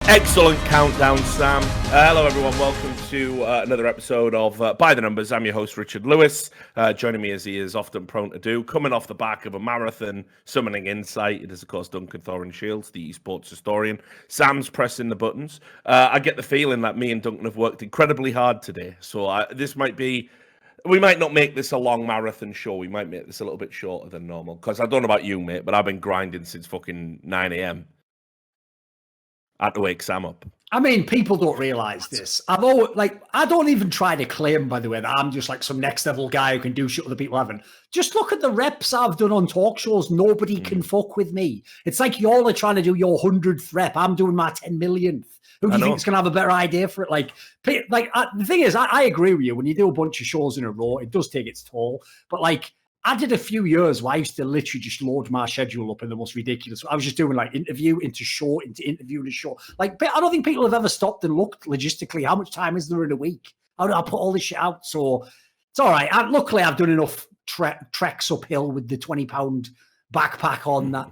Excellent countdown, Sam. Hello, everyone. Welcome to another episode of By the Numbers. I'm your host, Richard Lewis. Joining me, as he is often prone to do, coming off the back of a marathon summoning insight. It is, of course, Duncan Thorin Shields, the esports historian. Sam's pressing the buttons. I get the feeling that me and Duncan have worked incredibly hard today. So this might be... We might not make this a long marathon show. We might make this a little bit shorter than normal. Because I don't know about you, mate, but I've been grinding since fucking 9 a.m. I had to wake Sam up. I mean, people don't realise this. I don't even try to claim, by the way, that I'm just like some next level guy who can do shit other people haven't. Just look at the reps I've done on talk shows. Nobody can fuck with me. It's like y'all are trying to do your 100th rep. I'm doing my 10 millionth. Who do you think is going to have a better idea for it? The thing is, I agree with you. When you do a bunch of shows in a row, it does take its toll. But I did a few years where I used to literally just load my schedule up in the most ridiculous. I was just doing interview into show into interview into show. I don't think people have ever stopped and looked logistically how much time is there in a week. How do I put all this shit out? So it's all right. Luckily, I've done enough treks uphill with the £20 backpack on that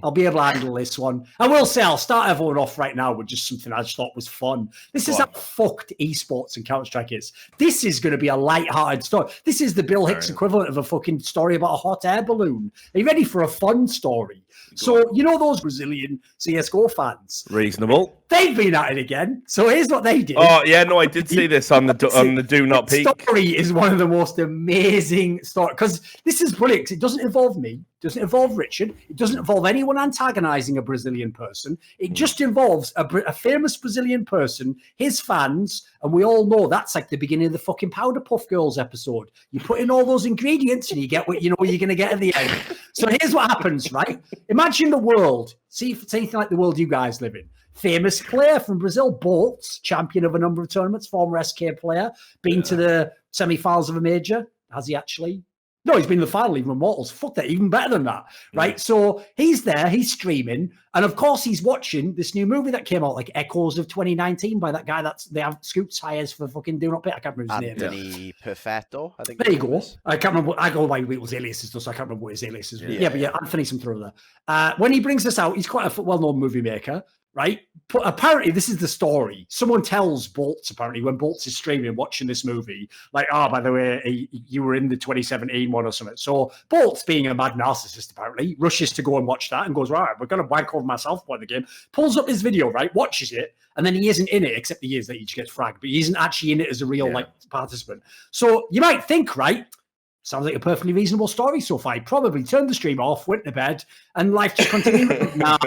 I'll be able to handle this one. I will say I'll start everyone off right now with just something I just thought was fun. This is how fucked esports and Counter-Strike is. This is going to be a light-hearted story. This is the Bill Hicks equivalent of a fucking story about a hot air balloon. Are you ready for a fun story? So, you know those Brazilian CSGO fans? Reasonable. They've been at it again. So here's what they did. Oh, yeah, no, I did see this on the Do Not Peek. Story is one of the most amazing stories. Because this is brilliant. It doesn't involve me. It doesn't involve Richard. It doesn't involve anyone antagonizing a Brazilian person. It just involves a famous Brazilian person, his fans, and we all know that's like the beginning of the fucking Powder Puff Girls episode. You put in all those ingredients and you get what you know you're going to get at the end. So here's what happens, right? Imagine the world. See if it's anything like the world you guys live in. Famous player from Brazil, Boltz, champion of a number of tournaments, former SK player, been to the semi-finals of a major. Has he actually? No, he's been in the final, even Immortals. Fuck that, even better than that, right? Yeah. So he's there, he's streaming, and of course he's watching this new movie that came out, like Echoes of 2019, by that guy they have Scoops hires for fucking Do Not Pay. I can't remember his name. Anthony Perfetto, I think. There you go. I can't remember. I go by people's aliases, so I can't remember what his alias is. Yeah, but Anthony something or other. When he brings this out, he's quite a well-known movie maker. Right? But apparently, this is the story. Someone tells Boltz, apparently, when Boltz is streaming, watching this movie, by the way, you were in the 2017 one or something. So Boltz, being a mad narcissist, apparently, rushes to go and watch that and goes, right, we're going to wank over myself by the game. Pulls up his video, right? Watches it. And then he isn't in it, except he is that he just gets fragged. But he isn't actually in it as a real, participant. So you might think, right? Sounds like a perfectly reasonable story so far. He probably turned the stream off, went to bed, and life just continued. No.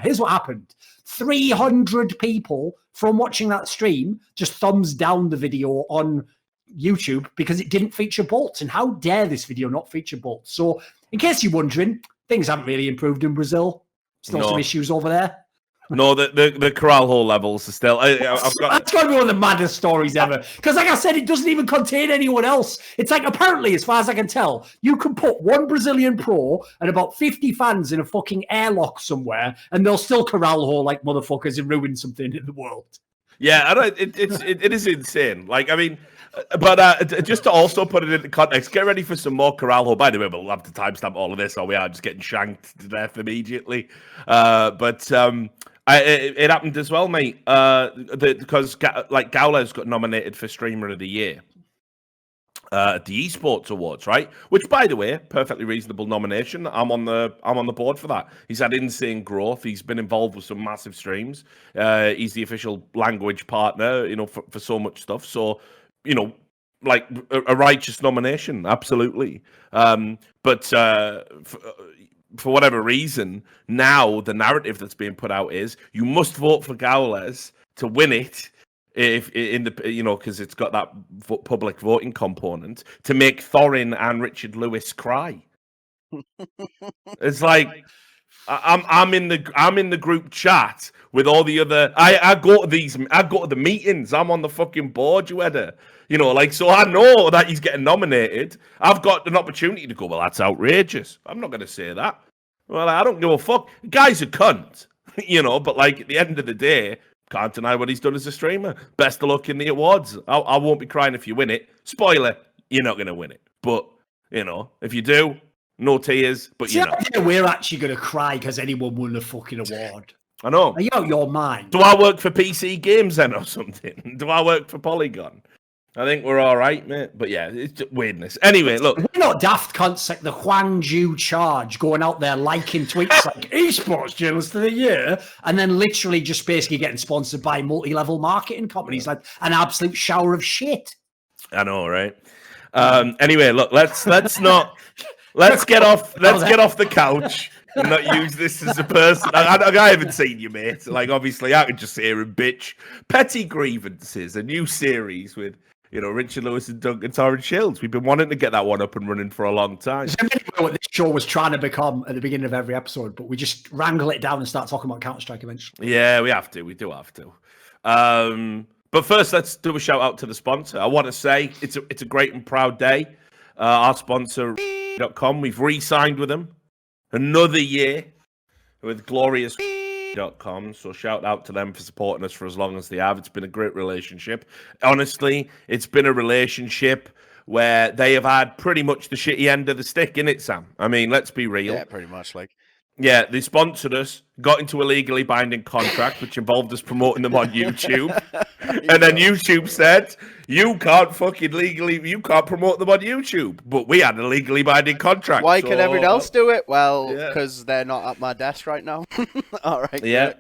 Here's what happened. 300 people from watching that stream just thumbs down the video on YouTube because it didn't feature Boltz. And how dare this video not feature Boltz? So in case you're wondering, things haven't really improved in Brazil. Still some issues over there. No, the corral hole levels are still... That's got to be one of the maddest stories ever. Because like I said, it doesn't even contain anyone else. It's like, apparently, as far as I can tell, you can put one Brazilian pro and about 50 fans in a fucking airlock somewhere, and they'll still corral hole like motherfuckers and ruin something in the world. Yeah, it is insane. Like, I mean... But just to also put it into context, get ready for some more corral hole. By the way, we'll have to timestamp all of this, or we are just getting shanked to death immediately. It happened as well, mate. Because Gowler's got nominated for Streamer of the Year at the Esports Awards, right? Which, by the way, perfectly reasonable nomination. I'm on the board for that. He's had insane growth. He's been involved with some massive streams. He's the official language partner, for so much stuff. So. A righteous nomination, absolutely. But for whatever reason, now the narrative that's being put out is you must vote for Gowles to win it, because it's got that public voting component to make Thorin and Richard Lewis cry. It's like. I'm in the group chat with all the other. I go to the meetings. I'm on the fucking board, so I know that he's getting nominated. I've got an opportunity to go. Well, that's outrageous. I'm not going to say that. Well, I don't give a fuck. The guy's a cunt, But at the end of the day, can't deny what he's done as a streamer. Best of luck in the awards. I won't be crying if you win it. Spoiler: you're not going to win it. But if you do. No tears, but we're actually going to cry because anyone won a fucking award. I know. Are you out your mind? Do I work for PC Games then or something? Do I work for Polygon? I think we're all right, mate. But yeah, it's just weirdness. Anyway, look. We're not daft cunts like the Huangju Charge going out there liking tweets like esports journalist of the year and then literally just basically getting sponsored by multi-level marketing companies like an absolute shower of shit. I know, right? Anyway, look, let's get off the couch and not use this as a person. I haven't seen you, mate. Like, obviously, I could just sit here and bitch. Petty Grievances, a new series with, Richard Lewis and Duncan Torrance Shields. We've been wanting to get that one up and running for a long time. I don't know what this show was trying to become at the beginning of every episode, but we just wrangle it down and start talking about Counter-Strike eventually. Yeah, we have to. We do have to. But first, let's do a shout out to the sponsor. I want to say it's a great and proud day. Our sponsor, .com, we've re-signed with them another year with glorious.com. So shout out to them for supporting us for as long as they have. It's been a great relationship. Honestly, it's been a relationship where they have had pretty much the shitty end of the stick, innit, Sam? I mean, let's be real. Yeah, pretty much. Yeah, they sponsored us, got into a legally binding contract, which involved us promoting them on YouTube. And then YouTube said, you can't promote them on YouTube. But we had a legally binding contract. Why can everyone else do it? Well, because they're not at my desk right now. All right. Yeah.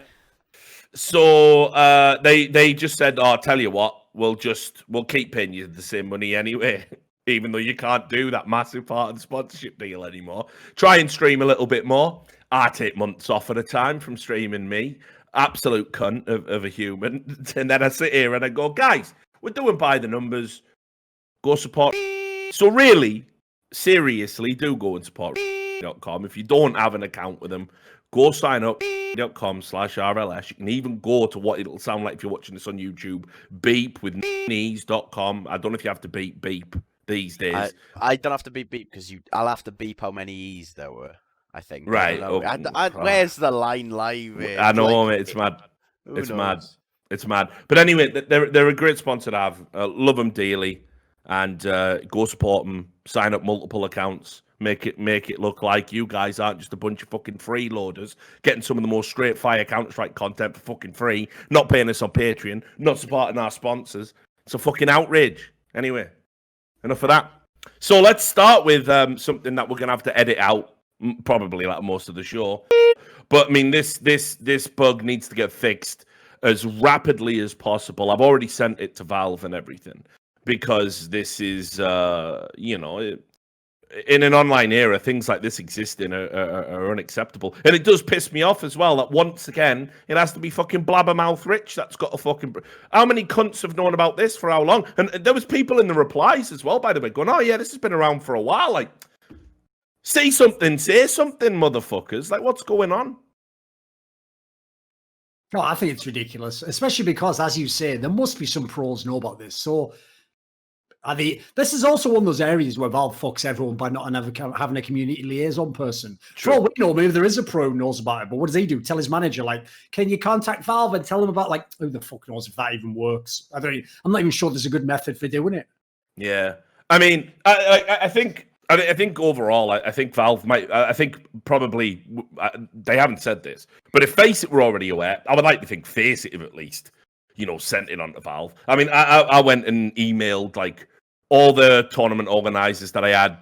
So they just said, I'll tell you what, we'll keep paying you the same money anyway. Even though you can't do that massive part of the sponsorship deal anymore. Try and stream a little bit more. I take months off at a time from streaming me. Absolute cunt of a human. And then I sit here and I go, guys, we're doing by the numbers. Go support. So really, seriously, do go and support.com. If you don't have an account with them, go sign up. .com/RLS. You can even go to what it'll sound like if you're watching this on YouTube. Beep with knees.com. I don't know if you have to beep these days. I don't have to beep because I'll have to beep how many E's there were. I think. Right. Where's the line live? I know, mate. It's mad. It's mad. It's mad. But anyway, they're a great sponsor to have. Love them dearly, and go support them. Sign up multiple accounts. Make it look like you guys aren't just a bunch of fucking freeloaders getting some of the most straight fire Counter-Strike content for fucking free, not paying us on Patreon, not supporting our sponsors. It's a fucking outrage. Anyway, enough of that. So let's start with something that we're gonna have to edit out. Probably like most of the show, but I mean this bug needs to get fixed as rapidly as possible. I've already sent it to Valve and everything because this is in an online era, things like this existing are unacceptable, and it does piss me off as well that once again it has to be fucking blabbermouth Rich that's got a fucking. How many cunts have known about this for how long? And there was people in the replies as well, by the way, going, "Oh yeah, this has been around for a while." Like. Say something, motherfuckers. Like, what's going on? No, I think it's ridiculous, especially because, as you say, there must be some pros know about this. So, this is also one of those areas where Valve fucks everyone by not having a community liaison person. True. For all we know, maybe there is a pro who knows about it, but what does he do? Tell his manager, like, can you contact Valve and tell them about, like, who the fuck knows if that even works? I'm not even sure there's a good method for doing it. Yeah. I mean, I think overall, I think Valve might. I think probably they haven't said this, but if FaceIt were already aware, I would like to think FaceIt have at least, sent it on to Valve. I mean, I went and emailed like all the tournament organizers that I had,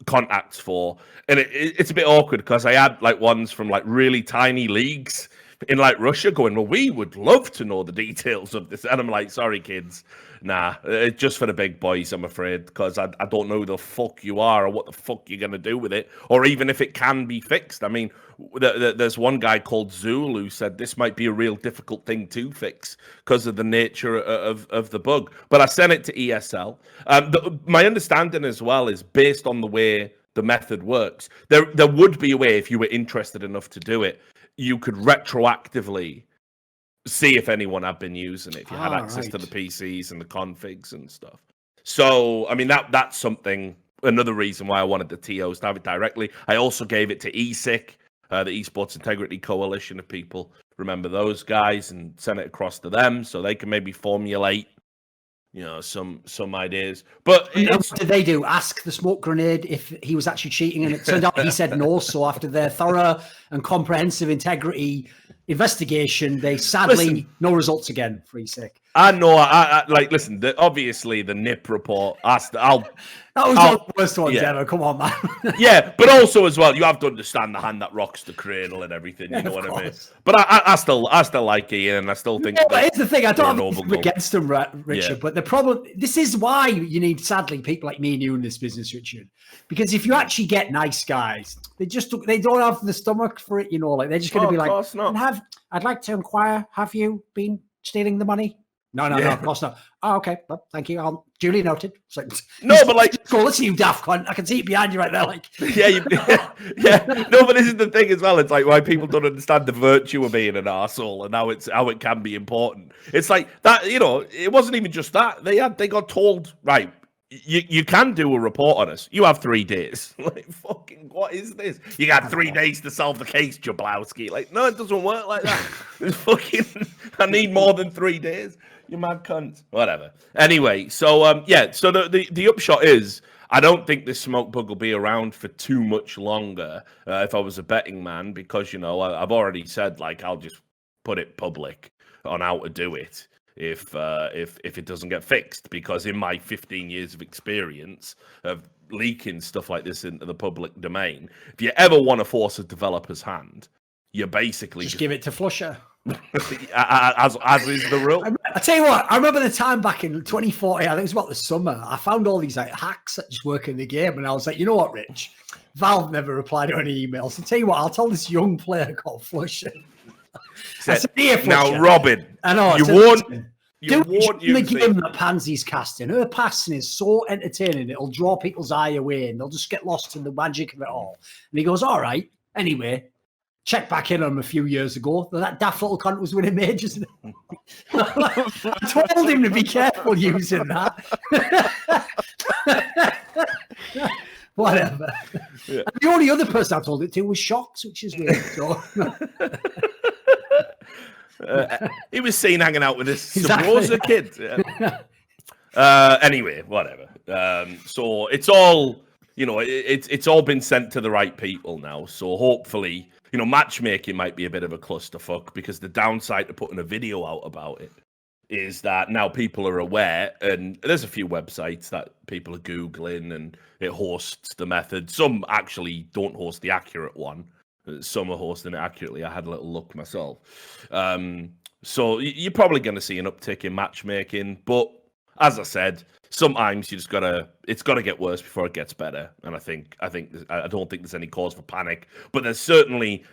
contacts for, and it's a bit awkward because I had like ones from like really tiny leagues in like Russia going, well, we would love to know the details of this, and I'm like, sorry, kids. Nah, it's just for the big boys, I'm afraid, because I don't know who the fuck you are or what the fuck you're going to do with it, or even if it can be fixed. I mean, there's one guy called Zool who said this might be a real difficult thing to fix because of the nature of the bug. But I sent it to ESL. My understanding as well is based on the way the method works, there would be a way, if you were interested enough to do it, you could retroactively see if anyone had been using it, if you had access to the PCs and the configs and stuff. So, I mean, that's something, another reason why I wanted the TOs to have it directly. I also gave it to ESIC, the Esports Integrity Coalition, if people remember those guys, and sent it across to them so they can maybe formulate, some ideas. But what did they do? Ask the smoke grenade if he was actually cheating, and it turned out he said no. So after their thorough and comprehensive integrity investigation. They sadly no results again. For his sake. I know. I like. Listen. Obviously, the NIP report. That was the worst one ever. Come on, man. Yeah, but also as well, you have to understand the hand that rocks the cradle and everything. You know what I mean? But I still like Ian, and I still think. But here's the thing: I don't have anything against them, Richard. But the problem, this is why you need, sadly, people like me and you in this business, Richard. Because if you actually get nice guys, they don't have the stomach for it. You know, like they're just going to be like, I'd like to inquire: have you been stealing the money? No, of course not. Oh, okay. Well, thank you. I'll duly noted. So, but like, go, listen, you daft cunt. I can see it behind you right there. Like, yeah. No, but this is the thing as well. It's like why people don't understand the virtue of being an arsehole and how it can be important. It's like that. You know, it wasn't even just that. They got told, right, you can do a report on us. You have 3 days. Like, fucking, what is this? You got 3 days to solve the case, Jablowski. Like, no, it doesn't work like that. It's fucking. I need more than 3 days. You mad cunt. Whatever. Anyway, so so the upshot is I don't think this smoke bug will be around for too much longer if I was a betting man, because, you know, I've already said, like, I'll just put it public on how to do it if it doesn't get fixed, because in my 15 years of experience of leaking stuff like this into the public domain, if you ever want to force a developer's hand, you basically just give it to Flusher. as is the rule. I tell you what, I remember the time back in 2014, I think it was about the summer, I found all these like hacks that just work in the game, and I was like, you know what, Rich? Valve never replied to any emails. I tell you what, I'll tell this young player called Flusher. I said, here, Flusher. Now, Robin, I know, you won't the game that Pansy's casting. Her passing is so entertaining, it'll draw people's eye away, and they'll just get lost in the magic of it all. And he goes, all right, anyway. Check back in on him a few years ago. That daft little cunt was winning majors. I told him to be careful using that. Whatever. Yeah. And the only other person I told it to was Shocks, which is weird. So. He was seen hanging out with this Sabrosa kid. Yeah. Anyway, whatever. So it's all, you know, it's all been sent to the right people now. So hopefully, you know, matchmaking might be a bit of a clusterfuck, because the downside to putting a video out about it is that now people are aware, and there's a few websites that people are Googling and it hosts the method. Some actually don't host the accurate one. Some are hosting it accurately. I had a little look myself. So you're probably going to see an uptick in matchmaking. But as I said, sometimes it's got to get worse before it gets better. And I don't think there's any cause for panic. But there's certainly,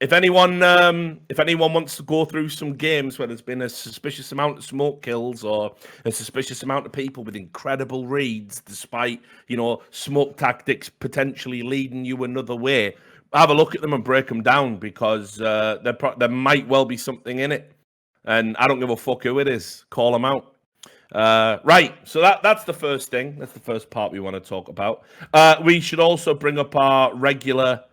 if anyone wants to go through some games where there's been a suspicious amount of smoke kills or a suspicious amount of people with incredible reads, despite, you know, smoke tactics potentially leading you another way, have a look at them and break them down, because there might well be something in it. And I don't give a fuck who it is. Call them out. Right, so that's the first thing. That's the first part we want to talk about. We should also bring up our regular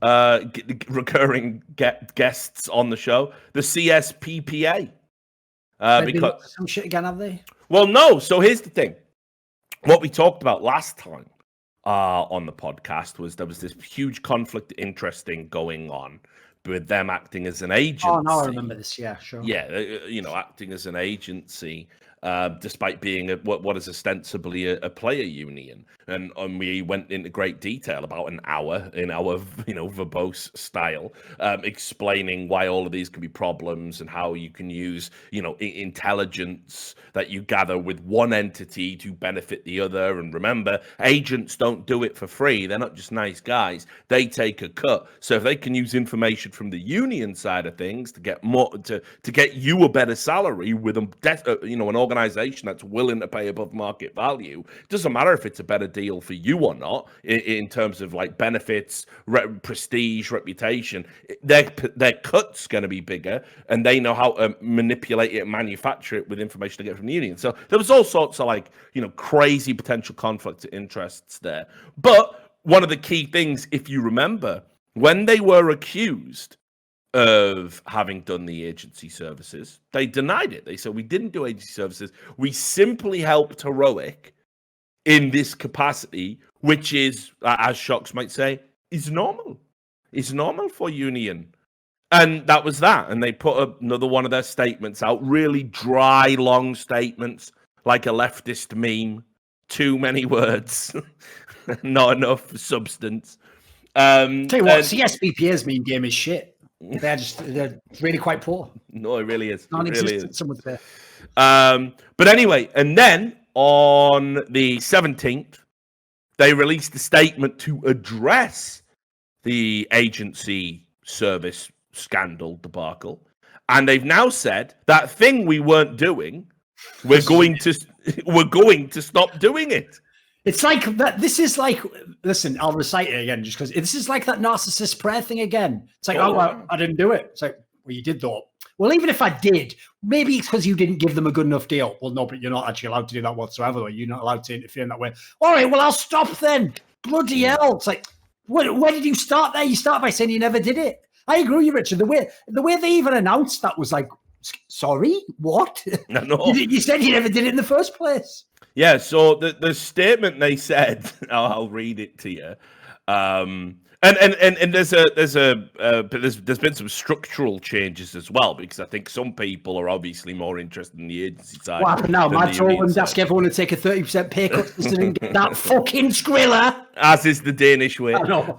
recurring guests on the show, the CSPPA. Because some shit again, have they? Well, no. So here's the thing. What we talked about last time on the podcast was there was this huge conflict of interest thing going on with them acting as an agency. Oh, no, I remember this. Yeah, sure. Yeah, you know, acting as an agency, despite being what is ostensibly a player union. And we went into great detail about an hour in our, you know, verbose style, explaining why all of these can be problems and how you can use, you know, intelligence that you gather with one entity to benefit the other. And remember, agents don't do it for free. They're not just nice guys. They take a cut. So if they can use information from the union side of things to get more to get you a better salary with you know, an organization that's willing to pay above market value, it doesn't matter if it's a better deal for you or not in terms of like benefits, prestige, reputation. Their cut's going to be bigger, and they know how to manipulate it and manufacture it with information they get from the union. So there was all sorts of, like, you know, crazy potential conflict of interests there. But one of the key things, if you remember, when they were accused of having done the agency services, they denied it. They said, we didn't do agency services. We simply helped Heroic in this capacity, which is, as Shocks might say, is normal. It's normal for union And that was that. And they put another one of their statements out, really dry, long statements, like a leftist meme. Too many words, not enough substance. Tell you what, CSPPA's meme game is shit. They're really quite poor. No, it really is. Non-existent, some would say. But anyway, and then on the 17th, they released a statement to address the agency service scandal debacle. And they've now said that thing we weren't doing, we're going to stop doing it. It's like that. This is like, listen, I'll recite it again just because this is like that narcissist prayer thing again. It's like, well, I didn't do it. It's like, well, you did though. Well, even if I did, maybe it's because you didn't give them a good enough deal. Well, no, but you're not actually allowed to do that whatsoever. Though. You're not allowed to interfere in that way. All right, well, I'll stop then. Bloody hell. It's like, where did you start there? You start by saying you never did it. I agree with you, Richard. The way they even announced that was like, sorry, what? No. You said you never did it in the first place. Yeah, so the statement they said, I'll read it to you. And there's been some structural changes as well, because I think some people are obviously more interested in the agency side. What happened now? Mad Trollman's ask everyone to take a 30% pay cut to get that fucking Skrilla. As is the Danish way. I know.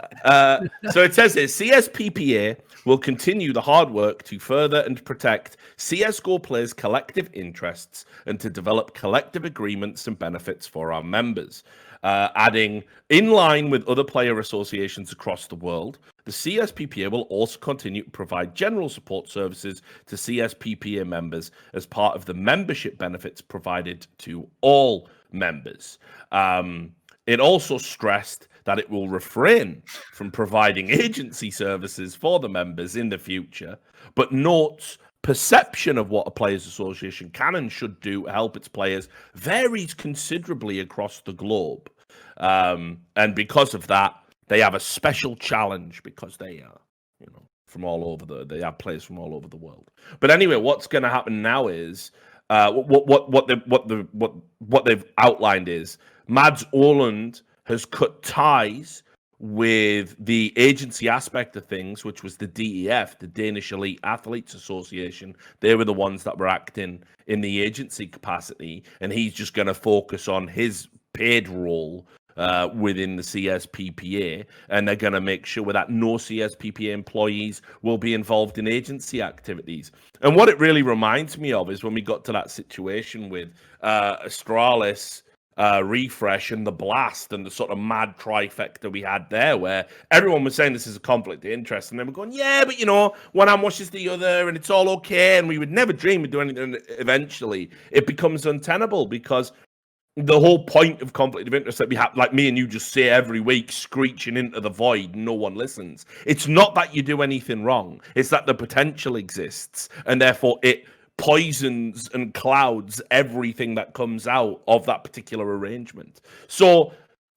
So it says here, CSPPA will continue the hard work to further and protect CSGO players' collective interests and to develop collective agreements and benefits for our members. Adding, in line with other player associations across the world, the CSPPA will also continue to provide general support services to CSPPA members as part of the membership benefits provided to all members. It also stressed that it will refrain from providing agency services for the members in the future, but notes perception of what a players' association can and should do to help its players varies considerably across the globe. And because of that, they have a special challenge because they are, from all over they have players from all over the world. But anyway, what's going to happen now is what they've outlined is Mads Orland has cut ties with the agency aspect of things, which was the DEF, the Danish Elite Athletes Association. They were the ones that were acting in the agency capacity, and he's just going to focus on his paid role within the CSPPA, and they're going to make sure that no CSPPA employees will be involved in agency activities. And what it really reminds me of is when we got to that situation with Astralis, Refresh and the Blast and the sort of mad trifecta we had there, where everyone was saying this is a conflict of interest, and then we're going, yeah, but one arm washes the other and it's all okay, and we would never dream of doing anything. Eventually it becomes untenable, because the whole point of conflict of interest that we have, like me and you just say every week, screeching into the void, no one listens. It's not that you do anything wrong, it's that the potential exists, and therefore it poisons and clouds everything that comes out of that particular arrangement. So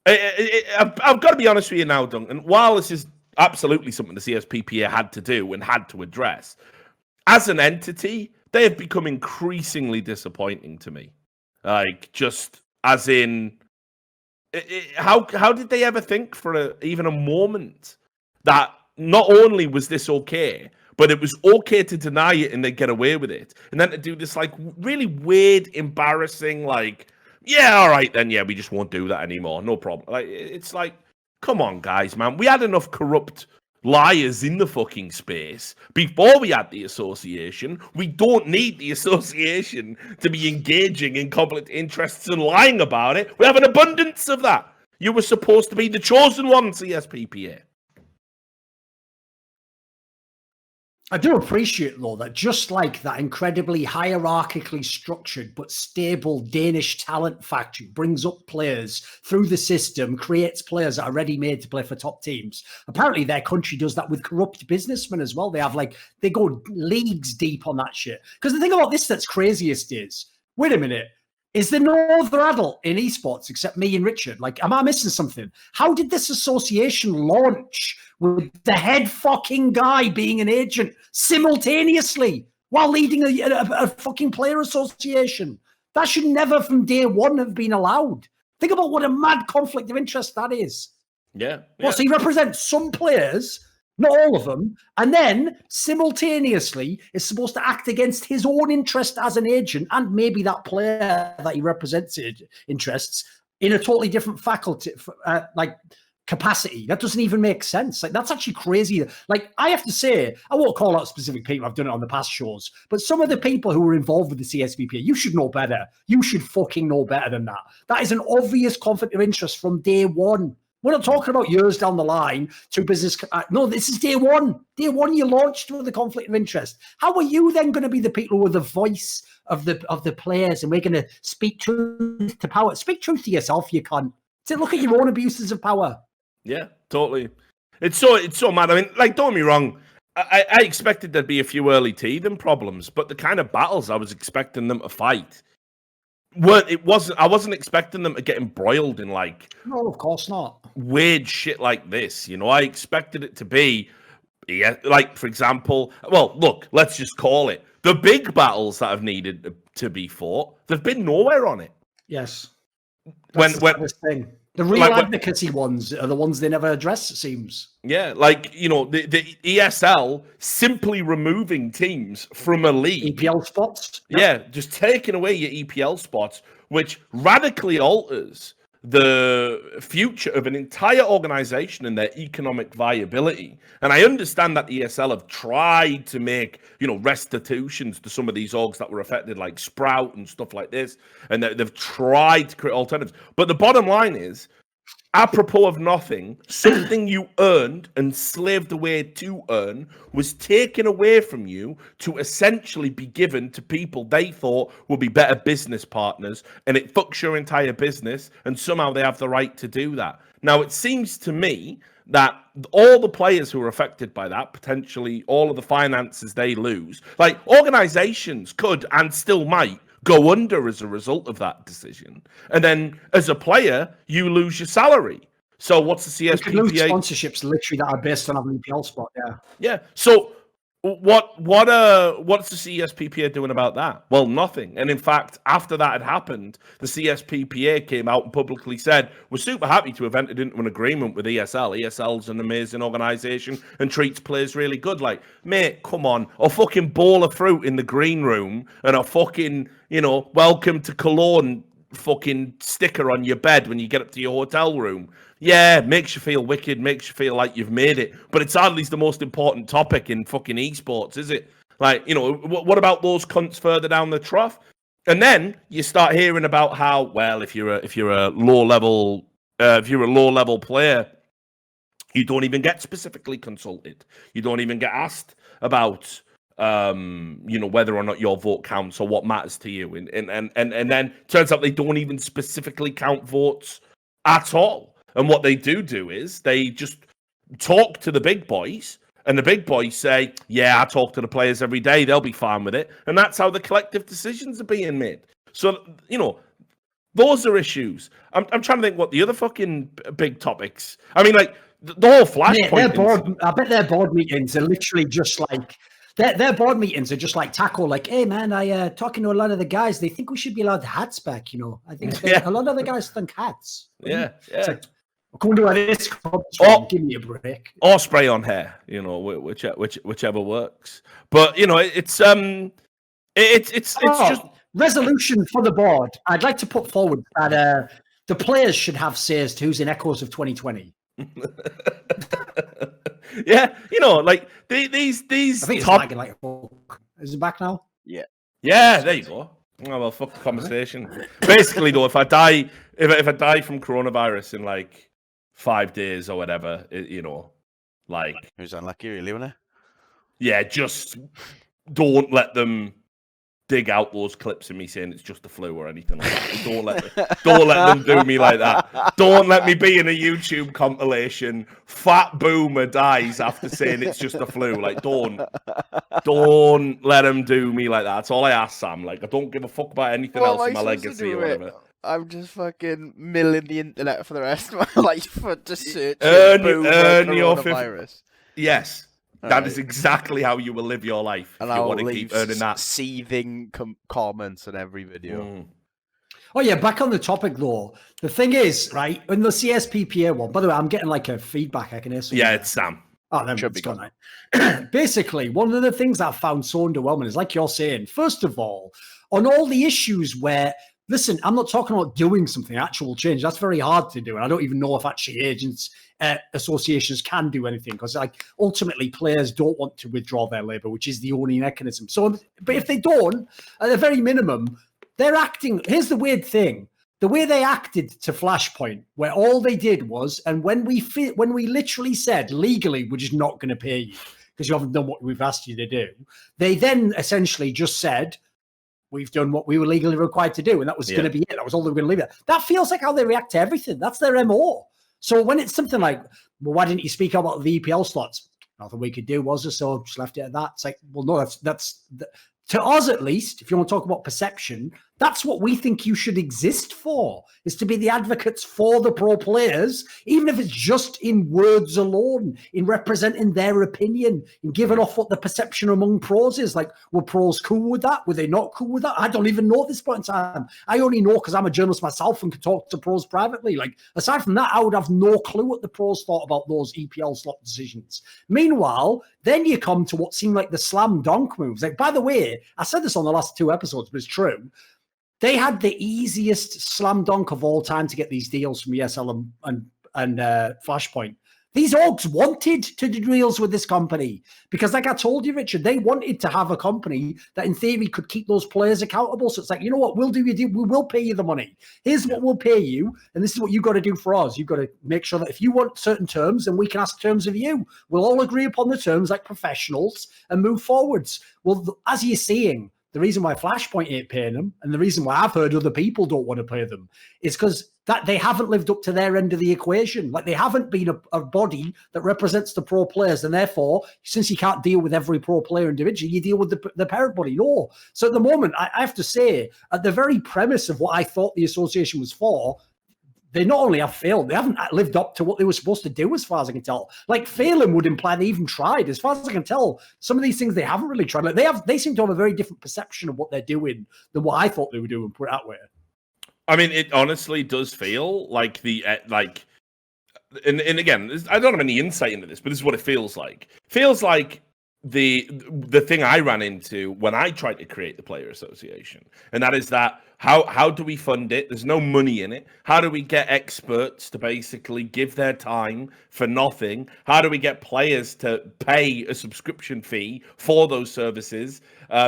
I've got to be honest with you now, Duncan. While this is absolutely something the CSPPA had to do and had to address, as an entity, they have become increasingly disappointing to me. Like, just as in, how did they ever think for even a moment that not only was this okay, but it was okay to deny it and they get away with it, and then to do this like really weird, embarrassing, like, yeah, all right then, yeah, we just won't do that anymore, no problem. Like, it's like, come on, guys, man, we had enough corrupt liars in the fucking space before we had the association. We don't need the association to be engaging in conflict interests and lying about it. We have an abundance of that. You were supposed to be the chosen one, CSPPA. I do appreciate, though, that just like that incredibly hierarchically structured but stable Danish talent factory brings up players through the system, creates players that are ready-made to play for top teams. Apparently, their country does that with corrupt businessmen as well. They go leagues deep on that shit. Because the thing about this that's craziest is, wait a minute, is there no other adult in esports except me and Richard? Like, am I missing something? How did this association launch with the head fucking guy being an agent simultaneously while leading a fucking player association? That should never from day one have been allowed. Think about what a mad conflict of interest that is. Yeah. Well, so he represents some players not all of them, and then simultaneously is supposed to act against his own interest as an agent and maybe that player that he represented interests in a totally different faculty, capacity. That doesn't even make sense. Like, that's actually crazy. Like, I have to say, I won't call out specific people. I've done it on the past shows, but some of the people who were involved with the CSPPA, you should know better. You should fucking know better than that. That is an obvious conflict of interest from day one. We're not talking about years down the line to business. No, this is day one. Day one, you launched with the conflict of interest. How are you then going to be the people with the voice of the players, and we're going to speak truth to power? Speak truth to yourself, you can't. So look at your own abuses of power. Yeah, totally. It's so mad. I mean, like, don't get me wrong. I expected there'd be a few early teething problems, but the kind of battles I was expecting them to fight I wasn't expecting them to get embroiled in, like, no, of course not, weird shit like this. You know, I expected it to be, like, for example, well, look, let's just call it the big battles that have needed to be fought. They've been nowhere on it. Yes, that's this thing. The real advocacy ones are the ones they never address, it seems. Yeah, like, you know, the ESL simply removing teams from a league. EPL spots? Yep. Yeah, just taking away your EPL spots, which radically alters the future of an entire organization and their economic viability. And I understand that ESL have tried to make, you know, restitutions to some of these orgs that were affected, like Sprout and stuff like this, and they've tried to create alternatives. But the bottom line is, apropos of nothing, something you earned and slaved away to earn was taken away from you to essentially be given to people they thought would be better business partners, and it fucks your entire business, and somehow they have the right to do that. Now, it seems to me that all the players who are affected by that, potentially all of the finances they lose, like, organizations could and still might go under as a result of that decision. And then as a player, you lose your salary. So what's the CSPPA? You could lose sponsorships literally that are based on an EPL spot, yeah. Yeah. So what's the CSPPA doing about that? Well, nothing. And in fact, after that had happened, the CSPPA came out and publicly said, we're super happy to have entered into an agreement with ESL. ESL's an amazing organization and treats players really good. Like, mate, come on. A fucking bowl of fruit in the green room and a fucking, you know, welcome to Cologne fucking sticker on your bed when you get up to your hotel room. Yeah, makes you feel wicked, makes you feel like you've made it, but it's hardly the most important topic in fucking esports, is it? Like, you know, what about those cunts further down the trough? And then you start hearing about how, well, if you're a low level player, you don't even get specifically consulted. You don't even get asked about you know, whether or not your vote counts or what matters to you. And then turns out they don't even specifically count votes at all. And what they do is they just talk to the big boys, and the big boys say, yeah, I talk to the players every day. They'll be fine with it. And that's how the collective decisions are being made. So, you know, those are issues. I'm trying to think what the other fucking big topics. I mean, like, the whole Flashpoint. I bet their board meetings are literally just like, their board meetings are just like tackle, like, hey, man, I talking to a lot of the guys. They think we should be allowed hats back, you know. I think a lot of the guys think hats. Yeah. It's like, come to this give me a break. Or spray on hair, you know, whichever works. But, you know, it's just resolution for the board. I'd like to put forward that the players should have says to who's in Echoes of 2020. Yeah, you know, like these I think top... it's lagging like fuck. Is it back now? Yeah, there you go. Oh well, fuck the conversation. Basically, though, if I die from coronavirus in like 5 days or whatever, you know, like, who's unlucky, really, wasn't it? Yeah, just don't let them dig out those clips of me saying it's just a flu or anything like that. Don't let them do me like that. Don't let me be in a YouTube compilation. Fat boomer dies after saying it's just a flu. Like, don't let them do me like that. That's all I ask, Sam. Like, I don't give a fuck about anything else in my legacy or whatever. I'm just fucking milling the internet for the rest of my life for just searching earn your coronavirus. Yes. That is exactly how you will live your life. And if you I'll want to leave keep earning that. Seething comments on every video. Oh, yeah, back on the topic, though. The thing is, right, in the CSPPA one, by the way, I'm getting like a feedback. I can hear something. Yeah, it's Sam. Oh, then Should be it's gone out. Basically, one of the things I've found so underwhelming is, like you're saying, first of all, on all the issues where, listen, I'm not talking about doing something, actual change. That's very hard to do. And I don't even know if actually agents, associations can do anything, because like ultimately players don't want to withdraw their labor, which is the only mechanism. So, but if they don't, at the very minimum, they're acting. Here's the weird thing. The way they acted to Flashpoint, where all they did was, and when we literally said legally, we're just not going to pay you because you haven't done what we've asked you to do, they then essentially just said, we've done what we were legally required to do, and that was going to be it. That was all they were going to leave it. That feels like how they react to everything. That's their MO. So when it's something like, well, why didn't you speak about the EPL slots? Nothing we could do, was there? So just left it at that. It's like, well, no, that's to us, at least, if you want to talk about perception, that's what we think you should exist for, is to be the advocates for the pro players, even if it's just in words alone, in representing their opinion, in giving off what the perception among pros is. Like, were pros cool with that? Were they not cool with that? I don't even know at this point in time. I only know because I'm a journalist myself and could talk to pros privately. Like, aside from that, I would have no clue what the pros thought about those EPL slot decisions. Meanwhile, then you come to what seemed like the slam dunk moves. Like, by the way, I said this on the last 2 episodes, but it's true. They had the easiest slam dunk of all time to get these deals from ESL and Flashpoint. These orgs wanted to do deals with this company because, like I told you, Richard, they wanted to have a company that in theory could keep those players accountable. So it's like, you know what, we'll do your deal. We will pay you the money. Here's what we'll pay you. And this is what you've got to do for us. You've got to make sure that if you want certain terms, then we can ask terms of you. We'll all agree upon the terms like professionals and move forwards. Well, as you're seeing, the reason why Flashpoint ain't paying them, and the reason why I've heard other people don't want to pay them, is because that they haven't lived up to their end of the equation. Like, they haven't been a body that represents the pro players, and therefore, since you can't deal with every pro player individually, you deal with the parent body. No. So at the moment, I have to say, at the very premise of what I thought the association was for, they not only have failed, they haven't lived up to what they were supposed to do, as far as I can tell. Like, failing would imply they even tried. As far as I can tell, some of these things they haven't really tried. Like, they seem to have a very different perception of what they're doing than what I thought they were doing, put it that way. I mean, it honestly does feel like and again, I don't have any insight into this, but this is what it feels like. Feels like the thing I ran into when I tried to create the player association, and that is that how do we fund it? There's no money in it. How do we get experts to basically give their time for nothing? How do we get players to pay a subscription fee for those services?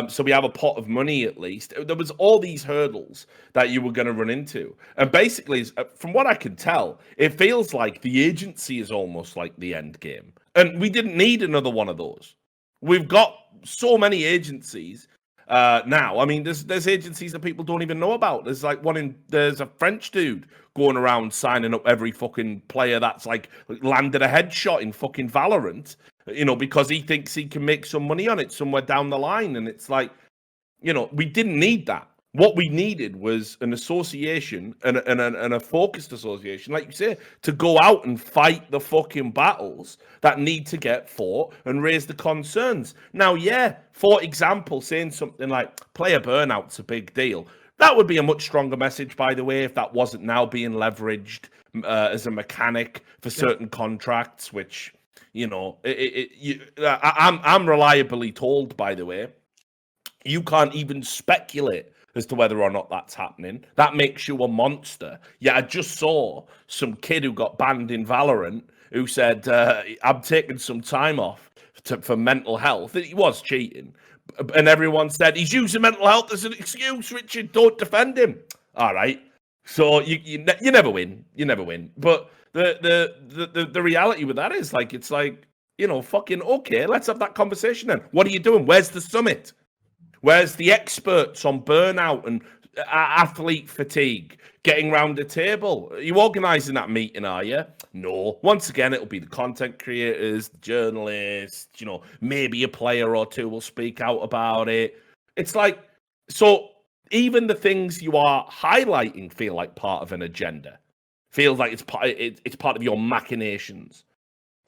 So we have a pot of money at least. There was all these hurdles that you were going to run into. And basically, from what I can tell, it feels like the agency is almost like the end game. And we didn't need another one of those. We've got so many agencies now. I mean, there's agencies that people don't even know about. There's like there's a French dude going around signing up every fucking player that's like landed a headshot in fucking Valorant, because he thinks he can make some money on it somewhere down the line. And it's like, we didn't need that. What we needed was an association and a focused association, like you say, to go out and fight the fucking battles that need to get fought and raise the concerns. Now, yeah, for example, saying something like player burnout's a big deal. That would be a much stronger message, by the way, if that wasn't now being leveraged as a mechanic for certain contracts, which, I'm reliably told, by the way, you can't even speculate as to whether or not that's happening. That makes you a monster. Yeah, I just saw some kid who got banned in Valorant who said, I'm taking some time off for mental health. He was cheating. And everyone said, he's using mental health as an excuse, Richard, don't defend him. All right. So you never win. You never win. But the reality with that is, like, it's like, fucking okay, let's have that conversation then. What are you doing? Where's the summit? Where's the experts on burnout and athlete fatigue getting round the table? Are you organising that meeting, are you? No. Once again, it'll be the content creators, the journalists, maybe a player or two will speak out about it. It's like, so even the things you are highlighting feel like part of an agenda. Feels like it's part of your machinations.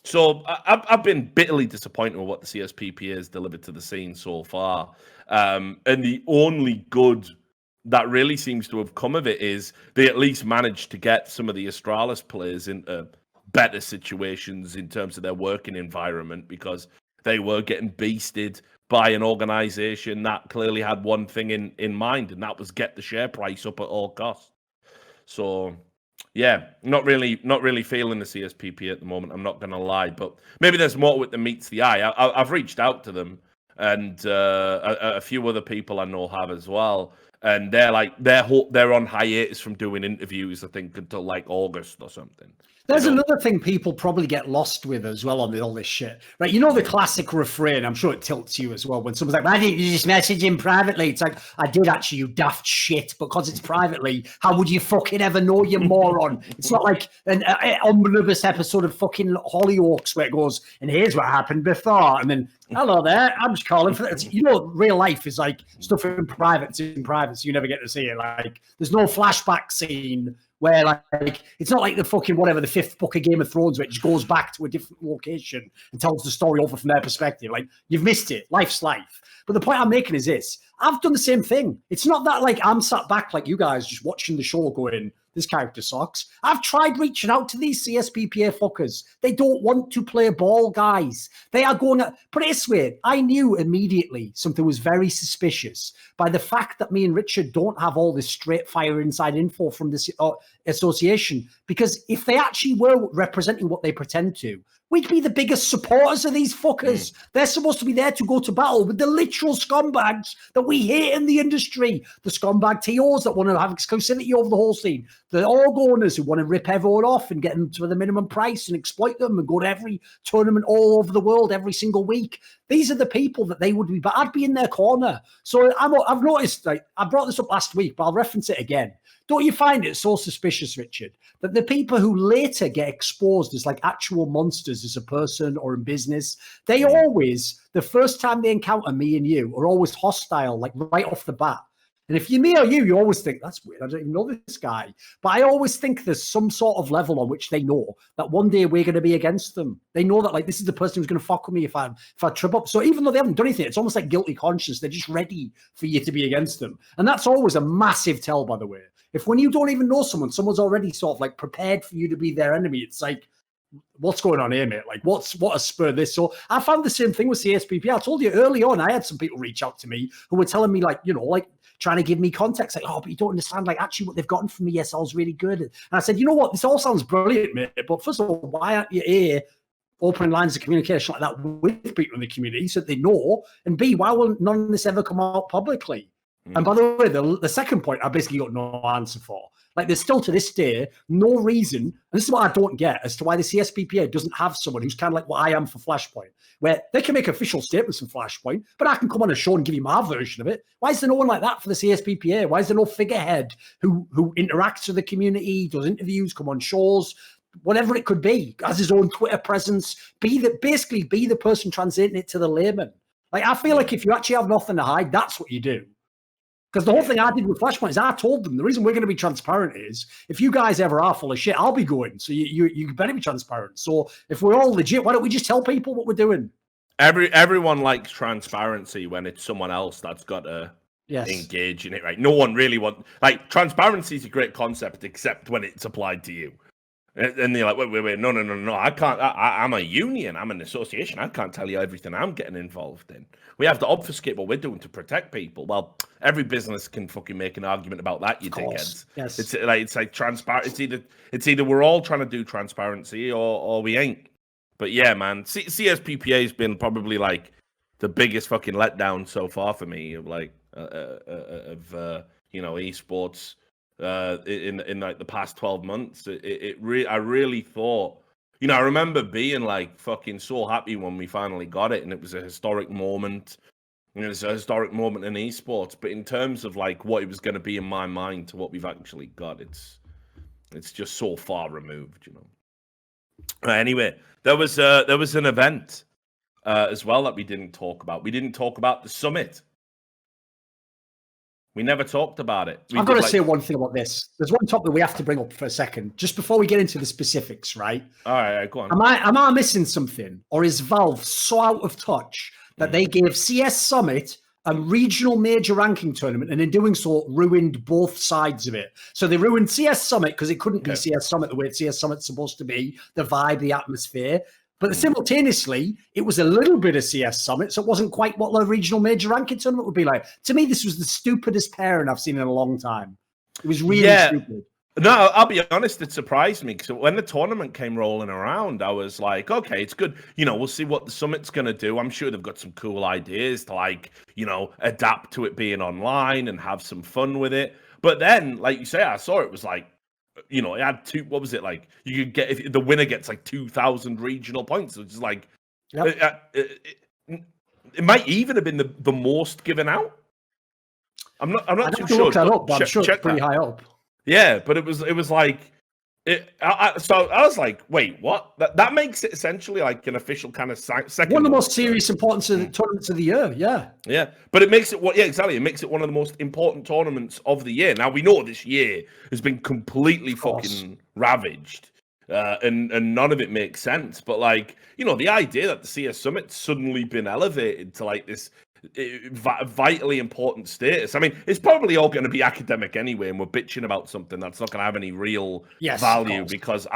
So I've been bitterly disappointed with what the CSPPA has delivered to the scene so far. And the only good that really seems to have come of it is they at least managed to get some of the Astralis players into better situations in terms of their working environment because they were getting beasted by an organization that clearly had one thing in mind, and that was get the share price up at all costs. So, yeah, not really feeling the CSPPA at the moment. I'm not going to lie, but maybe there's more with the meets the eye. I've reached out to them, and a few other people I know have as well, and they're like they're on hiatus from doing interviews. I think until like August or something. There's another thing people probably get lost with as well on all this shit, right? You know the classic refrain, I'm sure it tilts you as well, when someone's like, why didn't you just message him privately? It's like, I did actually, you daft shit, because it's privately. How would you fucking ever know, you moron? It's not like an omnibus episode of fucking Hollyoaks where it goes, and here's what happened before, and then, hello there, I'm just calling for that. You know, real life is like stuff in private, so you never get to see it. Like, there's no flashback scene where like it's not like the fucking whatever, the 5th book of Game of Thrones where it just goes back to a different location and tells the story over from their perspective. Like, you've missed it. Life's life. But the point I'm making is this. I've done the same thing. It's not that like I'm sat back like you guys just watching the show going, this character sucks. I've tried reaching out to these CSPPA fuckers. They don't want to play ball, guys. They are going to, put it this way, I knew immediately something was very suspicious by the fact that me and Richard don't have all this straight fire inside info from this association, because if they actually were representing what they pretend to, we'd be the biggest supporters of these fuckers. They're supposed to be there to go to battle with the literal scumbags that we hate in the industry. The scumbag TOs that want to have exclusivity over the whole scene. The org owners who want to rip everyone off and get them to the minimum price and exploit them and go to every tournament all over the world every single week. These are the people that they would be, but I'd be in their corner. So I've noticed, like, I brought this up last week, but I'll reference it again. Don't you find it so suspicious, Richard, that the people who later get exposed as like actual monsters as a person or in business, they always, the first time they encounter me and you, are always hostile, like right off the bat. And if you're me or you always think, that's weird, I don't even know this guy. But I always think there's some sort of level on which they know that one day we're going to be against them. They know that, like, this is the person who's going to fuck with me if I trip up. So even though they haven't done anything, it's almost like guilty conscience. They're just ready for you to be against them. And that's always a massive tell, by the way. If when you don't even know someone's already sort of like prepared for you to be their enemy, it's like, what's going on here, mate? Like, what has spurred this? So I found the same thing with CSPPA. I told you early on, I had some people reach out to me who were telling me, like, you know, like trying to give me context, like, oh, but you don't understand, like, actually what they've gotten from me, ESL's really good. And I said, you know what, this all sounds brilliant, mate, but first of all, why aren't you A, opening lines of communication like that with people in the community so that they know, and B, why will none of this ever come out publicly? And by the way, the second point, I basically got no answer for. Like, there's still to this day no reason, and this is what I don't get, as to why the CSPPA doesn't have someone who's kind of like what I am for Flashpoint, where they can make official statements from Flashpoint, but I can come on a show and give you my version of it. Why is there no one like that for the CSPPA? Why is there no figurehead who interacts with the community, does interviews, come on shows, whatever it could be, has his own Twitter presence, basically be the person translating it to the layman? Like, I feel like if you actually have nothing to hide, that's what you do. Because the whole thing I did with Flashpoint is I told them the reason we're going to be transparent is if you guys ever are full of shit, I'll be going. So you better be transparent. So if we're all legit, why don't we just tell people what we're doing? Everyone likes transparency when it's someone else that's got to engage in it, right? No one really wants, like, transparency is a great concept except when it's applied to you. And they're like, wait, no, I can't, I'm a union, I'm an association, I can't tell you everything I'm getting involved in. We have to obfuscate what we're doing to protect people. Well, every business can fucking make an argument about that, you dickheads. Yes. It's like transparent. It's either we're all trying to do transparency or we ain't. But yeah, man, CSPPA has been probably like the biggest fucking letdown so far for me of like esports. In like the past 12 months, I really thought, I remember being like fucking so happy when we finally got it, and it was a historic moment. It was a historic moment in esports, but in terms of like what it was going to be in my mind to what we've actually got, it's just so far removed, Anyway, there was an event as well that we didn't talk about. We didn't talk about the summit. We never talked about it. I've got to say one thing about this. There's one topic we have to bring up for a second, just before we get into the specifics, right? All right, go on. Am I missing something? Or is Valve so out of touch that they gave CS Summit a regional major ranking tournament, and in doing so, ruined both sides of it. So they ruined CS Summit because it couldn't be CS Summit the way CS Summit's supposed to be, the vibe, the atmosphere. But simultaneously, it was a little bit of CS Summit, so it wasn't quite what the regional major ranking tournament would be like. To me, this was the stupidest pairing I've seen in a long time. It was really stupid. No, I'll be honest, it surprised me because when the tournament came rolling around, I was like, okay, it's good. You know, we'll see what the Summit's going to do. I'm sure they've got some cool ideas to, like, you know, adapt to it being online and have some fun with it. But then, like you say, I saw it was like, you know, it had what was it like? You could get, if the winner gets like 2,000 regional points, which is like, it might even have been the most given out. I'm not too sure. Look that up, but I'm sure it's pretty high up. Yeah, but it was like, so I was like, wait, what? That makes it essentially like an official kind of second. One of the most serious, important tournaments of the year, Yeah, but it makes it exactly. It makes it one of the most important tournaments of the year. Now, we know this year has been completely fucking ravaged, and none of it makes sense. But, like, you know, the idea that the CS Summit's suddenly been elevated to, like, this vitally important status. I mean, it's probably all going to be academic anyway, and we're bitching about something that's not going to have any real value because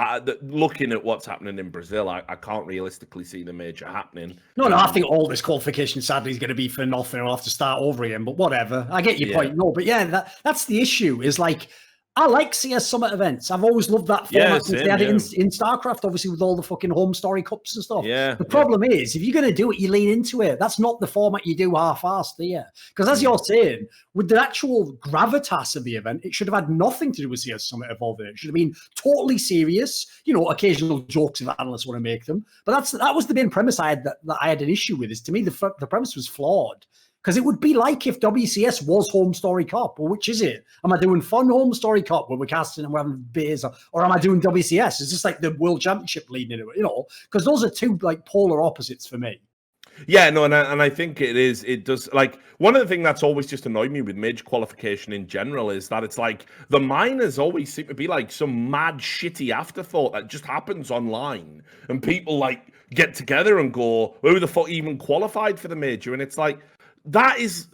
looking at what's happening in Brazil, I can't realistically see the major happening. No, I think all this qualification sadly is going to be for nothing. I'll have to start over again, but whatever. I get your point. No, but yeah, that's the issue is, like, I like CS Summit events. I've always loved that format. They had it in StarCraft, obviously, with all the fucking home story cups and stuff. The problem is, if you're going to do it, you lean into it. That's not the format you do half-assed, do you? Because as you're saying, with the actual gravitas of the event, it should have had nothing to do with CS Summit evolving. It should have been totally serious. You know, occasional jokes if analysts want to make them. But that was the main premise I had that I had an issue with. Is to me, the premise was flawed. Because it would be like if WCS was Home Story Cop. Well, which is it? Am I doing fun Home Story Cop where we're casting and we're having beers? Or am I doing WCS? It's just like the World Championship leading into it, you know? Because those are two, like, polar opposites for me. Yeah, no, and I think it does, like, one of the things that's always just annoyed me with major qualification in general is that it's like the minors always seem to be like some mad shitty afterthought that just happens online, and people, like, get together and go, who the fuck even qualified for the major? And it's like, that's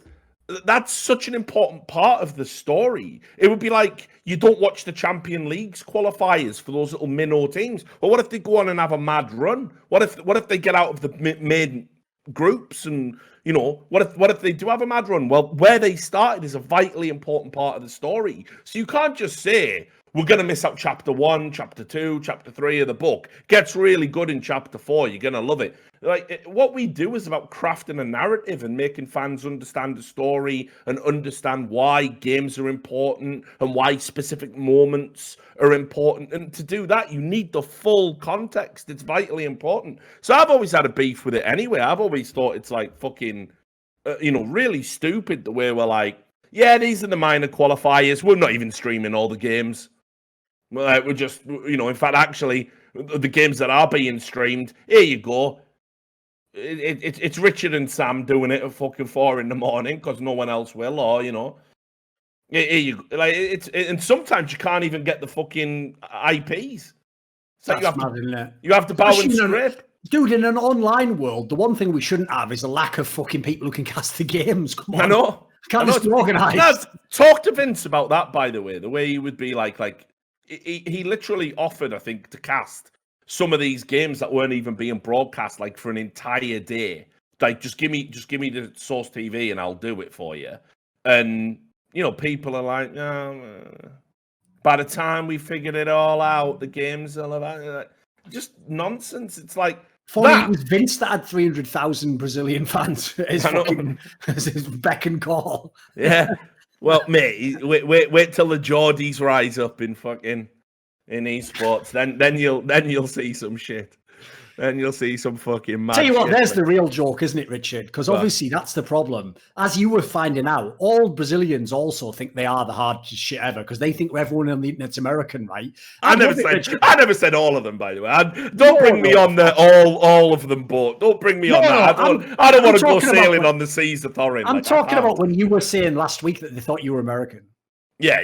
such an important part of the story. It would be like you don't watch the Champion League's qualifiers for those little minnow teams. Well, what if they go on and have a mad run? What if they get out of the main groups and, you know, what if they do have a mad run? Well, where they started is a vitally important part of the story. So you can't just say, we're going to miss out chapter 1, chapter 2, chapter 3 of the book. Gets really good in chapter 4. You're going to love it. Like, what we do is about crafting a narrative and making fans understand the story and understand why games are important and why specific moments are important. And to do that, you need the full context. It's vitally important. So I've always had a beef with it anyway. I've always thought it's like fucking, you know, really stupid the way we're like, yeah, these are the minor qualifiers. We're not even streaming all the games. We're just, you know, in fact, actually, the games that are being streamed, here you go. It's Richard and Sam doing it at fucking 4 a.m. because no one else will, or, you know. Here you go. Like, and sometimes you can't even get the fucking IPs. So you have to bow and strip. Dude, in an online world, the one thing we shouldn't have is a lack of fucking people who can cast the games. Come on. I know. Can't just be organised. Talk to Vince about that, by the way. The way he would be like he literally offered, I think, to cast some of these games that weren't even being broadcast, like, for an entire day. Like, just give me the Source TV and I'll do it for you. And, you know, people are like, by the time we figured it all out, the games are like, just nonsense. It's like, it was Vince that had 300,000 Brazilian fans as his beck and call. Yeah. Well, mate, wait till the Geordies rise up in esports. Then you'll see some shit. Then you'll see some fucking mad. Tell you what, shit, there's the real joke, isn't it, Richard? Because obviously that's the problem. As you were finding out, all Brazilians also think they are the hardest shit ever because they think everyone on the internet's American, right? I never said all of them, by the way. Don't bring me on the all of them boat. Don't bring me on that. I don't want to go sailing on the seas of Thorin. I'm talking about when you were saying last week that they thought you were American. Yeah.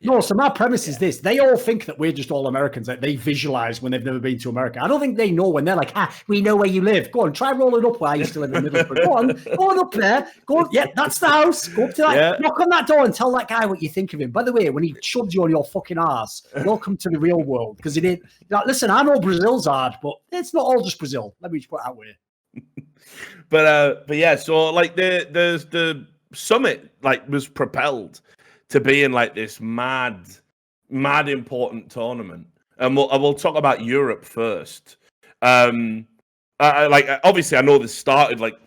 No, so my premise is this. They all think that we're just all Americans. Like they visualize when they've never been to America. I don't think they know when they're like, we know where you live. Go on, try rolling up where I used to live in Middlesbrough. Go on up there. Go on. Yeah, that's the house. Go up to that. Yeah. Knock on that door and tell that guy what you think of him. By the way, when he shoves you on your fucking ass, welcome to the real world. Because it ain't. Like, listen, I know Brazil's hard, but it's not all just Brazil. Let me just put it that way. But yeah, so like the summit like was propelled to be in like this mad important tournament, and we'll talk about Europe first. Like obviously I know this started like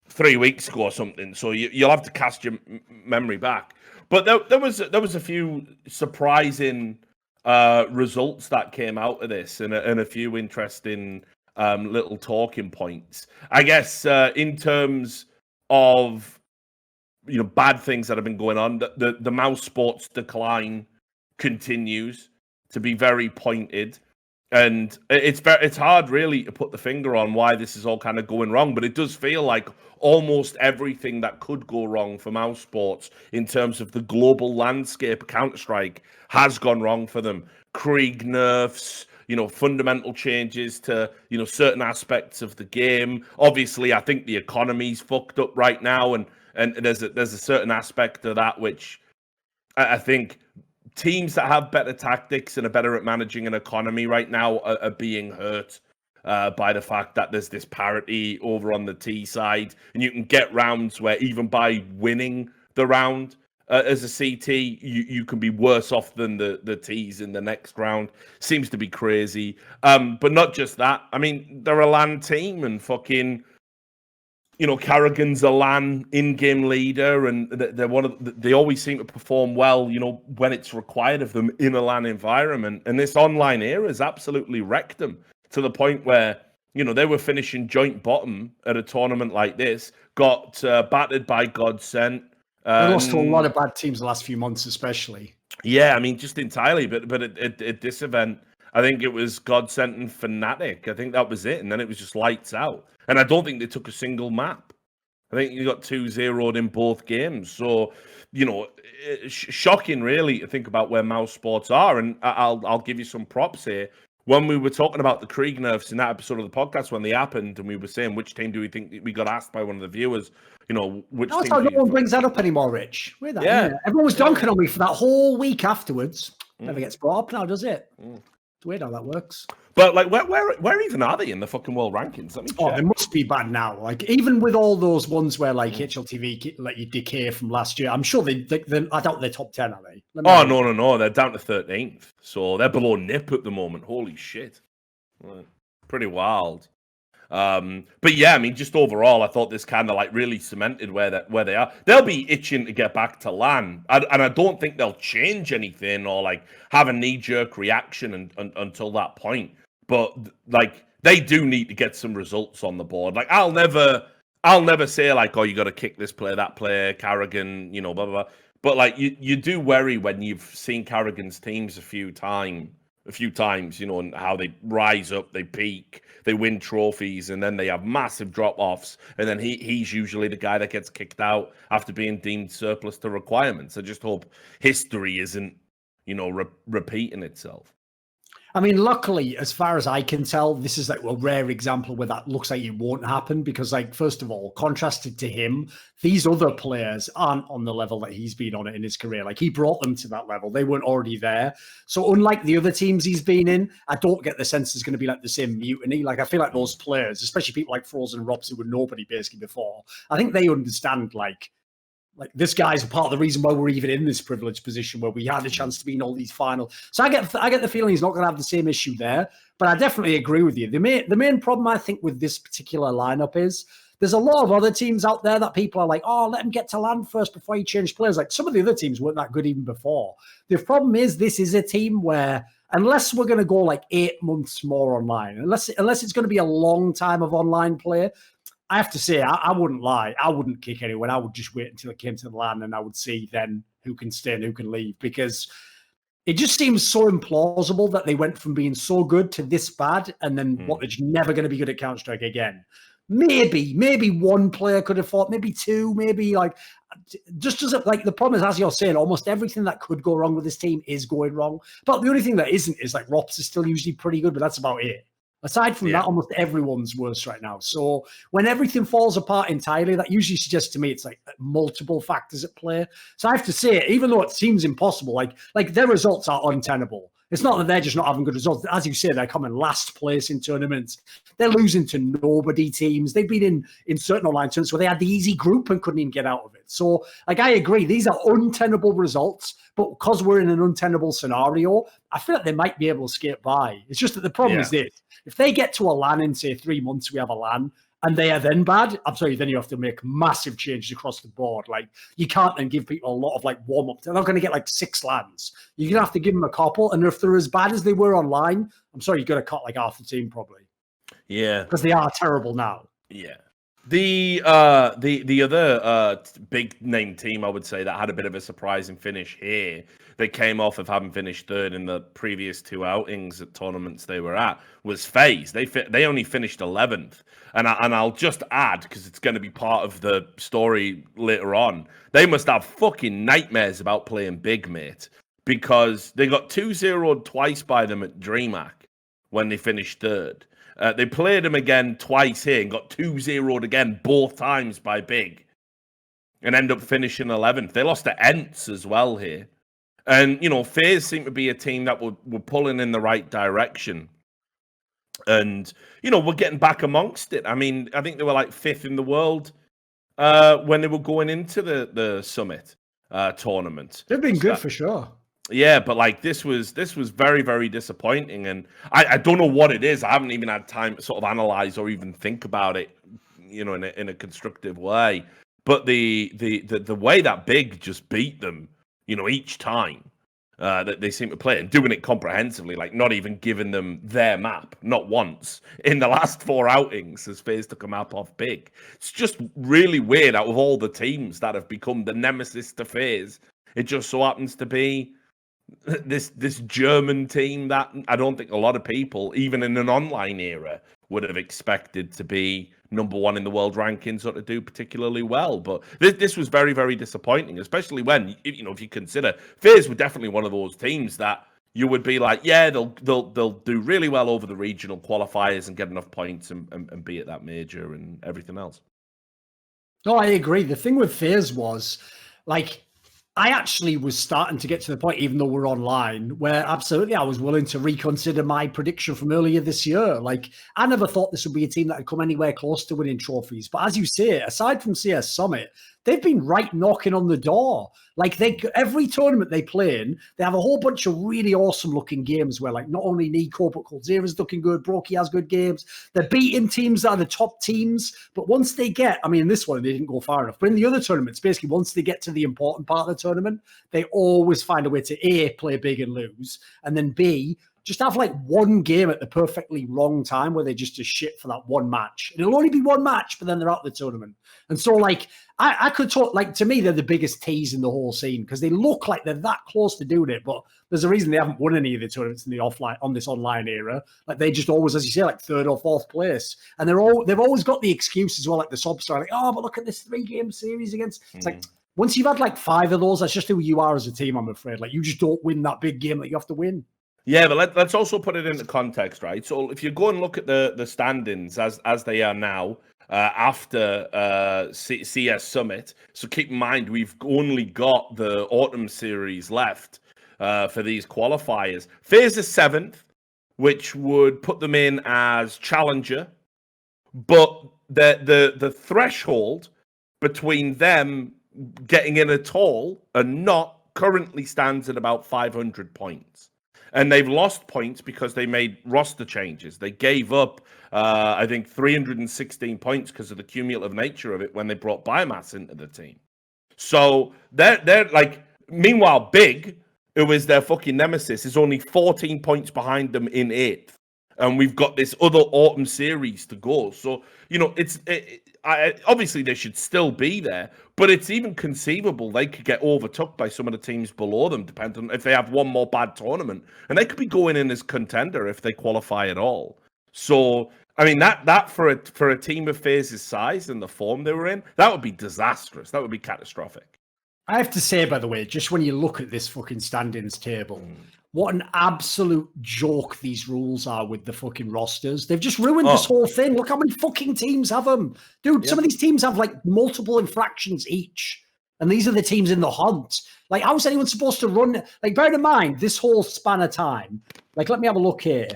3 weeks ago or something, so you'll have to cast your memory back. But there was a few surprising results that came out of this, and a few interesting little talking points. I guess in terms of bad things that have been going on, the Mousesports decline continues to be very pointed, and it's hard really to put the finger on why this is all kind of going wrong, but it does feel like almost everything that could go wrong for Mousesports in terms of the global landscape of Counter-Strike has gone wrong for them. Krieg nerfs, fundamental changes to, certain aspects of the game. Obviously, I think the economy's fucked up right now, and there's a certain aspect of that which I think teams that have better tactics and are better at managing an economy right now are being hurt by the fact that there's this parity over on the T side, and you can get rounds where even by winning the round as a CT, you can be worse off than the T's in the next round. Seems to be crazy. But not just that. I mean, they're a LAN team, and fucking Karrigan's a LAN in-game leader, and they're they always seem to perform well, when it's required of them in a LAN environment. And this online era has absolutely wrecked them to the point where, they were finishing joint bottom at a tournament like this, got battered by Godsent. They lost to a lot of bad teams the last few months, especially. Yeah, I mean, just entirely. But at this event, I think it was Godsent and Fnatic. I think that was it. And then it was just lights out. And I don't think they took a single map. I think you got 2-0'd in both games. So, shocking, really, to think about where Mousesports are. And I'll give you some props here. When we were talking about the Krieg nerfs in that episode of the podcast when they happened, and we were saying which team do we think, we got asked by one of the viewers, which that's team how no one brings that up anymore, Rich. We're that, yeah. Everyone was dunking on me for that whole week afterwards. Never gets brought up now, does it? It's weird how that works. But like, where even are they in the fucking world rankings? Let me check. They must be bad now. Like, even with all those ones where like HLTV let you decay from last year, I'm sure they I doubt they're top 10, are they? No, they're down to 13th, so they're below NIP at the moment. Holy shit, pretty wild. But yeah, I mean, just overall, I thought this kind of like really cemented where they are. They'll be itching to get back to LAN, and I don't think they'll change anything or like have a knee-jerk reaction until that point. But like, they do need to get some results on the board. Like, I'll never say like, oh, you got to kick this player, that player, Karrigan, blah blah blah. But like, you do worry when you've seen Karrigan's teams a few times, and how they rise up, they peak, they win trophies, and then they have massive drop-offs, and then he's usually the guy that gets kicked out after being deemed surplus to requirements. I just hope history isn't, repeating itself. I mean, luckily, as far as I can tell, this is like a rare example where that looks like it won't happen because, like, first of all, contrasted to him, these other players aren't on the level that he's been on it in his career. Like, he brought them to that level. They weren't already there. So unlike the other teams he's been in, I don't get the sense there's going to be like the same mutiny. Like, I feel like those players, especially people like Frozen Robs who were nobody basically before, I think they understand, like this guy's a part of the reason why we're even in this privileged position where we had a chance to be in all these finals. So I get the feeling he's not going to have the same issue there. But I definitely agree with you. The main problem I think with this particular lineup is there's a lot of other teams out there that people are like, oh, let him get to LAN first before you change players. Like some of the other teams weren't that good even before. The problem is this is a team where unless we're going to go like 8 months more online, unless it's going to be a long time of online play, I have to say, I wouldn't lie. I wouldn't kick anyone. I would just wait until it came to the LAN and I would see then who can stay and who can leave because it just seems so implausible that they went from being so good to this bad and then what, they're just never going to be good at Counter-Strike again. Maybe one player could have fought, maybe two, maybe like just doesn't, like, the problem is, as you're saying, almost everything that could go wrong with this team is going wrong. But the only thing that isn't is, like, Rops is still usually pretty good, but that's about it. Aside from that, almost everyone's worse right now. So when everything falls apart entirely, that usually suggests to me it's like multiple factors at play. So I have to say, even though it seems impossible, like their results are untenable. It's not that they're just not having good results. As you say, they're coming last place in tournaments. They're losing to nobody teams. They've been in certain online tournaments where they had the easy group and couldn't even get out of it. So, like, I agree. These are untenable results, but because we're in an untenable scenario, I feel like they might be able to skate by. It's just that the problem is this. If they get to a LAN in, say, 3 months, we have a LAN, and they are then bad, I'm sorry, then you have to make massive changes across the board. Like, you can't then give people a lot of, like, warm-up. They're not going to get, like, 6 LANs. You're going to have to give them a couple, and if they're as bad as they were online, I'm sorry, you've got to cut, like, half the team, probably. Yeah. Because they are terrible now. Yeah. The other big name team, I would say, that had a bit of a surprising finish here, they came off of having finished third in the previous 2 outings at tournaments they were at, was FaZe. They only finished 11th. And I'll just add, because it's going to be part of the story later on, they must have fucking nightmares about playing big, mate, because they got 2-0'd twice by them at DreamHack when they finished third. They played them again twice here and got 2-0'd again both times by Big and end up finishing 11th. They lost to Ents as well here. And, you know, FaZe seemed to be a team that were pulling in the right direction. And, you know, we're getting back amongst it. I mean, I think they were like 5th in the world when they were going into the Summit tournament. They've been good for sure. Yeah, but like this was very, very disappointing, and I don't know what it is. I haven't even had time to sort of analyze or even think about it, you know, in a constructive way. But the way that Big just beat them, you know, each time that they seem to play, and doing it comprehensively, like not even giving them their map, not once in the last 4 outings has FaZe took a map off Big. It's just really weird. Out of all the teams that have become the nemesis to FaZe, it just so happens to be this German team that I don't think a lot of people, even in an online era, would have expected to be number 1 in the world rankings or to do particularly well. But this was very, very disappointing, especially when, you know, if you consider FaZe were definitely one of those teams that you would be like, yeah, they'll do really well over the regional qualifiers and get enough points and be at that major and everything else. No, I agree. The thing with FaZe was, like, I actually was starting to get to the point, even though we're online, where absolutely I was willing to reconsider my prediction from earlier this year. Like, I never thought this would be a team that had come anywhere close to winning trophies. But as you say, aside from CS Summit, they've been right knocking on the door. Like, every tournament they play in, they have a whole bunch of really awesome looking games where, like, not only Nico, but Coldzera's looking good, Brokey has good games. They're beating teams that are the top teams. But once they get, I mean, in this one, they didn't go far enough. But in the other tournaments, basically, once they get to the important part of the tournament, they always find a way to A, play big and lose, and then B, just have like one game at the perfectly wrong time where they just shit for that one match. And it'll only be one match, but then they're out of the tournament. And so, like, I could talk, like, to me, they're the biggest tease in the whole scene because they look like they're that close to doing it, but there's a reason they haven't won any of the tournaments in the offline, on this online era. Like, they just always, as you say, like 3rd or 4th place. And they've always got the excuse as well, like the substar, like, oh, but look at this 3-game series against, it's like, once you've had like 5 of those, that's just who you are as a team, I'm afraid. Like, you just don't win that big game that you have to win. Yeah, but let's also put it into context, right? So if you go and look at the standings as they are now after CS Summit, so keep in mind we've only got the autumn series left for these qualifiers. FaZe is 7th, which would put them in as challenger, but the threshold between them getting in at all and not currently stands at about 500 points. And they've lost points because they made roster changes. They gave up, I think, 316 points because of the cumulative nature of it when they brought biomass into the team. So they're like, meanwhile, Big, who is their fucking nemesis, is only 14 points behind them in 8th. And we've got this other autumn series to go. So, you know, obviously they should still be there, but it's even conceivable they could get overtook by some of the teams below them, depending on if they have one more bad tournament. And they could be going in as contender if they qualify at all. So I mean, that for a team of FaZe's size and the form they were in, that would be disastrous. That would be catastrophic. I have to say, by the way, just when you look at this fucking standings table, what an absolute joke these rules are with the fucking rosters. They've just ruined this whole thing. Look how many fucking teams have them. Dude, some of these teams have like multiple infractions each. And these are the teams in the hunt. Like, how is anyone supposed to run? Like, bear in mind, this whole span of time, like, let me have a look here.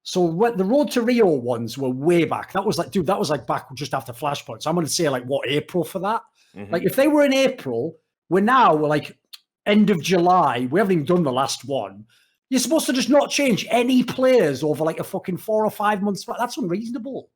So when the Road to Rio ones were way back. That was like, dude, that was like back just after Flashpoint. So I'm going to say like, what, April for that? Like, if they were in April, we're like end of July. We haven't even done the last one. You're supposed to just not change any players over like a fucking 4 or 5 months. That's unreasonable.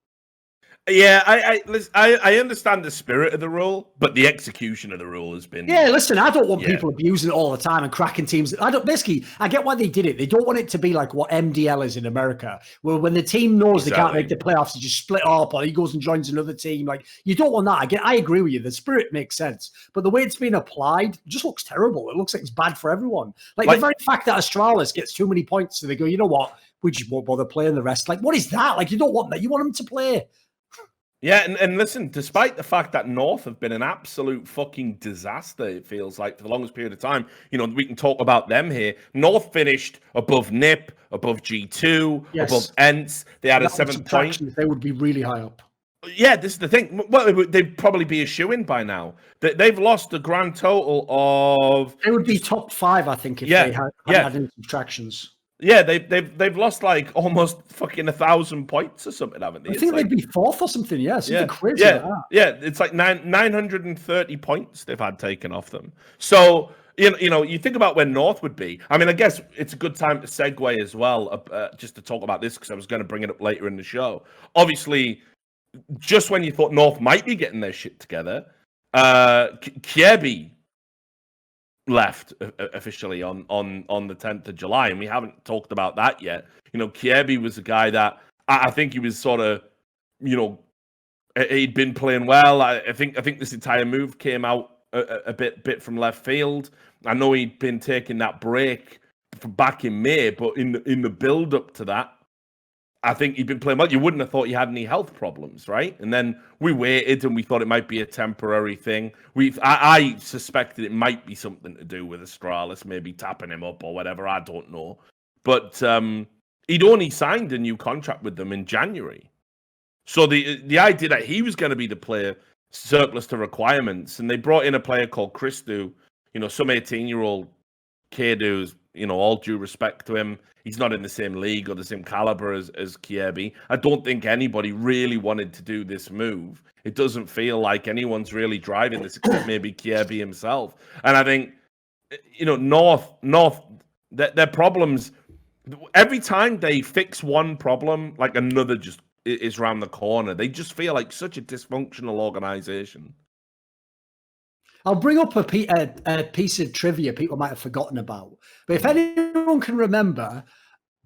Yeah, I understand the spirit of the rule, but the execution of the rule has been. Yeah, listen, I don't want people abusing it all the time and cracking teams. I get why they did it. They don't want it to be like what MDL is in America, where when the team knows they can't make the playoffs, they just split up, or he goes and joins another team. Like, you don't want that. I agree with you. The spirit makes sense, but the way it's been applied just looks terrible. It looks like it's bad for everyone. Like the very fact that Astralis gets too many points, so they go, you know what? We just won't bother playing the rest. Like, what is that? Like, you don't want that. You want them to play. Yeah, and listen, despite the fact that North have been an absolute fucking disaster, it feels like, for the longest period of time, you know, we can talk about them here. North finished above NIP, above G2, above ENTS. They had a 7 point. They would be really high up. Yeah, this is the thing. Well, they'd probably be a shoo-in by now. They've lost a grand total of... They would be top 5, I think, if they hadn't had any subtractions. Yeah, they've lost like almost fucking 1,000 points or something, haven't they? I think they'd be 4th or something. Yeah, something crazy. Yeah, like that. Yeah. It's like 930 points they've had taken off them. So you know, you think about where North would be. I mean, I guess it's a good time to segue as well, just to talk about this because I was going to bring it up later in the show. Obviously, just when you thought North might be getting their shit together, Kjaerbye left officially on the 10th of July, and we haven't talked about that yet. You know, Kjaerbye was a guy that I think he was sort of, you know, he'd been playing well. I think this entire move came out a bit from left field. I know he'd been taking that break from back in May, but in the build up to that, I think he'd been playing well. You wouldn't have thought he had any health problems, right? And then we waited and we thought it might be a temporary thing. I suspected it might be something to do with Astralis, maybe tapping him up or whatever. I don't know. But he'd only signed a new contract with them in January. So the idea that he was going to be the player surplus to requirements, and they brought in a player called Christou, you know, some 18-year-old kid who's, you know, all due respect to him, he's not in the same league or the same caliber as Kjaerbye. I don't think anybody really wanted to do this move. It doesn't feel like anyone's really driving this except maybe Kjaerbye himself. And I think, you know, North, their problems, every time they fix one problem, like another just is around the corner. They just feel like such a dysfunctional organization. I'll bring up a piece of trivia people might have forgotten about. But if anyone can remember,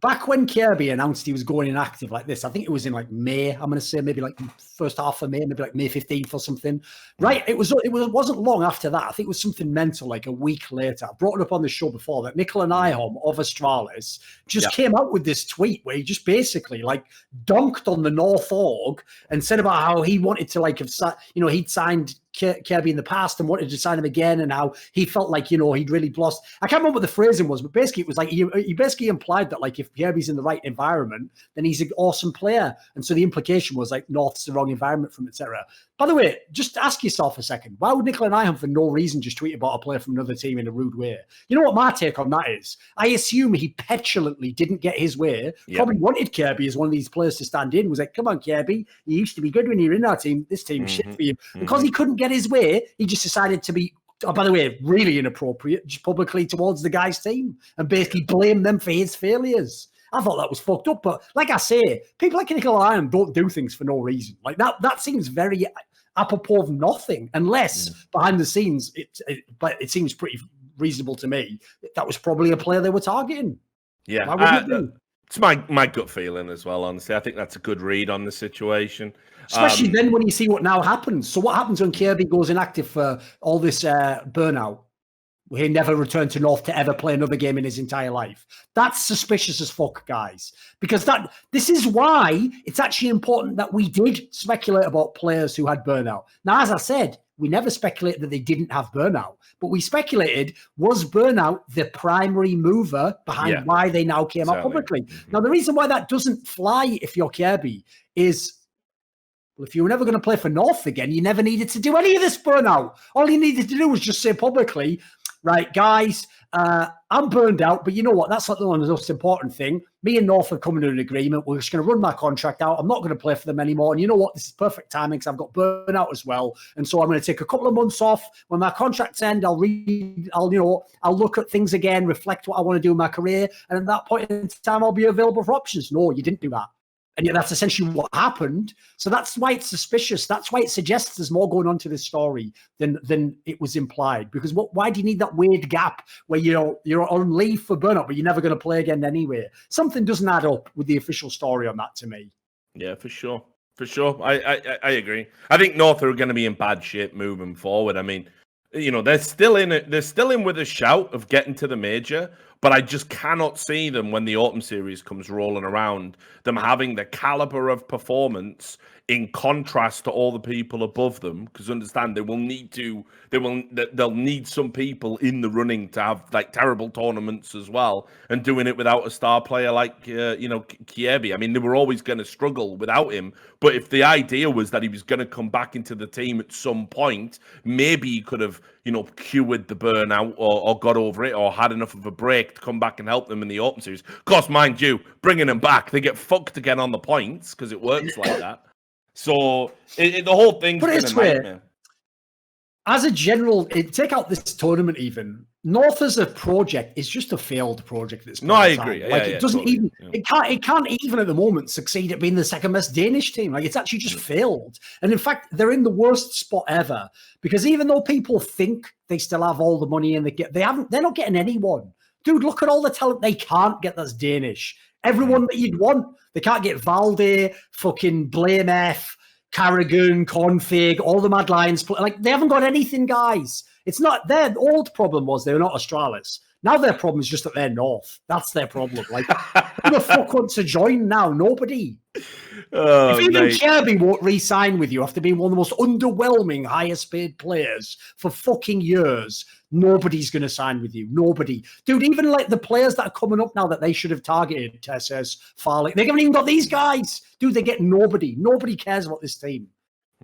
back when Kjaerbye announced he was going inactive like this, I think it was in like May. I'm going to say maybe like first half of May, maybe like May 15th or something. Right? It wasn't long after that. I think it was something mental, like a week later. I brought it up on the show before that Nicola Nyholm of Astralis just came out with this tweet where he just basically like dunked on the North org and said about how he wanted to like have, you know, he'd signed Kjaerbye in the past and wanted to sign him again, and how he felt like, you know, he'd really lost. I can't remember what the phrasing was, but basically it was like he basically implied that like if Kjaerbye's in the right environment, then he's an awesome player, and so the implication was like North's the wrong environment from, etc. By the way, just ask yourself a second, why would Nicola Nyholm for no reason just tweet about a player from another team in a rude way? You know what my take on that is? I assume he petulantly didn't get his way, probably wanted Kjaerbye as one of these players to stand in, was like, come on Kjaerbye, you used to be good when you were in our team, this team's shit for you. Because he couldn't get his way, he just decided to be, by the way, really inappropriate, just publicly towards the guy's team and basically blame them for his failures. I thought that was fucked up, but like I say, people like Nicola Nyholm don't do things for no reason. Like that seems very apropos of nothing, unless behind the scenes, but it seems pretty reasonable to me. That was probably a player they were targeting. Yeah, it's my gut feeling as well, honestly. I think that's a good read on the situation. Especially then when you see what now happens. So what happens when Kjaerbye goes inactive for all this burnout? He never returned to North to ever play another game in his entire life. That's suspicious as fuck, guys. Because this is why it's actually important that we did speculate about players who had burnout. Now, as I said, we never speculated that they didn't have burnout, but we speculated, was burnout the primary mover behind why they now came out publicly? Now, the reason why that doesn't fly if you're Kjaerbye is, well, if you were never going to play for North again, you never needed to do any of this burnout. All you needed to do was just say publicly, right, guys, I'm burned out, but you know what? That's not the most important thing. Me and North are coming to an agreement. We're just going to run my contract out. I'm not going to play for them anymore. And you know what? This is perfect timing because I've got burnout as well. And so I'm going to take a couple of months off. When my contracts end, I'll look at things again, reflect what I want to do in my career. And at that point in time, I'll be available for options. No, you didn't do that. And yet that's essentially what happened. So that's why it's suspicious. That's why it suggests there's more going on to this story than it was implied. Because why do you need that weird gap where you're on leave for burnout, but you're never going to play again anyway? Something doesn't add up with the official story on that to me. Yeah, for sure. For sure. I agree. I think North are going to be in bad shape moving forward. I mean, they're still in it. They're still in with a shout of getting to the major, but I just cannot see them when the autumn series comes rolling around, them having the caliber of performance in contrast to all the people above them. Because understand, they'll need some people in the running to have like terrible tournaments as well, and doing it without a star player like Kjaerbye. I mean, they were always going to struggle without him. But if the idea was that he was going to come back into the team at some point, maybe he could have cured the burnout or got over it or had enough of a break to come back and help them in the open series. Of course, mind you, bringing them back, they get fucked again on the points because it works like that. So the whole thing's been a nightmare. As a general, take out this tournament even, North as a project is just a failed project at this point. No, I agree. Like it doesn't totally. It can't even at the moment succeed at being the second best Danish team. Like it's actually just failed. And in fact, they're in the worst spot ever because even though people think they still have all the money and they're not getting anyone. Dude, look at all the talent they can't get that's Danish. Everyone that you'd want. They can't get Valde, fucking Blame F, Carrigan, Config, all the Mad Lions. Like, they haven't got anything, guys. It's not their old problem was they were not Australis. Now their problem is just that they're North. That's their problem. Like, who the fuck wants to join now? Nobody. If even Kjaerbye won't re-sign with you after being one of the most underwhelming, highest paid players for fucking years, nobody's going to sign with you. Nobody. Dude, even like the players that are coming up now that they should have targeted, Tesses, Farley, they haven't even got these guys. Dude, they get nobody. Nobody cares about this team.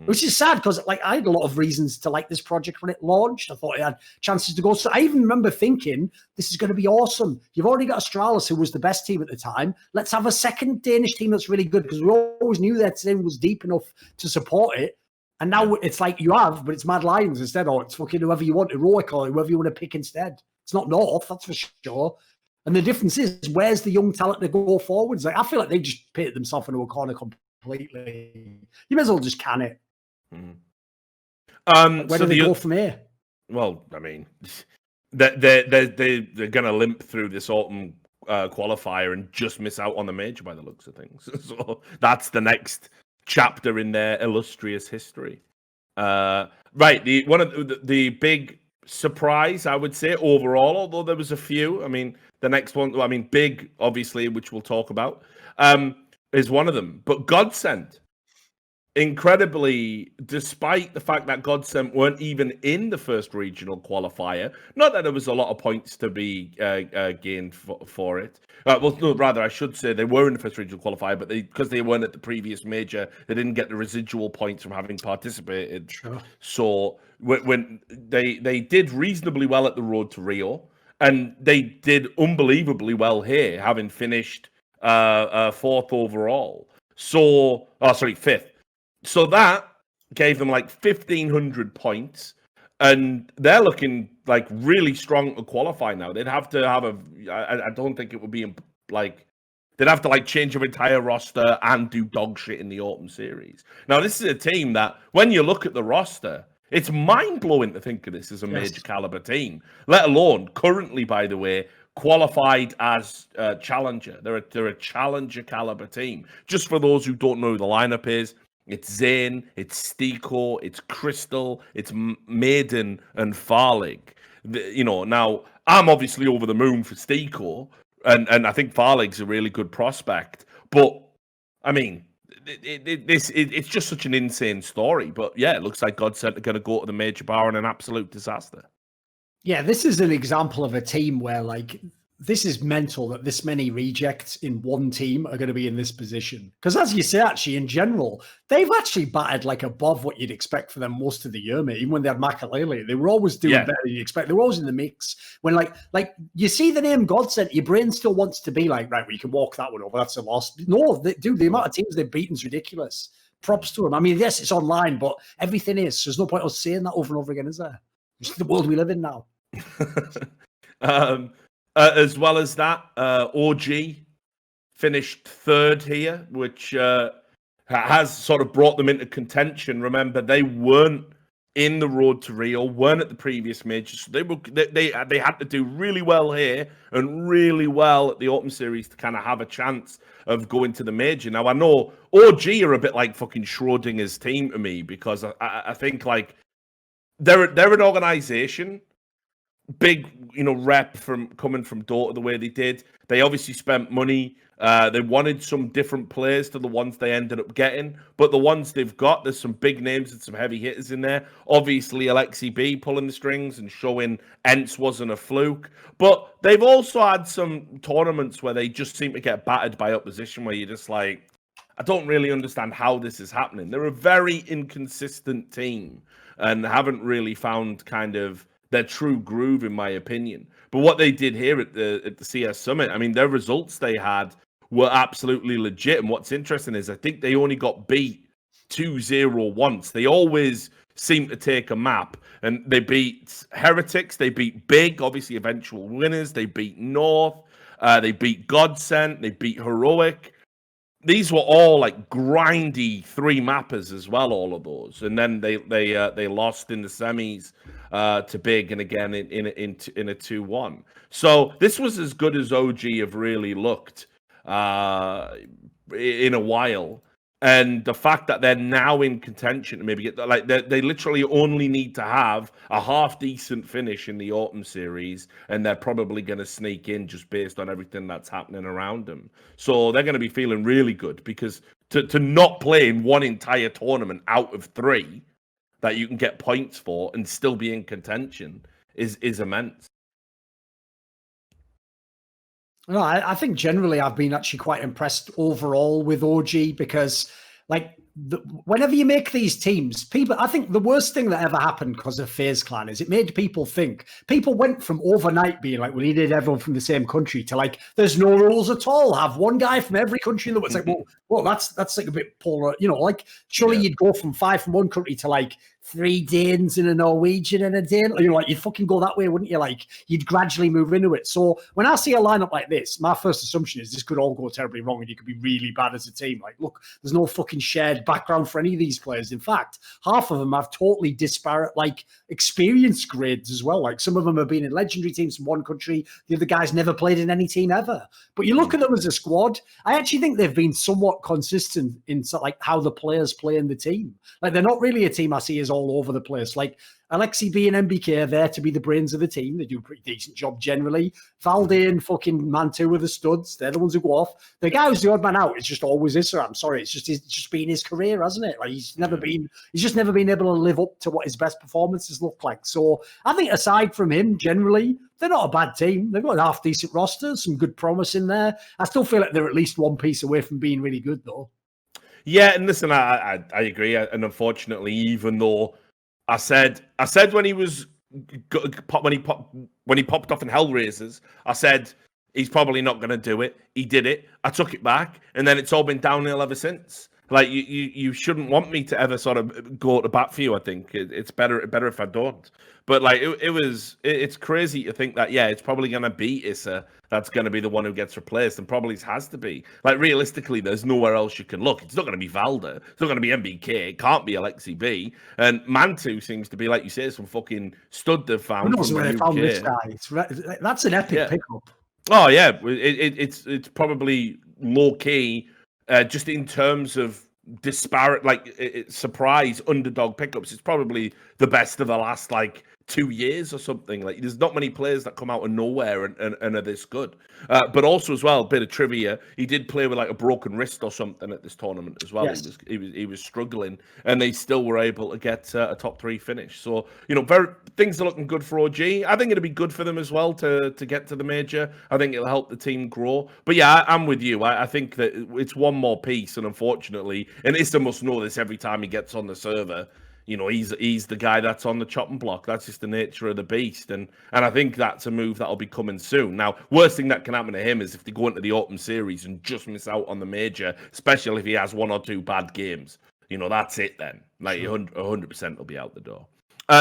Which is sad because like I had a lot of reasons to like this project when it launched. I thought it had chances to go. So I even remember thinking, this is going to be awesome. You've already got Australis, who was the best team at the time. Let's have a second Danish team that's really good because we always knew that team was deep enough to support it. And now it's like you have, but it's Mad Lions instead, or it's fucking whoever you want, Heroic, or whoever you want to pick instead. It's not North, that's for sure. And the difference is, where's the young talent to go forwards? Like I feel like they just pitted themselves into a corner completely. You may as well just can it. Where do they go from here? Well, I mean, they're going to limp through this autumn qualifier and just miss out on the major by the looks of things. So that's the next chapter in their illustrious history. Right, one of the big surprise, I would say, overall, although there was a few. I mean, the next one, I mean, big, obviously, which we'll talk about, is one of them. But Godsent. Incredibly, despite the fact that Godsent weren't even in the first regional qualifier, not that there was a lot of points to be gained for it. Well, no, rather, I should say they were in the first regional qualifier, but because they weren't at the previous major, they didn't get the residual points from having participated. Sure. So when they did reasonably well at the Road to Rio, and they did unbelievably well here, having finished fourth overall. So, fifth. So that gave them like 1,500 points, and they're looking like really strong to qualify now. They'd have to have I don't think it would be like, they'd have to like change their entire roster and do dog shit in the autumn series. Now, this is a team that, when you look at the roster, it's mind-blowing to think of this as a major caliber team, let alone currently, by the way, qualified as challenger. They're a challenger caliber team. Just for those who don't know who the lineup is, it's Zane, it's Siggoh, it's Crystal, it's Maiden, and Farlig. Now I'm obviously over the moon for Siggoh, and I think Farlig's a really good prospect. But I mean, it's just such an insane story. But yeah, it looks like Godsent are going to go to the major bar in an absolute disaster. Yeah, this is an example of a team where, like, this is mental that this many rejects in one team are going to be in this position. Because as you say, actually, in general, they've actually batted like above what you'd expect for them most of the year, mate. Even when they had Makalele, they were always doing better than you expect. They were always in the mix. When like you see the name Godsent, your brain still wants to be like, right, we can walk that one over. That's a loss. No, dude, the amount of teams they've beaten is ridiculous. Props to them. I mean, yes, it's online, but everything is. So there's no point us saying that over and over again, is there? It's the world we live in now. As well as that, OG finished third here, which has sort of brought them into contention. Remember, they weren't in the road to Rio, weren't at the previous majors. So they had to do really well here and really well at the Open Series to kind of have a chance of going to the major. Now, I know OG are a bit like fucking Schrodinger's team to me, because I think like they're an organization. Big, rep from coming from Dota the way they did. They obviously spent money. They wanted some different players to the ones they ended up getting, but the ones they've got, there's some big names and some heavy hitters in there. Obviously, AliceTheAlchemist pulling the strings and showing Ents wasn't a fluke, but they've also had some tournaments where they just seem to get battered by opposition, where you're just like, I don't really understand how this is happening. They're a very inconsistent team and haven't really found kind of their true groove, in my opinion. But what they did here at the CS Summit, I mean, their results they had were absolutely legit. And what's interesting is I think they only got beat 2-0 once. They always seem to take a map. And they beat Heretics, they beat Big, obviously eventual winners. They beat North, they beat Godsent, they beat Heroic. These were all like grindy 3-mappers as well, all of those. And then they lost in the semis to Big, and again in a 2-1. So this was as good as OG have really looked in a while. And the fact that they're now in contention to maybe get like they literally only need to have a half decent finish in the Autumn Series, and they're probably going to sneak in just based on everything that's happening around them. So they're going to be feeling really good, because to not play in one entire tournament out of 3 that you can get points for and still be in contention is immense. No, I think generally I've been actually quite impressed overall with OG, because like whenever you make these teams, people, I think the worst thing that ever happened because of FaZe Clan is it made people went from overnight being like, we needed everyone from the same country to like, there's no rules at all. Have one guy from every country in the world. It's like, well, that's like a bit polar, like surely you'd go from 5 from one country to like 3 Danes and a Norwegian and a Dane. Like you'd fucking go that way, wouldn't you? Like you'd gradually move into it. So when I see a lineup like this, my first assumption is this could all go terribly wrong and you could be really bad as a team. Like, look, there's no fucking shared background for any of these players. In fact, half of them have totally disparate like experience grades as well. Like some of them have been in legendary teams from one country. The other guys never played in any team ever. But you look at them as a squad, I actually think they've been somewhat consistent in like how the players play in the team. Like they're not really a team I see as all over the place. Like AliceTheAlchemist and MBK are there to be the brains of the team. They do a pretty decent job generally. Valde and fucking Mantu are the studs. They're the ones who go off. The guy who's the odd man out is just always ISSAA. I'm sorry. It's just been his career, hasn't it? Like he's just never been able to live up to what his best performances look like. So I think aside from him, generally, they're not a bad team. They've got a half decent roster, some good promise in there. I still feel like they're at least one piece away from being really good though. Yeah, and listen, I agree. And unfortunately, even though I said when he popped off in Hellraisers, I said he's probably not going to do it. He did it. I took it back, and then it's all been downhill ever since. Like you shouldn't want me to ever sort of go to bat for you. I think it's better if I don't. But like it's crazy to think that it's probably going to be ISSAA that's going to be the one who gets replaced, and probably has to be. Like realistically, there's nowhere else you can look. It's not going to be Valde. It's not going to be MBK. It can't be AliceTheAlchemist. And Mantu seems to be, like you say, some fucking stud they've found. Who knows where they found this guy? That's an epic pickup. Oh yeah, it's probably low key. Just in terms of disparate, like surprise underdog pickups, it's probably the best of the last like 2 years or something. Like, there's not many players that come out of nowhere and are this good. But also as well, a bit of trivia, he did play with like a broken wrist or something at this tournament as well. Yes. He was struggling, and they still were able to get a top 3 finish. So things are looking good for OG. I think it'll be good for them as well to get to the major. I think it'll help the team grow. But yeah, I'm with you. I think that it's one more piece, and unfortunately, and ISSAA must know this every time he gets on the server. He's the guy that's on the chopping block. That's just the nature of the beast. And I think that's a move that'll be coming soon. Now, worst thing that can happen to him is if they go into the Open Series and just miss out on the major, especially if he has 1 or 2 bad games. That's it then. Like, 100% will be out the door.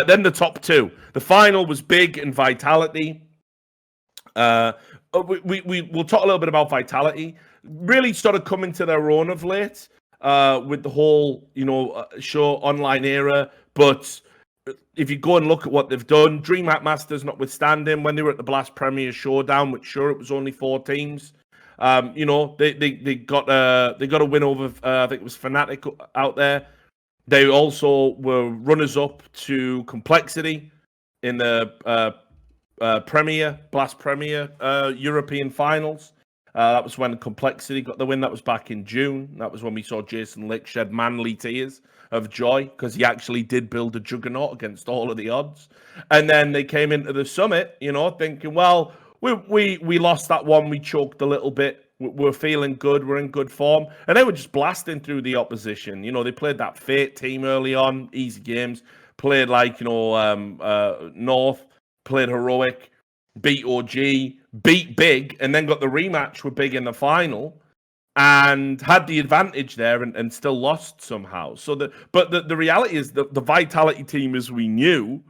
Then the top 2. The final was Big and Vitality. We'll talk a little bit about Vitality. Really sort of coming to their own of late. With the whole, show online era. But if you go and look at what they've done, DreamHack Masters notwithstanding, when they were at the Blast Premier Showdown, which sure it was only 4 teams, they got a win over, I think it was Fnatic out there. They also were runners-up to Complexity in the Blast Premier European Finals. That was when Complexity got the win. That was back in June. That was when we saw Jason Lick shed manly tears of joy because he actually did build a juggernaut against all of the odds. And then they came into the summit, thinking, well, we lost that one. We choked a little bit. We're feeling good. We're in good form. And they were just blasting through the opposition. They played that Fate team early on, easy games. Played like, North, played Heroic, beat OG, beat Big, and then got the rematch with Big in the final, and had the advantage there, and still lost somehow. So the reality is the Vitality team, as we knew,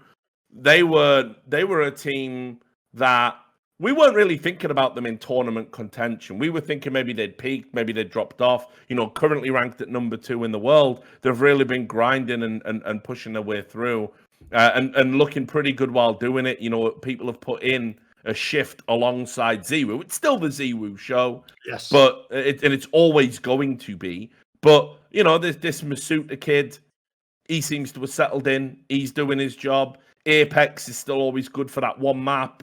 they were a team that we weren't really thinking about them in tournament contention. We were thinking maybe they'd peaked, maybe they'd dropped off. Currently ranked at number 2 in the world, they've really been grinding and pushing their way through, and looking pretty good while doing it. People have put in a shift alongside ZywOo. It's still the ZywOo show, yes, but it's always going to be. But this Masuta kid, he seems to have settled in. He's doing his job. Apex is still always good for that one map.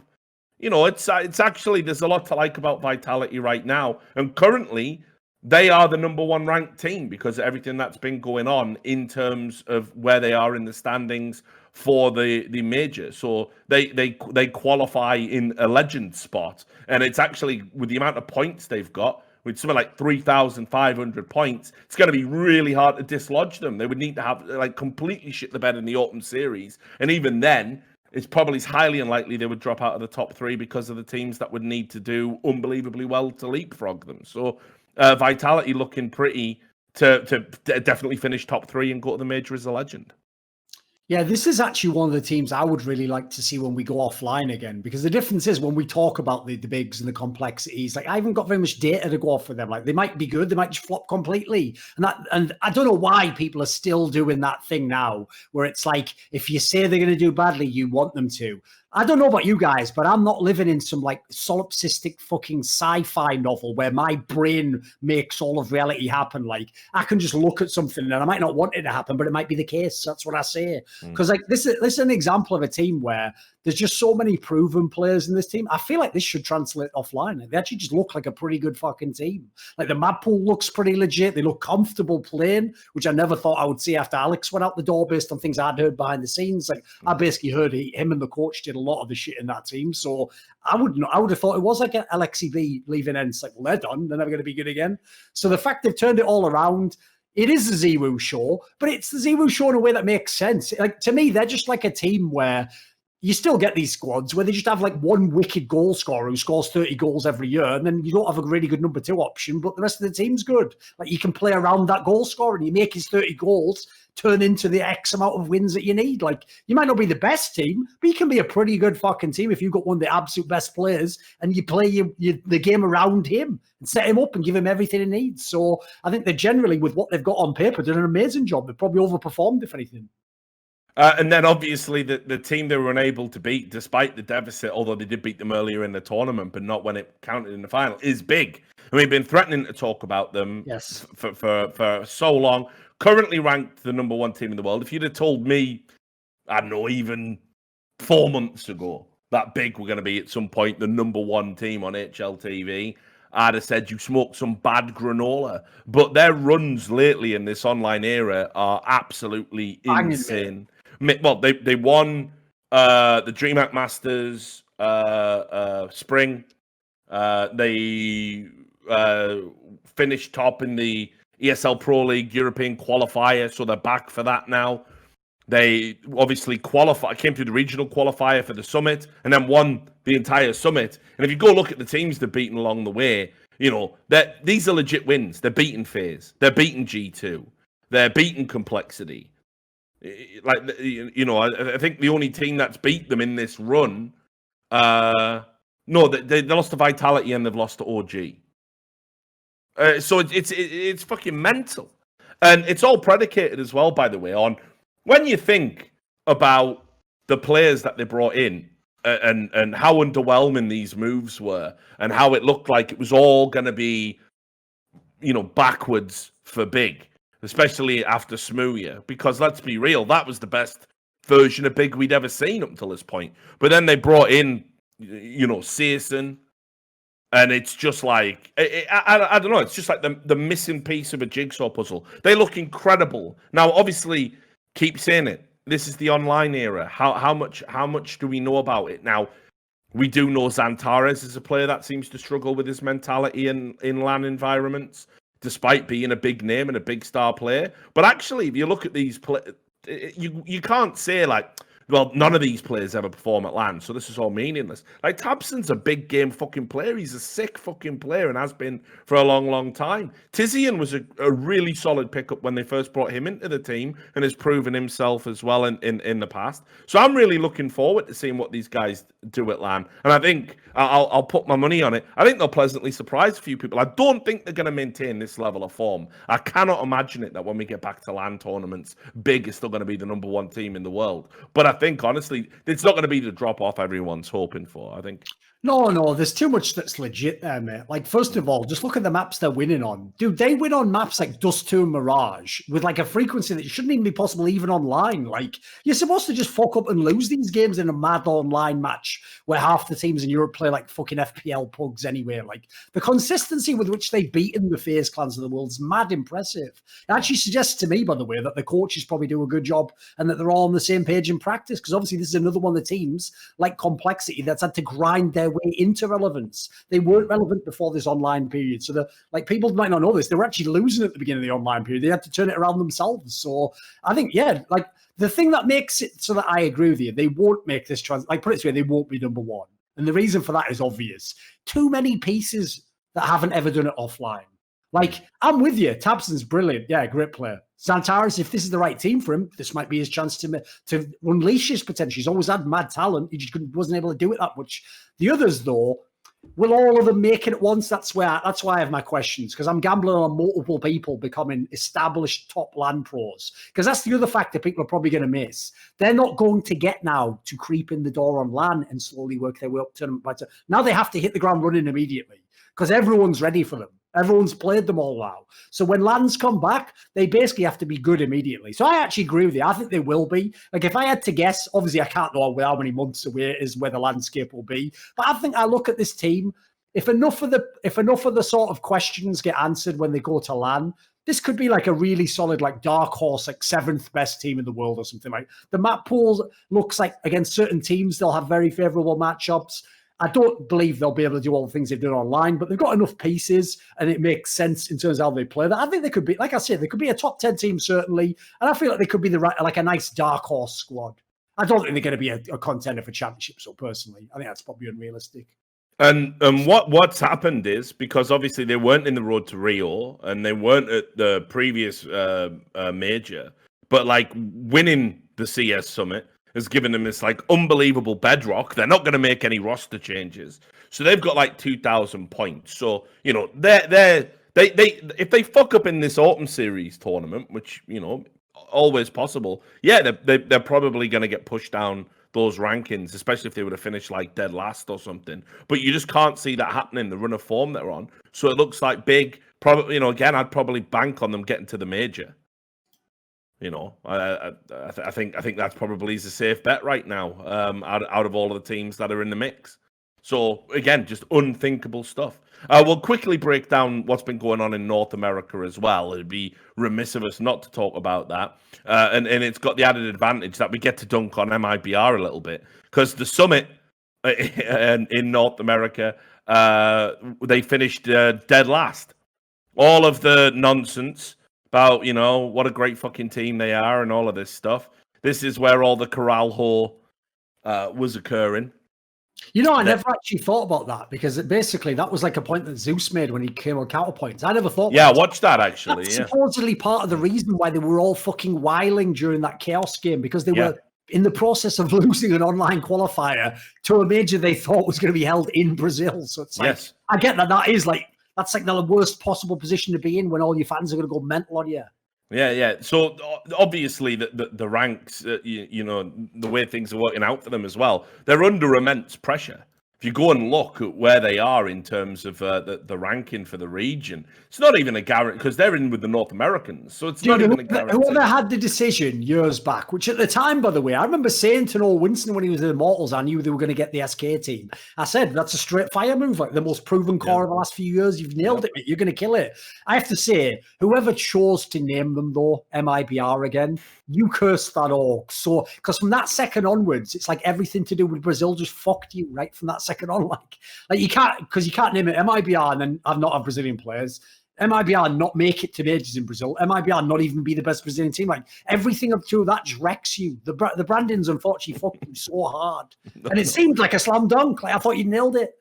It's actually, there's a lot to like about Vitality right now, and currently they are the number 1 ranked team because of everything that's been going on in terms of where they are in the standings for the major. So they qualify in a legend spot, and it's actually, with the amount of points they've got, with something like 3,500 points, it's going to be really hard to dislodge them. They would need to have completely shit the bed in the Open Series, and even then, it's probably highly unlikely they would drop out of the top 3 because of the teams that would need to do unbelievably well to leapfrog them. So Vitality looking pretty to definitely finish top 3 and go to the major as a legend. Yeah, this is actually one of the teams I would really like to see when we go offline again, because the difference is when we talk about the bigs and the complexities, I haven't got very much data to go off for them. They might be good, they might just flop completely. And I don't know why people are still doing that thing now, where it's like, if you say they're going to do badly, you want them to. I don't know about you guys, but I'm not living in some solipsistic fucking sci-fi novel where my brain makes all of reality happen. I can just look at something and I might not want it to happen, but it might be the case. That's what I say. Because this is an example of a team where there's just so many proven players in this team. I feel like this should translate offline. They actually just look like a pretty good fucking team. The map pool looks pretty legit. They look comfortable playing, which I never thought I would see after Alex went out the door based on things I'd heard behind the scenes. I basically heard him and the coach did a lot of the shit in that team. So I would have thought it was like an LXEB leaving end. It's well, they're done. They're never going to be good again. So the fact they've turned it all around, it is the ZywOo show, but it's the ZywOo show in a way that makes sense. To me, they're just like a team where you still get these squads where they just have one wicked goal scorer who scores 30 goals every year, and then you don't have a really good number 2 option, but the rest of the team's good. You can play around that goal scorer and you make his 30 goals turn into the X amount of wins that you need. You might not be the best team, but you can be a pretty good fucking team if you've got one of the absolute best players and you play the game around him and set him up and give him everything he needs. So I think they generally, with what they've got on paper, did an amazing job. They've probably overperformed, if anything. And then obviously the team they were unable to beat, despite the deficit, although they did beat them earlier in the tournament, but not when it counted in the final, is Big. And we've been threatening to talk about them for so long. Currently ranked the number 1 team in the world. If you'd have told me, I don't know, even 4 months ago that Big were going to be at some point the #1 team on HLTV, I'd have said you smoked some bad granola. But their runs lately in this online era are absolutely insane. Well, they won the DreamHack Masters spring. They finished top in the ESL Pro League European qualifier, so they're back for that now. They obviously came through the regional qualifier for the summit, and then won the entire summit. And if you go look at the teams they've beaten along the way, these are legit wins. They're beating FaZe. They're beating G2. They're beating Complexity. I think the only team that's beat them in this run, they lost to Vitality and they've lost to OG. So it's fucking mental, and it's all predicated as well, by the way, on when you think about the players that they brought in and how underwhelming these moves were, and how it looked like it was all going to be, backwards for Big, especially after Smooya, because let's be real, that was the best version of Big we'd ever seen up until this point. But then they brought in, Searson, and it's just like, I don't know, it's just like the missing piece of a jigsaw puzzle. They look incredible. Now, obviously, keep saying it, this is the online era. How much do we know about it? Now, we do know Xantares is a player that seems to struggle with his mentality in LAN environments, despite being a big name and a big star player. But actually, if you look at these players, you can't say like, well, none of these players ever perform at LAN, so this is all meaningless. Like, tabseN's a big game fucking player. He's a sick fucking player and has been for a long, long time. Tizian was a really solid pickup when they first brought him into the team and has proven himself as well in the past. So I'm really looking forward to seeing what these guys do at LAN. And I think I'll put my money on it. I think they'll pleasantly surprise a few people. I don't think they're going to maintain this level of form. I cannot imagine it that when we get back to LAN tournaments, Big is still going to be the #1 team in the world. But I think, honestly, it's not going to be the drop-off everyone's hoping for, I think. No, there's too much that's legit there, mate. Like, first of all, just look at the maps they're winning on. Dude, they win on maps like Dust 2 and Mirage with like a frequency that shouldn't even be possible even online. Like, you're supposed to just fuck up and lose these games in a mad online match where half the teams in Europe play like fucking FPL pugs anyway. Like, the consistency with which they've beaten the FaZe clans of the world is mad impressive. It actually suggests to me, by the way, that the coaches probably do a good job and that they're all on the same page in practice, because obviously this is another one of the teams like Complexity that's had to grind their way into relevance. They weren't relevant before this online period. So people might not know this. They were actually losing at the beginning of the online period. They had to turn it around themselves. So I think, like the thing that makes it so that I agree with you, they won't make this put it this way, they won't be #1. And the reason for that is obvious. Too many pieces that haven't ever done it offline. Like, I'm with you. tabseN's brilliant. Yeah, great player. Xantares, if this is the right team for him, this might be his chance to unleash his potential. He's always had mad talent. He just wasn't able to do it that much. The others, though, will all of them make it at once? That's why I have my questions, because I'm gambling on multiple people becoming established top LAN pros. Because that's the other factor people are probably going to miss. They're not going to get now to creep in the door on LAN and slowly work their way up tournament by tournament. Now they have to hit the ground running immediately because everyone's ready for them. Everyone's played them all now. So when LANs come back, they basically have to be good immediately. So I actually agree with you. I think they will be. Like, if I had to guess, obviously I can't know how many months away it is where the landscape will be. But I think I look at this team, if enough of the sort of questions get answered when they go to LAN, this could be like a really solid, like dark horse, like 7th best team in the world or something. Like, the map pool looks like against certain teams, they'll have very favorable matchups. I don't believe they'll be able to do all the things they've done online, but they've got enough pieces and it makes sense in terms of how they play. That I think they could be, like I said, they could be a top 10 team, certainly. And I feel like they could be like a nice dark horse squad. I don't think they're going to be a contender for championships, so personally, I think that's probably unrealistic. And what's happened is, because obviously they weren't in the road to Rio and they weren't at the previous major, but like winning the CS Summit has given them this like unbelievable bedrock. They're not going to make any roster changes, so they've got like 2,000 points. So they if they fuck up in this autumn series tournament, which always possible, yeah, they're probably going to get pushed down those rankings, especially if they would have finished like dead last or something. But you just can't see that happening. The run of form they're on, so it looks like Big. Probably, again, I'd probably bank on them getting to the major. You know, I think that's probably is a safe bet right now. Out of all of the teams that are in the mix. So again, just unthinkable stuff. We'll quickly break down what's been going on in North America as well. It'd be remiss of us not to talk about that. And it's got the added advantage that we get to dunk on MiBR a little bit because the summit in North America, they finished dead last. All of the nonsense about, you know, what a great fucking team they are and all of this stuff. This is where all the corral whore was occurring. You know, I never actually thought about that because basically that was like a point that Zeus made when he came on counterpoints. I never thought. Yeah, watch that actually. That's supposedly part of the reason why they were all fucking whiling during that chaos game because they were in the process of losing an online qualifier to a major they thought was going to be held in Brazil. So it's like, I get that. That's like the worst possible position to be in when all your fans are going to go mental on you. Yeah. So obviously the ranks, you know, the way things are working out for them as well, they're under immense pressure. If you go and look at where they are in terms of the ranking for the region, it's not even a guarantee because they're in with the North Americans. So it's not even a guarantee. Whoever had the decision years back, which at the time, by the way, I remember saying to Noel Winston when he was in Immortals, I knew they were going to get the SK team. I said, that's a straight fire move, like the most proven core of the last few years. You've nailed it, mate. You're going to kill it. I have to say, whoever chose to name them, though, MiBR again, you cursed that org. So, because from that second onwards, it's like everything to do with Brazil just fucked you right from that second on. Like you can't name it MiBR and then not have Brazilian players. MiBR not make it to majors in Brazil. MiBR not even be the best Brazilian team. Like everything up to that just wrecks you. The branding's unfortunately fucked you so hard, and it seemed like a slam dunk. Like I thought you nailed it.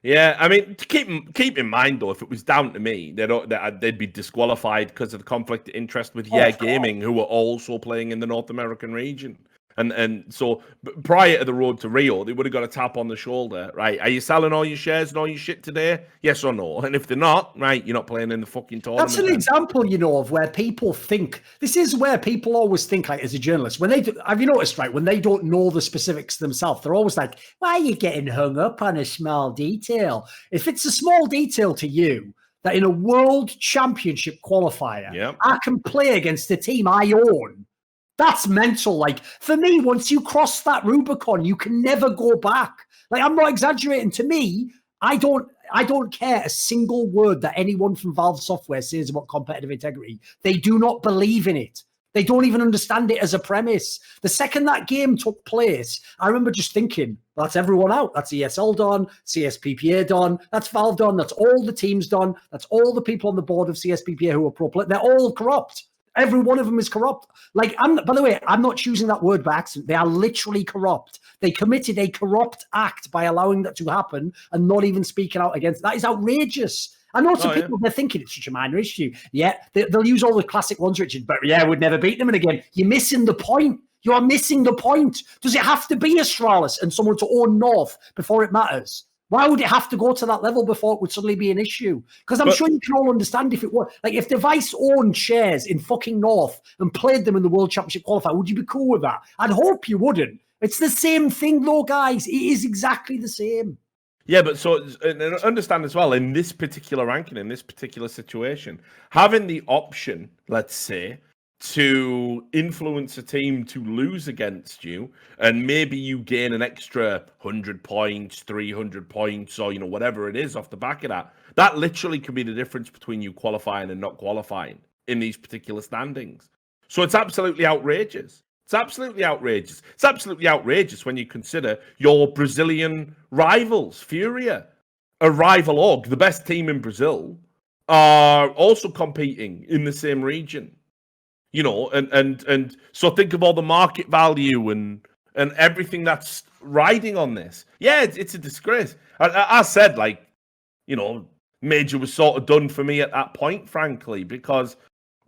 Yeah, I mean, to keep in mind though, if it was down to me, they'd be disqualified because of the conflict of interest with Gaming, who were also playing in the North American region. And so prior to the road to Rio, they would have got a tap on the shoulder, right? Are you selling all your shares and all your shit today? Yes or no? And if they're not, right, you're not playing in the fucking tournament. That's an example, you know, of where people think, this is where people always think, like, as a journalist, when they do, have you noticed, right, when they don't know the specifics themselves, they're always like, why are you getting hung up on a small detail? If it's a small detail to you, that in a world championship qualifier, I can play against the team I own, that's mental. Like, for me, once you cross that Rubicon, you can never go back. Like, I'm not exaggerating. To me, I don't care a single word that anyone from Valve Software says about competitive integrity. They do not believe in it. They don't even understand it as a premise. The second that game took place, I remember just thinking, that's everyone out. That's ESL done, CSPPA done, that's Valve done, that's all the teams done, that's all the people on the board of CSPPA who are pro player. They're all corrupt. Every one of them is corrupt. Like, by the way, I'm not choosing that word by accident. They are literally corrupt. They committed a corrupt act by allowing that to happen and not even speaking out against it. That is outrageous. I know some people, they're thinking it's such a minor issue. Yeah, they'll use all the classic ones, Richard, but yeah, we'd never beat them. And again, you're missing the point. You are missing the point. Does it have to be Astralis and someone to own North before it matters? Why would it have to go to that level before it would suddenly be an issue? Because I'm sure you can all understand if it were. Like, if Device owned shares in fucking North and played them in the World Championship qualifier, would you be cool with that? I'd hope you wouldn't. It's the same thing, though, guys. It is exactly the same. Yeah, but so understand as well, in this particular ranking, in this particular situation, having the option, let's say, to influence a team to lose against you, and maybe you gain an extra 100 points, 300 points, or, you know, whatever it is off the back of that, that literally could be the difference between you qualifying and not qualifying in these particular standings. So it's absolutely outrageous. It's absolutely outrageous. It's absolutely outrageous when you consider your Brazilian rivals, Furia, a rival org, the best team in Brazil, are also competing in the same region. You know, and so think of all the market value and everything that's riding on this. Yeah, it's a disgrace. I said, like, you know, Major was sort of done for me at that point, frankly, because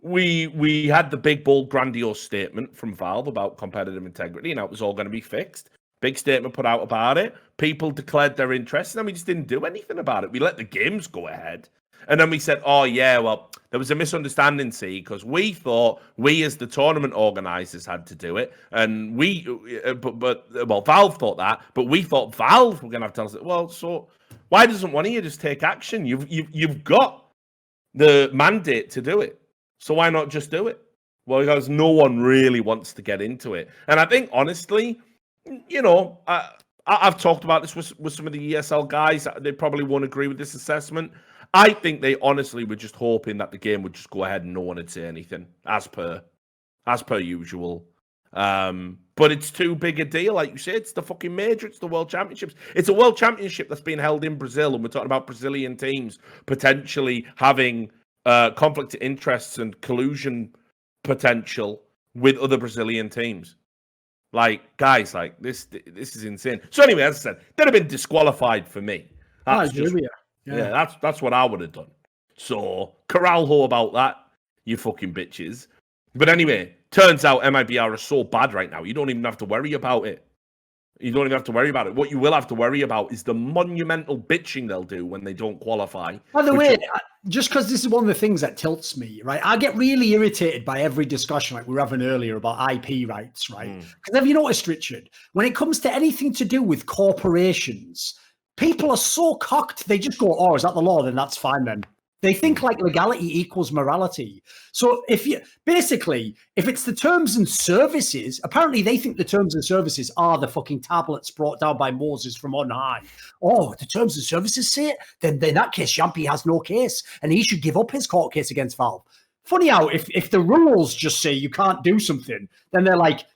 we had the big, bold, grandiose statement from Valve about competitive integrity, and it was all going to be fixed. Big statement put out about it. People declared their interest, and then we just didn't do anything about it. We let the games go ahead. And then we said, oh, yeah, well, there was a misunderstanding, see, because we thought we as the tournament organizers had to do it. And well, Valve thought that, but we thought Valve were going to have to tell us, well, so why doesn't one of you just take action? You've got the mandate to do it. So why not just do it? Well, because no one really wants to get into it. And I think, honestly, you know, I've talked about this with some of the ESL guys. They probably won't agree with this assessment. I think they honestly were just hoping that the game would just go ahead and no one would say anything, as per usual. But it's too big a deal. Like you say, it's the fucking major. It's the World Championships. It's a World Championship that's being held in Brazil, and we're talking about Brazilian teams potentially having conflict of interests and collusion potential with other Brazilian teams. Like, guys, like this is insane. So anyway, as I said, they'd have been disqualified for me. That's that's what I would have done. So corral ho about that, you fucking bitches. But anyway, turns out MiBR are so bad right now, you don't even have to worry about it. You don't even have to worry about it. What you will have to worry about is the monumental bitching they'll do when they don't qualify. By the way, just because this is one of the things that tilts me, right? I get really irritated by every discussion like we were having earlier about IP rights, right? Because have you noticed, Richard, when it comes to anything to do with corporations, people are so cocked, they just go, oh, is that the law? Then that's fine then. They think like legality equals morality. So if it's the terms and services, apparently they think the terms and services are the fucking tablets brought down by Moses from on high. Oh, the terms and services say it? Then in that case, Kjaerbye has no case and he should give up his court case against Valve. Funny how if the rules just say you can't do something, then they're like,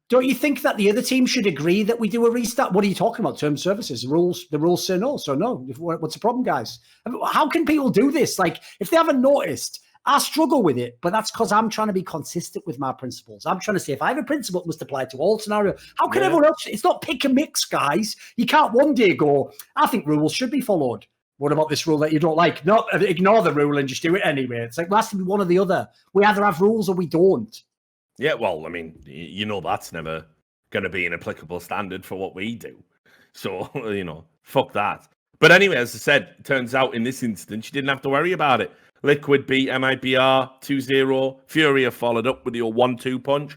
don't you think that the other team should agree that we do a restart? What are you talking about? Terms services, the rules say no. So no, what's the problem, guys? I mean, how can people do this? Like, if they haven't noticed, I struggle with it, but that's because I'm trying to be consistent with my principles. I'm trying to say if I have a principle, it must apply to all scenarios. How can everyone else? It's not pick and mix, guys. You can't one day go, I think rules should be followed. What about this rule that you don't like? No, ignore the rule and just do it anyway. It's like, it has to be one or the other. We either have rules or we don't. Yeah, well, I mean, you know that's never going to be an applicable standard for what we do. So, you know, fuck that. But anyway, as I said, it turns out in this instance, you didn't have to worry about it. Liquid beat MiBR 2-0. Fury have followed up with your 1-2 punch.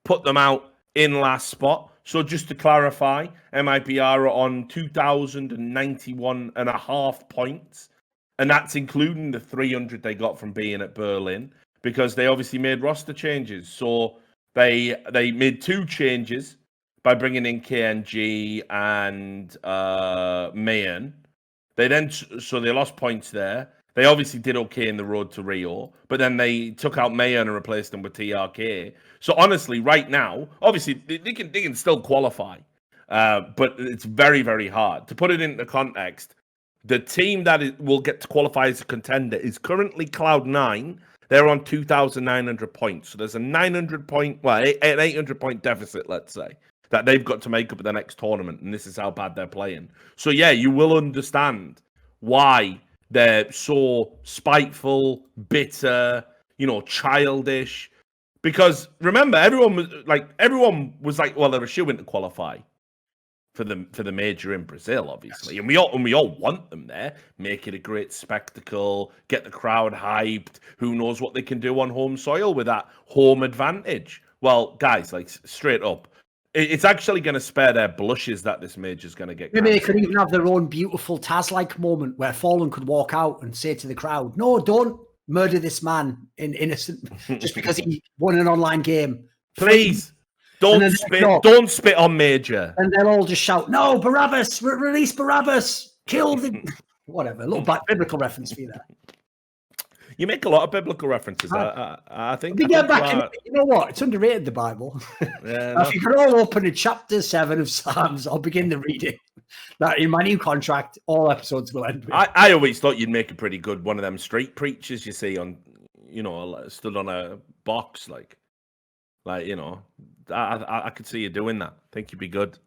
Put them out in last spot. So just to clarify, MiBR are on 2,091.5 points. And that's including the 300 they got from being at Berlin, because they obviously made roster changes. So they made 2 changes by bringing in GenG and Mayan. They lost points there. They obviously did okay in the road to Rio, but then they took out Mayan and replaced them with TRK. So honestly, right now, obviously they can still qualify, but it's very, very hard. To put it into context, the team that will get to qualify as a contender is currently Cloud9. They're on 2,900 points. So there's an 800 point deficit, let's say, that they've got to make up at the next tournament. And this is how bad they're playing. So yeah, you will understand why they're so spiteful, bitter, you know, childish. Because remember, everyone was like, well, they're a shoo-in to qualify for the major in Brazil, obviously, and we all want them there. Make it a great spectacle, get the crowd hyped. Who knows what they can do on home soil with that home advantage? Well, guys, like straight up, it's actually going to spare their blushes that this major's going to get. Maybe they could even have their own beautiful Taz-like moment where Fallen could walk out and say to the crowd, "No, don't murder this man in innocent just because he won an online game, please." Don't spit on Major. And they'll all just shout, no, Barabbas, release Barabbas, kill the... Whatever, a little biblical reference for you there. You make a lot of biblical references, I think. You know what? It's underrated, the Bible. Yeah, if you could all open to chapter 7 of Psalms, I'll begin the reading. That in my new contract, all episodes will end with. I always thought you'd make a pretty good one of them street preachers you see on, you know, stood on a box, like you know. I could see you doing that. I think you'd be good.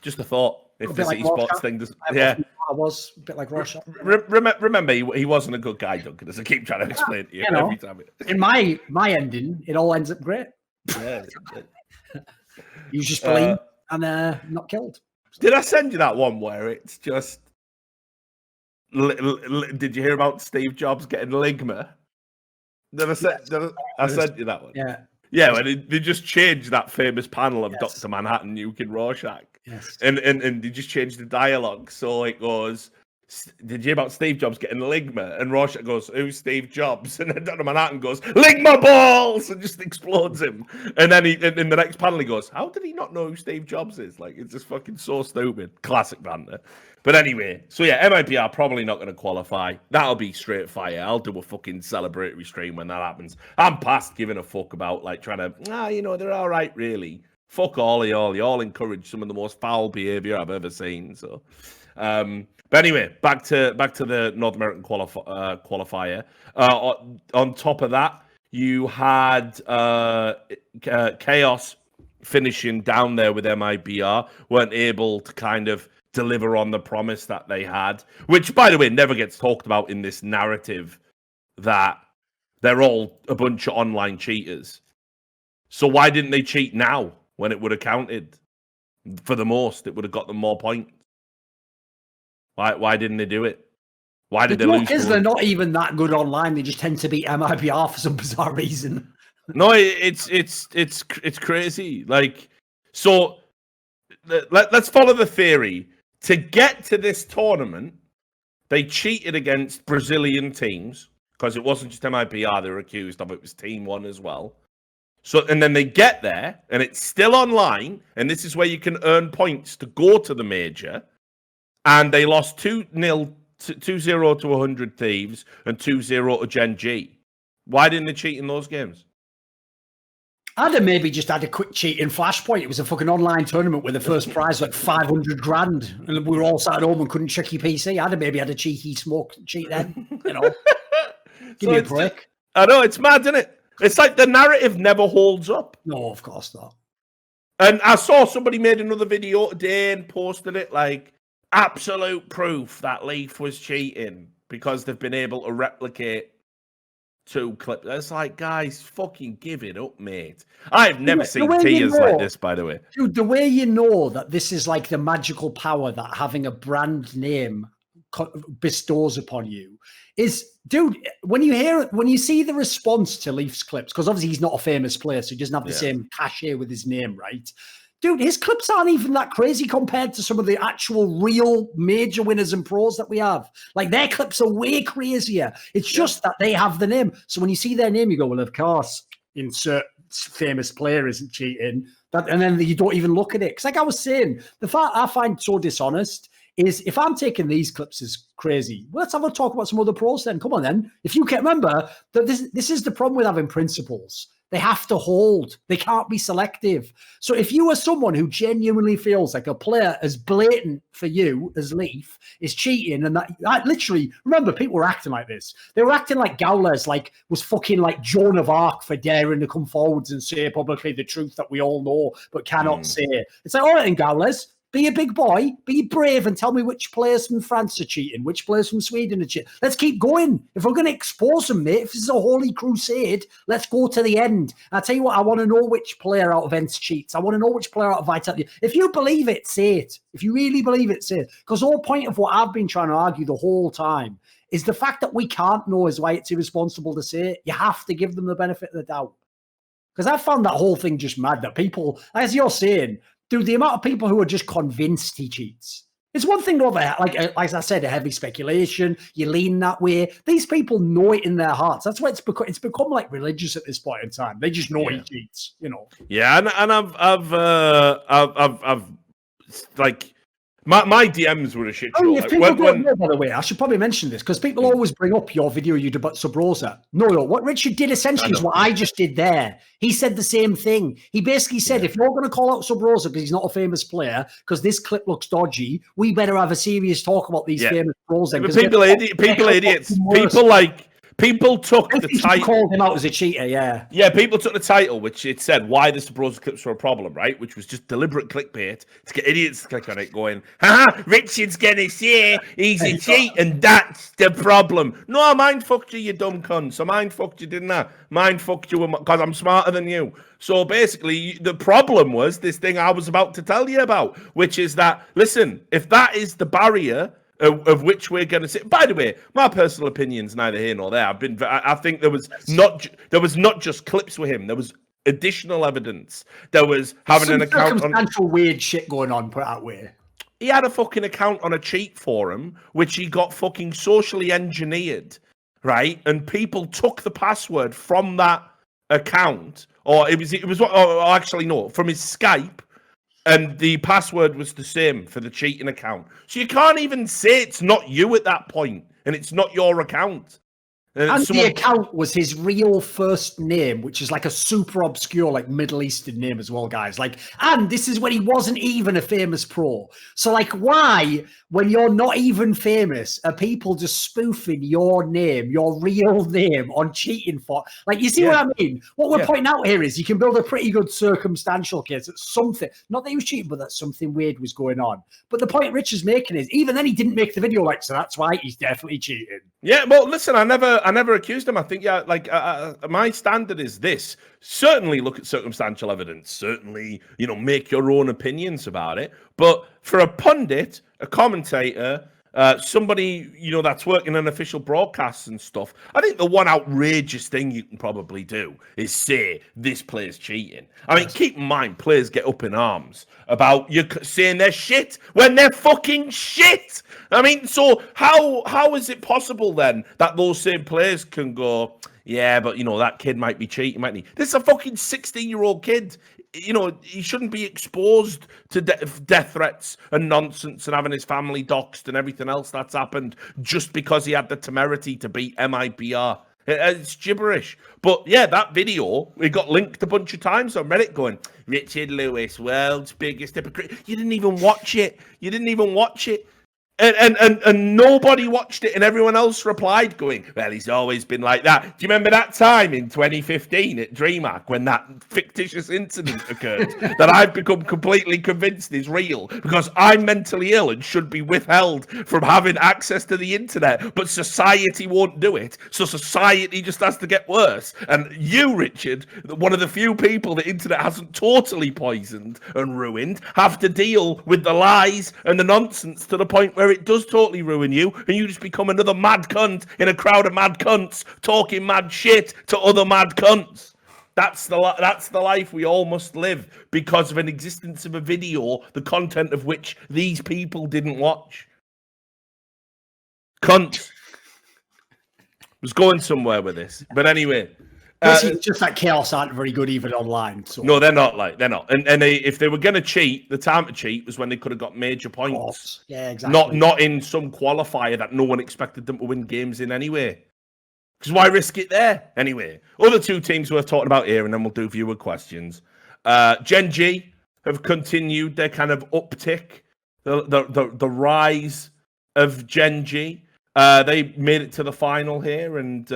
Just a thought. If this esports thing does, I was a bit like Rorschach. Remember, he wasn't a good guy, Duncan. As I keep trying to explain to you every time. In my ending, it all ends up great. Yeah, you just believe and not killed. Did I send you that one where it's just? Did you hear about Steve Jobs getting ligma? I sent you that one. Yeah. Yeah, when they just changed that famous panel of Dr. Manhattan, Nuke and Rorschach. Yes. And they just changed the dialogue. So it goes, did you hear about Steve Jobs getting Ligma? And Rorschach goes, who's Steve Jobs? And then Dr. Manhattan goes, Ligma balls! And just explodes him. And then in the next panel, he goes, how did he not know who Steve Jobs is? Like, it's just fucking so stupid. Classic banter. But anyway, so yeah, MiBR probably not going to qualify. That'll be straight fire. I'll do a fucking celebratory stream when that happens. I'm past giving a fuck about, like, trying to, they're all right, really. Fuck all of y'all. You all encourage some of the most foul behavior I've ever seen, so... But anyway, back to the North American qualifier. On top of that, you had Chaos finishing down there with MiBR, weren't able to kind of deliver on the promise that they had, which, by the way, never gets talked about in this narrative that they're all a bunch of online cheaters. So why didn't they cheat now when it would have counted for the most? It would have got them more points. Why didn't they do it? Why did they lose? Because they're not even that good online. They just tend to beat MiBR for some bizarre reason. No, it's crazy. Like, so let's follow the theory. To get to this tournament, they cheated against Brazilian teams because it wasn't just MiBR they were accused of; it was Team One as well. So, and then they get there, and it's still online, and this is where you can earn points to go to the major. And they lost 2-0 to 100 Thieves and 2-0 to GenG. Why didn't they cheat in those games? I'd have maybe just had a quick cheat in Flashpoint. It was a fucking online tournament where the first prize was like 500 grand. And we were all sat at home and couldn't check your PC. I'd have maybe had a cheeky smoke cheat then. Give me a break. I know, it's mad, isn't it? It's like the narrative never holds up. No, of course not. And I saw somebody made another video today and posted it like, absolute proof that Leaf was cheating because they've been able to replicate 2 clips. It's like, guys, fucking give it up, mate. I've never seen tears like this, by the way. Dude, the way you know that this is like the magical power that having a brand name bestows upon you is, dude, when you see the response to Leaf's clips, because obviously he's not a famous player, so he doesn't have the same cachet with his name, right? Dude, his clips aren't even that crazy compared to some of the actual real major winners and pros that we have. Like, their clips are way crazier. It's just that they have the name. So when you see their name, you go, well, of course, insert famous player isn't cheating. And then you don't even look at it. Because like I was saying, the fact I find so dishonest is if I'm taking these clips as crazy, well, let's have a talk about some other pros then. Come on then. If you can remember that this is the problem with having principles. They have to hold. They can't be selective. So if you are someone who genuinely feels like a player as blatant for you as Leaf is cheating, and that literally, remember, people were acting like this. They were acting like Gowlers was fucking like Joan of Arc for daring to come forwards and say publicly the truth that we all know but cannot say. It's like, all right, then, Gowlers, be a big boy, be brave, and tell me which players from France are cheating, which players from Sweden are cheating. Let's keep going. If we're going to expose them, mate, if this is a holy crusade, let's go to the end. I'll tell you what, I want to know which player out of Ents cheats. I want to know which player out of Vitality. If you believe it, say it. If you really believe it, say it. Because the whole point of what I've been trying to argue the whole time is the fact that we can't know is why it's irresponsible to say it. You have to give them the benefit of the doubt. Because I found that whole thing just mad, that people, as you're saying, dude, the amount of people who are just convinced he cheats. It's one thing over, like as I said, a heavy speculation. You lean that way. These people know it in their hearts. That's why it's become like religious at this point in time. They just know he cheats, you know. Yeah, and I've like my DMs were a shit show. If people don't know, by the way, I should probably mention this because people always bring up your video you did about Subrosa. No, what Richard did essentially is what I just did there. He said the same thing. He basically said, if you're going to call out Subrosa because he's not a famous player, because this clip looks dodgy, we better have a serious talk about these famous pros. Then, people idiots. People took the title. Called him out as a cheater, yeah. Yeah, people took the title, which it said why the Subrosa clips were a problem, right? Which was just deliberate clickbait to get idiots to click on it going, haha, Richard's gonna say he's a cheat and that's the problem. No, I mind fucked you, you dumb cunt. So mind fucked you, didn't I? Mind fucked you because I'm smarter than you. So basically, the problem was this thing I was about to tell you about, which is that, listen, if that is the barrier of which we're going to see. By the way, my personal opinion's neither here nor there. I think there was not just clips with him. There was additional evidence. There was having an account circumstantial weird shit going on. Put it that way. he had a fucking account on a cheat forum, which he got fucking socially engineered, right? And people took the password from that account, or actually no, from his Skype, and the password was the same for the cheating account. So you can't even say it's not you at that point, and it's not your account. And the account was his real first name, which is like a super obscure, like Middle Eastern name as well, guys. Like, and this is when he wasn't even a famous pro. So, like, why, when you're not even famous, are people just spoofing your name, your real name, on cheating for? Like, you see what I mean? What we're pointing out here is you can build a pretty good circumstantial case that something, not that he was cheating, but that something weird was going on. But the point Rich is making is, even then he didn't make the video, like, so that's why he's definitely cheating. Yeah, well, listen, I never accused him. I think, my standard is this. Certainly look at circumstantial evidence. Certainly, make your own opinions about it. But for a pundit, a commentator, somebody, that's working on official broadcasts and stuff, I think the one outrageous thing you can probably do is say this player's cheating. I mean, keep in mind, players get up in arms about you saying they're shit when they're fucking shit. I mean, so how is it possible then that those same players can go, yeah, but that kid might be cheating, mightn't he? This is a fucking 16-year-old kid. He shouldn't be exposed to death threats and nonsense and having his family doxxed and everything else that's happened just because he had the temerity to beat MiBR. It's gibberish. But yeah, that video, it got linked a bunch of times on Reddit going, Richard Lewis, world's biggest hypocrite. You didn't even watch it. And nobody watched it, and everyone else replied going, well, he's always been like that. Do you remember that time in 2015 at DreamHack when that fictitious incident occurred that I've become completely convinced is real because I'm mentally ill and should be withheld from having access to the internet, but society won't do it, so society just has to get worse. And you, Richard, one of the few people the internet hasn't totally poisoned and ruined, have to deal with the lies and the nonsense to the point where it does totally ruin you, and you just become another mad cunt in a crowd of mad cunts talking mad shit to other mad cunts. That's the life we all must live because of an existence of a video, the content of which these people didn't watch. Cunts. Was going somewhere with this, but anyway. Just that chaos aren't very good even online. So. No, they're not. And if they were going to cheat, the time to cheat was when they could have got major points. Yeah, exactly. Not in some qualifier that no one expected them to win games in anyway. Because why risk it there anyway? Other two teams worth talking about here, and then we'll do viewer questions. GenG have continued their kind of uptick, the rise of GenG. They made it to the final here and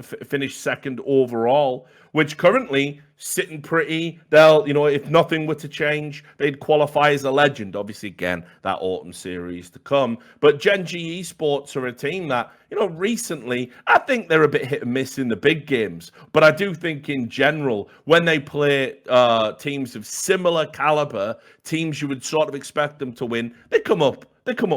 finished second overall, which currently sitting pretty. They'll, if nothing were to change, they'd qualify as a legend. Obviously, again, that autumn series to come. But GenG Esports are a team that, recently, I think they're a bit hit and miss in the big games. But I do think in general, when they play teams of similar caliber, teams you would sort of expect them to win, they come up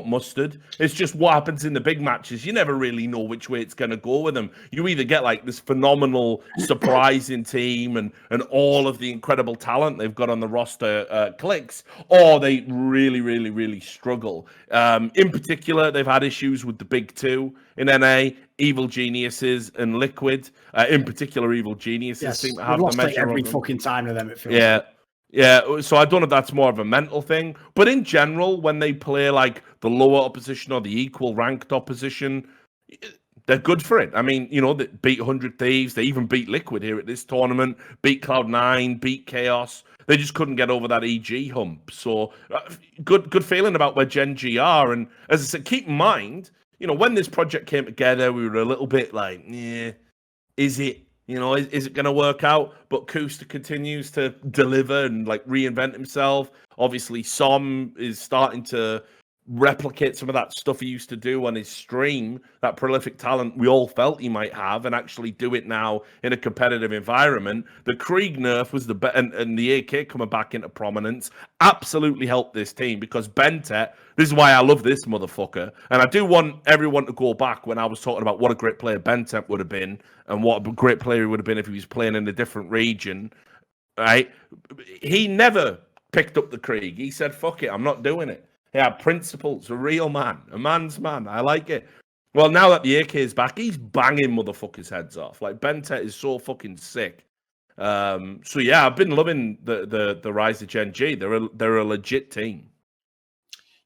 mustard. It's just what happens in the big matches. You never really know which way it's going to go with them. You either get like this phenomenal, surprising team and all of the incredible talent they've got on the roster clicks, or they really, really, really struggle. In particular, they've had issues with the big two in NA, Evil Geniuses and Liquid. In particular, Evil Geniuses seem to have lost like every fucking time to them, it feels like. Yeah, so I don't know if that's more of a mental thing, but in general, when they play like the lower opposition or the equal ranked opposition, they're good for it. I mean, they beat 100 Thieves, they even beat Liquid here at this tournament, beat Cloud9, beat Chaos. They just couldn't get over that EG hump. So good feeling about where GenG are. And as I said, keep in mind, when this project came together, we were a little bit like, yeah, is it? Is it going to work out? But Kusta continues to deliver and like reinvent himself. Obviously, Som is starting to replicate some of that stuff he used to do on his stream, that prolific talent we all felt he might have, and actually do it now in a competitive environment. The Krieg nerf was and the AK coming back into prominence absolutely helped this team because Bentet, this is why I love this motherfucker, and I do want everyone to go back when I was talking about what a great player Bentet would have been and what a great player he would have been if he was playing in a different region, right? He never picked up the Krieg. He said, fuck it, I'm not doing it. Yeah, principles, a real man, a man's man. I like it. Well, now that the AK is back, he's banging motherfuckers' heads off. Like, Bentet is so fucking sick. So yeah, I've been loving the rise of GenG. They're a legit team.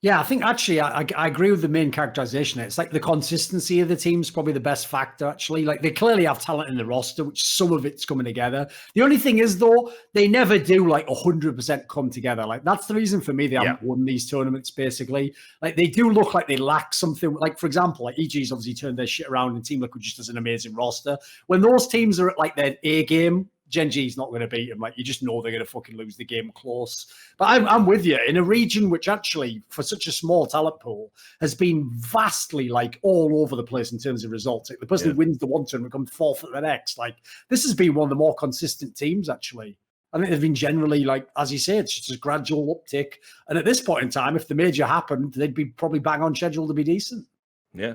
Yeah, I think actually I agree with the main characterization. It's like the consistency of the team's probably the best factor, actually. Like, they clearly have talent in the roster, which some of it's coming together. The only thing is, though, they never do like 100% come together. Like, that's the reason for me they haven't won these tournaments, basically. Like, they do look like they lack something. Like, for example, like EG's obviously turned their shit around, and Team Liquid just does an amazing roster. When those teams are at like their A game, GenG's not going to beat them. Like, you just know they're going to fucking lose the game close. But I'm with you. In a region which actually, for such a small talent pool, has been vastly like all over the place in terms of results. Like, the person who wins the one tournament comes fourth at the next. Like, this has been one of the more consistent teams, actually. I think they've been generally, like, as you say, it's just a gradual uptick. And at this point in time, if the major happened, they'd be probably bang on schedule to be decent. Yeah.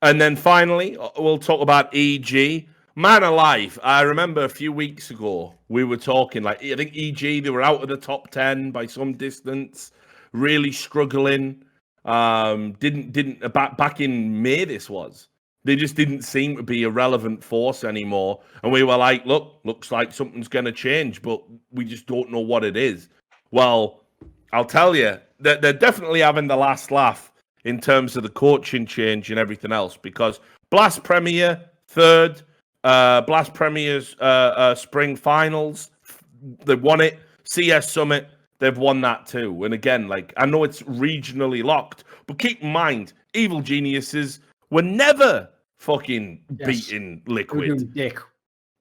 And then finally, we'll talk about EG. Man alive, I remember a few weeks ago, we were talking, like, I think EG, they were out of the top 10 by some distance, really struggling. Back in May, this was. They just didn't seem to be a relevant force anymore. And we were like, looks like something's going to change, but we just don't know what it is. Well, I'll tell you, they're definitely having the last laugh in terms of the coaching change and everything else, because Blast Premier, third, Blast Premier's spring finals, they won it. CS Summit, they've won that too. And again, like, I know it's regionally locked, but keep in mind, Evil Geniuses were never fucking beating Liquid. Dick.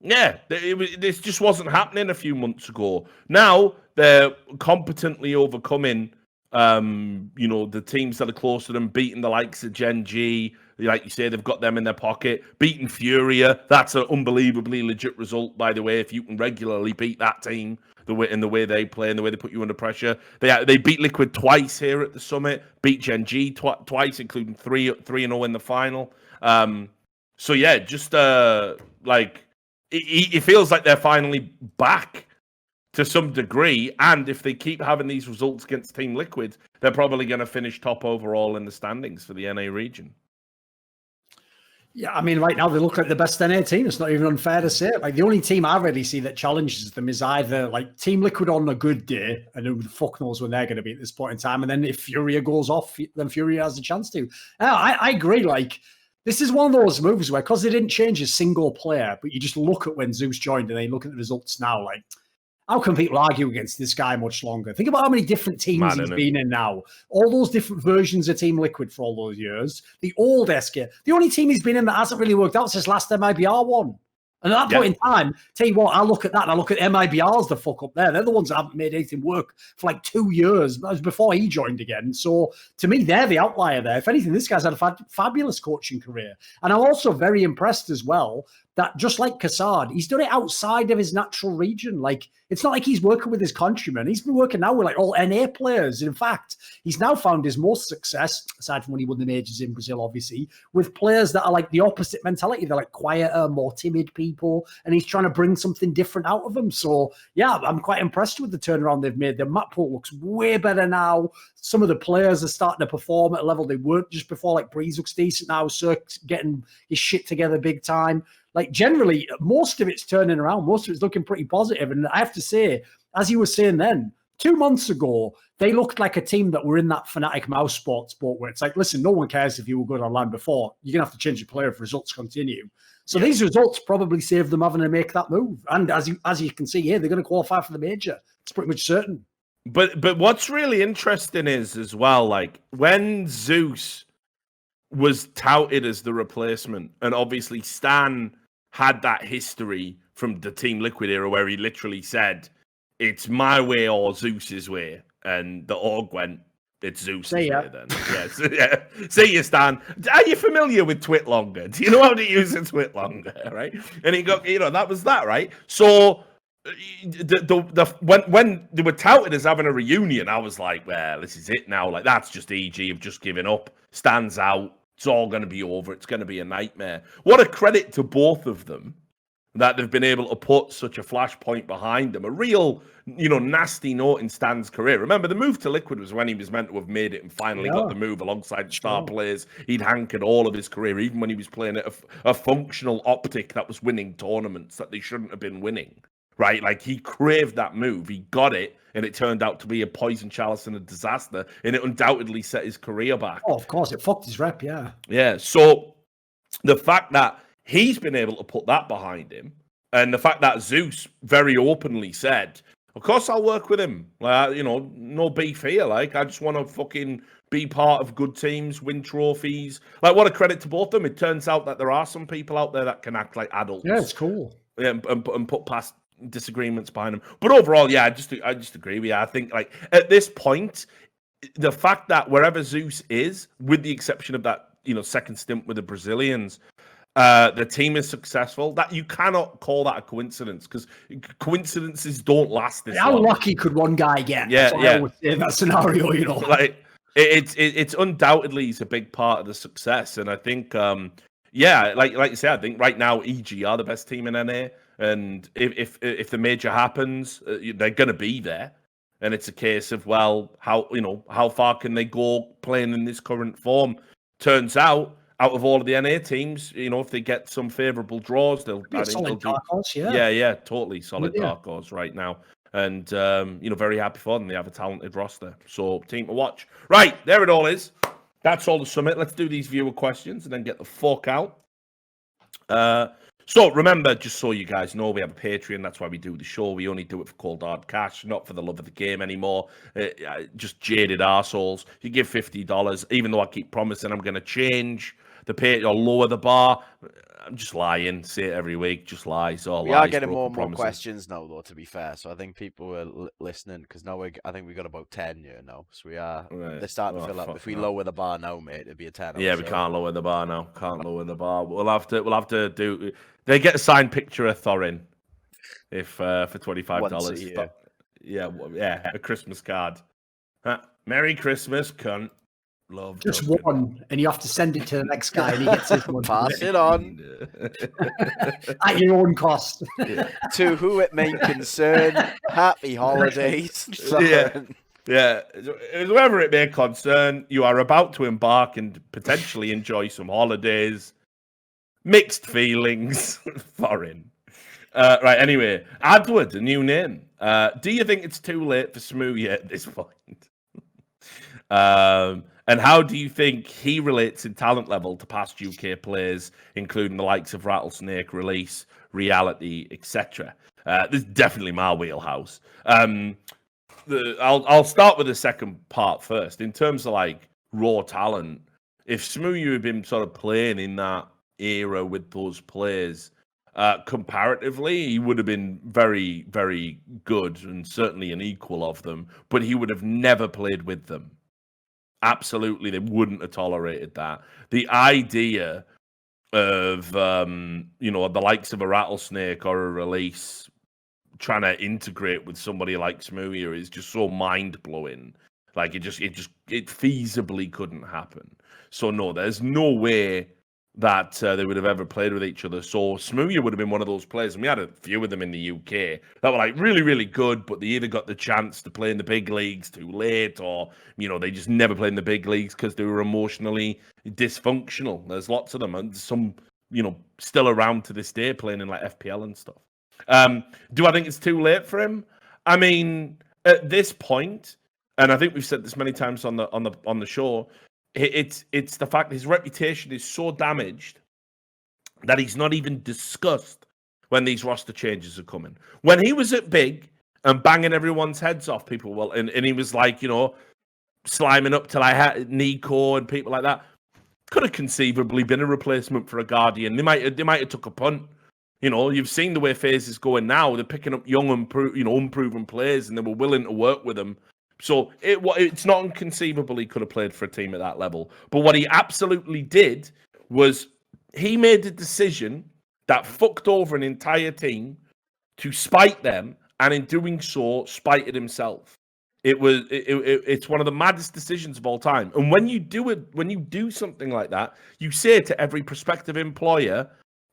Yeah, this just wasn't happening a few months ago. Now they're competently overcoming, the teams that are close to them, beating the likes of GenG. Like you say, they've got them in their pocket. Beating Furia, that's an unbelievably legit result, by the way, if you can regularly beat that team the way they play and the way they put you under pressure. They beat Liquid twice here at the Summit, beat GenG twice, including 3-0 in the final. So yeah, just like it feels like they're finally back to some degree, and if they keep having these results against Team Liquid, they're probably going to finish top overall in the standings for the NA region. Yeah, I mean, right now they look like the best NA team. It's not even unfair to say it. Like, the only team I really see that challenges them is either like Team Liquid on a good day, and who the fuck knows when they're going to be at this point in time. And then if Furia goes off, then Furia has a chance to. I agree. Like, this is one of those moves where, because they didn't change a single player, but you just look at when Zeus joined and then you look at the results now, like, how can people argue against this guy much longer? Think about how many different teams he's been in now. All those different versions of Team Liquid for all those years. The old SK. The only team he's been in that hasn't really worked out since last MiBR one. And at that point in time, tell you what, I look at that and I look at MiBR's the fuck up there. They're the ones that haven't made anything work for like 2 years. That was before he joined again. So to me, they're the outlier there. If anything, this guy's had a fabulous coaching career. And I'm also very impressed as well that, just like Kassad, he's done it outside of his natural region. Like, it's not like he's working with his countrymen. He's been working now with like all NA players. In fact, he's now found his most success, aside from when he won the majors in Brazil, obviously, with players that are like the opposite mentality. They're like quieter, more timid people, and he's trying to bring something different out of them. So yeah, I'm quite impressed with the turnaround they've made. The map pool looks way better now. Some of the players are starting to perform at a level they weren't just before. Like, Breeze looks decent now. Cirque's getting his shit together big time. Like, generally, most of it's turning around. Most of it's looking pretty positive. And I have to say, as you were saying then, 2 months ago, they looked like a team that were in that Fnatic Mousesports boat where it's like, listen, no one cares if you were good online before. You're going to have to change your player if results continue. So these results probably saved them having to make that move. And as you can see here, they're going to qualify for the major. It's pretty much certain. But what's really interesting is, as well, like, when Zeus was touted as the replacement, and obviously Stan had that history from the Team Liquid era where he literally said, it's my way or Zeus's way. And the org went, it's Zeus's way then. Yes. Yeah. See you, Stan. Are you familiar with Twitlonger? Do you know how to use a Twitlonger, right? And he got, that was that, right? So when they were touted as having a reunion, I was like, well, this is it now. Like, that's just EG have just given up. Stan's out. It's all going to be over. It's going to be a nightmare. What a credit to both of them that they've been able to put such a flashpoint behind him, a real, nasty note in Stan's career. Remember, the move to Liquid was when he was meant to have made it and finally got the move alongside star players he'd hankered all of his career, even when he was playing at a functional Optic that was winning tournaments that they shouldn't have been winning, right? Like, he craved that move, he got it, and it turned out to be a poison chalice and a disaster, and it undoubtedly set his career back. Oh, of course, it fucked his rep, yeah. Yeah, so the fact that he's been able to put that behind him, and the fact that Zeus very openly said, of course I'll work with him. Like, no beef here. Like, I just want to fucking be part of good teams, win trophies. Like, what a credit to both of them. It turns out that there are some people out there that can act like adults. Yeah, it's cool. Yeah, and put past disagreements behind them. But overall, yeah, I just agree with you. I think, like, at this point, the fact that wherever Zeus is, with the exception of that, second stint with the Brazilians, the team is successful. That you cannot call that a coincidence, because coincidences don't last this long. How lucky could one guy get? Yeah, I would say in that scenario, Like, it's undoubtedly is a big part of the success, and I think, like you say, I think right now EG are the best team in NA, and if the major happens, they're going to be there, and it's a case of, well, how far can they go playing in this current form? Turns out, out of all of the NA teams, if they get some favourable draws, they'll solid dark horse, yeah, totally solid dark horse right now. And very happy for them. They have a talented roster. So, team to watch. Right, there it all is. That's all the summit. Let's do these viewer questions and then get the fuck out. So remember, just so you guys know, we have a Patreon. That's why we do the show. We only do it for cold hard cash, not for the love of the game anymore. Just jaded arseholes. You give $50, even though I keep promising I'm going to change the pay or lower the bar. I'm just lying. Say it every week. Just lies. We are getting more and more questions now, though, to be fair. So I think people are listening, because now I think we got about 10 here now. So we are. Right. They're starting to fill up. If we lower the bar now, mate, it'd be a 10. Yeah, we can't lower the bar now. Can't lower the bar. We'll have to do. They get a signed picture of Thorin if for $25. Yeah, a Christmas card. Merry Christmas, cunt. Love just one, and you have to send it to the next guy, and he gets his one. Pass it on at your own cost. To who it may concern. Happy holidays. Yeah. Whoever it may concern, you are about to embark and potentially enjoy some holidays. Mixed feelings. Foreign. Right. Anyway, Adward, a new name. Do you think it's too late for Smoothie at this point? And how do you think he relates in talent level to past UK players, including the likes of Rattlesnake, Release, Reality, etc.? This is definitely my wheelhouse. I'll start with the second part first. In terms of like raw talent, if Smoothie had been sort of playing in that era with those players, comparatively, he would have been very, very good and certainly an equal of them, but he would have never played with them. Absolutely, they wouldn't have tolerated that. The idea of, the likes of a Rattlesnake or a Release trying to integrate with somebody like Smoothie is just so mind-blowing. Like, it feasibly couldn't happen. So, no, there's no way that they would have ever played with each other. So Smoothie would have been one of those players, and we had a few of them in the UK that were like really, really good, but they either got the chance to play in the big leagues too late, or they just never played in the big leagues because they were emotionally dysfunctional. There's lots of them, and some still around to this day playing in like FPL and stuff. Do I think it's too late for him? I mean, at this point, and I think we've said this many times on the show, it's the fact his reputation is so damaged that he's not even discussed when these roster changes are coming. When he was at big and banging everyone's heads off, people and he was like, sliming up to like Nico and people like that, could have conceivably been a replacement for a Guardian. They might have took a punt. You've seen the way FaZe is going now. They're picking up young, unproven players, and they were willing to work with them. So it's not inconceivable he could have played for a team at that level. But what he absolutely did was he made a decision that fucked over an entire team to spite them, and in doing so, spited himself. It's one of the maddest decisions of all time. And when you do something like that, you say to every prospective employer,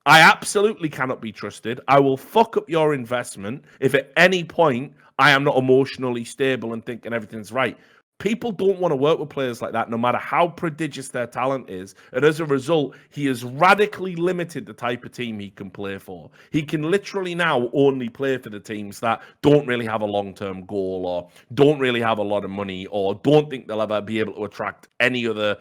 I absolutely cannot be trusted. I will fuck up your investment if at any point I am not emotionally stable and thinking everything's right. People don't want to work with players like that, no matter how prodigious their talent is. And as a result, he has radically limited the type of team he can play for. He can literally now only play for the teams that don't really have a long-term goal or don't really have a lot of money or don't think they'll ever be able to attract any other,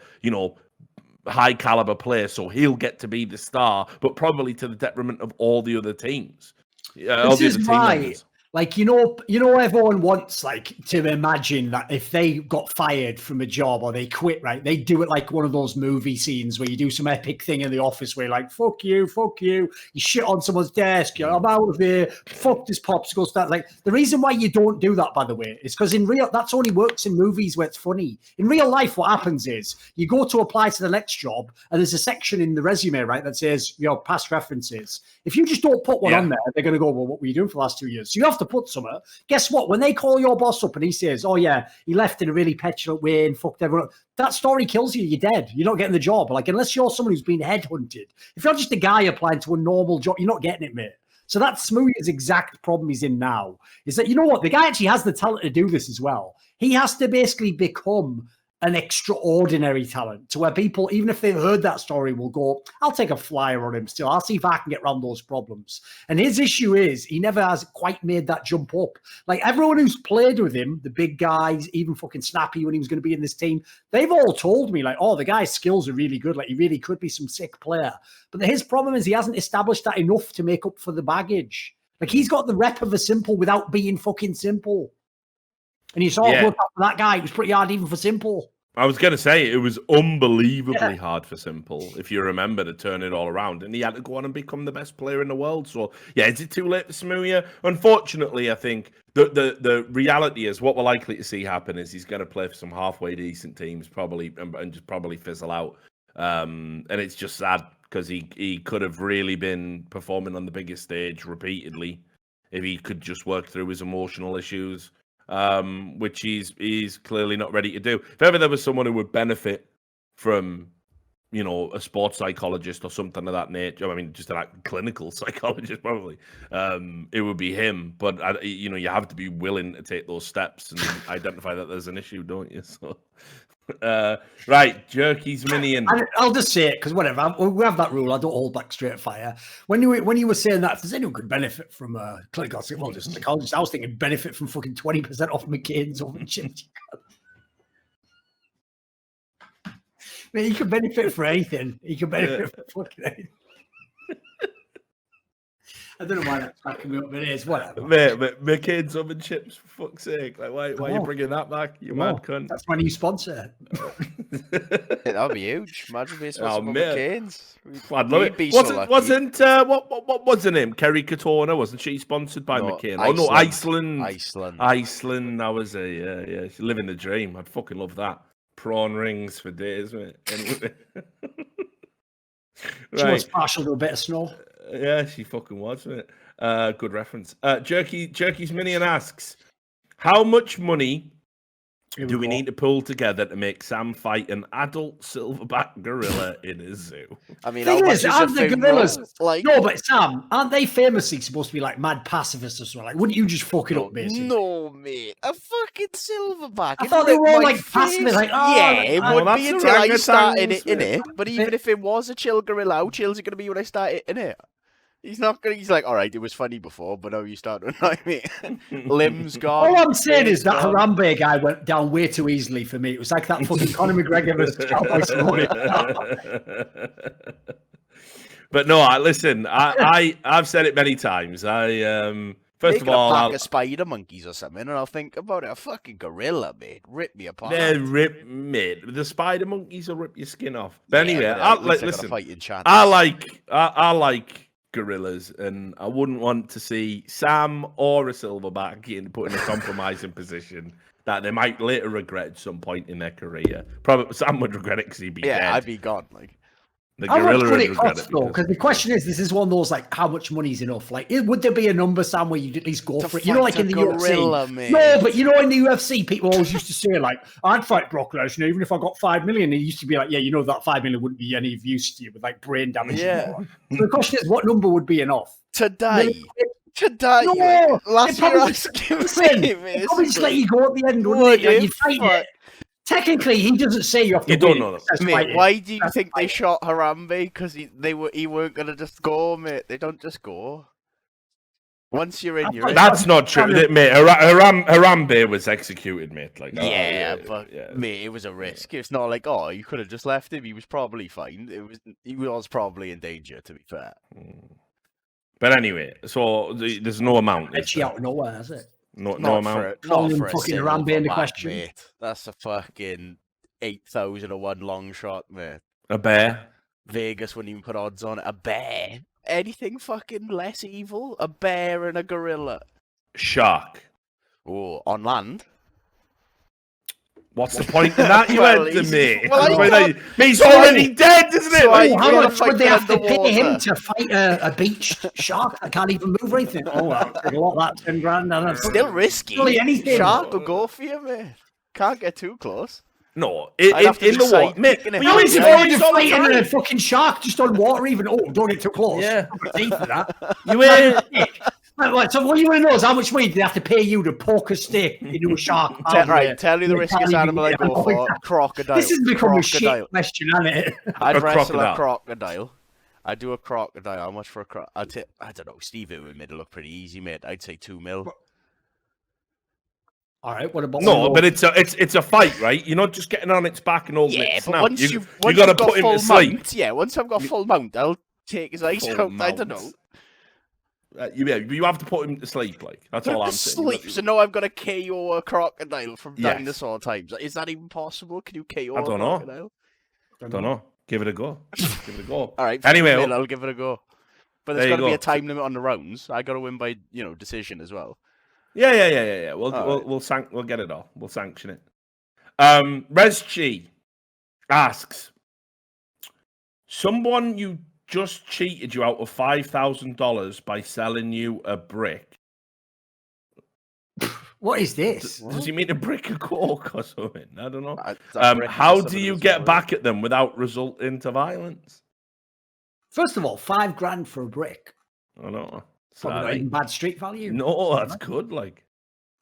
high caliber player. So he'll get to be the star, but probably to the detriment of all the other teams. This is why, like, everyone wants to imagine that if they got fired from a job or they quit, right, they do it like one of those movie scenes where you do some epic thing in the office where you're like, fuck you, you shit on someone's desk, I'm out of here, fuck this popsicle stuff. Like, the reason why you don't do that, by the way, is because that's only works in movies where it's funny. In real life, what happens is you go to apply to the next job and there's a section in the resume, right, that says, past references. If you just don't put one on there, they're going to go, well, what were you doing for the last 2 years? So you have to put something. Guess what? When they call your boss up and he says, oh, yeah, he left in a really petulant way and fucked everyone up, that story kills you. You're dead. You're not getting the job. Like, unless you're someone who's been headhunted. If you're just a guy applying to a normal job, you're not getting it, mate. So that's Smoothie's exact problem he's in now. Is that, the guy actually has the talent to do this as well. He has to basically become an extraordinary talent to where people, even if they've heard that story, will go, I'll take a flyer on him still. I'll see if I can get around those problems. And his issue is he never has quite made that jump up. Like, everyone who's played with him, the big guys, even fucking Snappy when he was going to be in this team, they've all told me, like, oh, the guy's skills are really good. Like, he really could be some sick player. But his problem is he hasn't established that enough to make up for the baggage. Like, he's got the rep of a simple without being fucking simple. And you saw it work out for that guy. It was pretty hard even for simple. I was going to say, it was unbelievably hard for simple, if you remember, to turn it all around. And he had to go on and become the best player in the world. So, is it too late for Smoothie? Unfortunately, I think the reality is what we're likely to see happen is he's going to play for some halfway decent teams probably and just probably fizzle out. And it's just sad because he could have really been performing on the biggest stage repeatedly if he could just work through his emotional issues. Which he's clearly not ready to do. If ever there was someone who would benefit from, a sports psychologist or something of that nature, I mean, just a clinical psychologist probably, it would be him. But, you have to be willing to take those steps and identify that there's an issue, don't you? So, right, Jerckysminions. I'll just say it because whatever. We have that rule. I don't hold back straight fire. When you were saying that, if there's anyone could benefit from clinical psychologist, I was thinking benefit from fucking 20% off McCain's oven chips. I mean, he could benefit for anything. He could benefit for fucking anything. I don't know why that's backing me up, but it is, whatever. Mate, McCain's oven chips, for fuck's sake. Like, why are you bringing that back? You mad cunt. That's my new sponsor. That would be huge. Imagine being sponsored by McCain's. I'd love it. What was the name? Kerry Katona, wasn't she sponsored by McCain? Iceland. Oh, no, Iceland. Iceland. That was yeah. She's living the dream. I'd fucking love that. Prawn rings for days, mate. Anyway. She was partial to a bit of snow. Yeah, she fucking was, mate. Good reference. Jerckysminions asks, how much money do we need to pull together to make Sam fight an adult silverback gorilla in a zoo? I mean, aren't the gorillas no, but Sam, aren't they famously supposed to be like mad pacifists or something? Like, wouldn't you just fuck it up, basically? No, mate, a fucking silverback. I thought they were all like pacifists. Like, it would be until I started it in it. But even if it was a chill gorilla, how chill is it going to be when I start it in it? He's not gonna. He's like, all right, it was funny before, but now you start to annoy me. Limbs gone. All I'm saying is that Kjaerbye guy went down way too easily for me. It was like that fucking Conor McGregor versus Cowboy Cerrone. But no, listen. I've said it many times. First of all, a pack of spider monkeys or something, and I'll think about it. A fucking gorilla, mate, rip me apart. Mate. The spider monkeys will rip your skin off. But anyway, listen. I like gorillas, and I wouldn't want to see Sam or a silverback put in a compromising position that they might later regret at some point in their career. Probably Sam would regret it because he'd be dead. I'd be gone. Like, The How much gorilla would it regret cost, though? Because the question is, this is one of those, like, how much money's enough? Like, would there be a number, Sam, where you'd at least go for it? You know, like in the UFC. Mate. No, but you know, in the UFC, people always used to say, like, I'd fight Brock Lesnar even if I got 5 million. It used to be like, yeah, you know, that 5 million wouldn't be any use to you with, like, brain damage. Yeah. So the question is, what number would be enough? Today. No, Last year probably, asking they'd probably just let you go at the end, wouldn't they? Like, you'd fight it. Technically, he doesn't say you have to. You don't know that. Mate, why do you think they shot Kjaerbye? Because he weren't gonna just go, mate. They don't just go. Once you're in, you're in. That's not true, mate. Kjaerbye was executed, mate. Like, mate, it was a risk. It's not like, oh, you could have just left him. He was probably fine. He was probably in danger, to be fair. But anyway, so there's no amount. Actually, out of nowhere, is it? No amount. Not for a fucking silver Kjaerbye in the back, question. mate. That's a fucking 8,001 long shot, mate. A bear. Vegas wouldn't even put odds on it. A bear. Anything fucking less evil? A bear and a gorilla. Shark. Oh, on land. What's the point in that, you Well, went to me? well, He's already dead, isn't it? So Like, How Yeah, much would they have to pay underwater. him to fight a beach shark that can't even move or anything? Oh, well, a lot of that 10 grand. And Still risky. Really anything. Shark will go for you, mate. Can't get too close. no, I'd have to in the decide water. Mate, kicking it. but How you is it ain't going to all the fight time. a fucking shark just on water even? Oh, don't get too close. Yeah. Deep for that. You ain't. Right, so what you want to know is how much money they have to pay you to poke a stick into a shark. Tell you the riskiest animal I go for. Crocodile. This has become a crocodile. shit question, hasn't it? I'd A wrestle crocodile. a crocodile. I'd do a crocodile. How much for a croc? I don't know. Steve, it would make it look pretty easy, mate. I'd say 2 mil. All right, what about No, but it's a fight, right? You're not just getting on its back and all. Yeah, but snap. once you once got to you've got put him full to sleep. mount, yeah. Once I've got full mount, I'll take his eyes Full out. I don't mount. know. You have to put him to sleep. Like that's all I'm saying. Sleep. So now I've got to KO a crocodile from Yes. dinosaur times. Is that even possible? Can you KO I a don't know. crocodile? Don't know. Give it a go. Give it a go. All right. Anyway, I'll give it a go. But there's there you got to be go. a time limit on the rounds. I got to win by decision as well. Yeah. We'll get it all. We'll sanction it. RezChi asks, someone you just cheated you out of $5,000 by selling you a brick. What is this? Does he mean a brick of coke or something? I don't know. That brick How is do something you that's get not back at them without resulting to violence? First of all, $5 grand for a brick. I don't know. Probably not even bad street value. No, that's good. Like,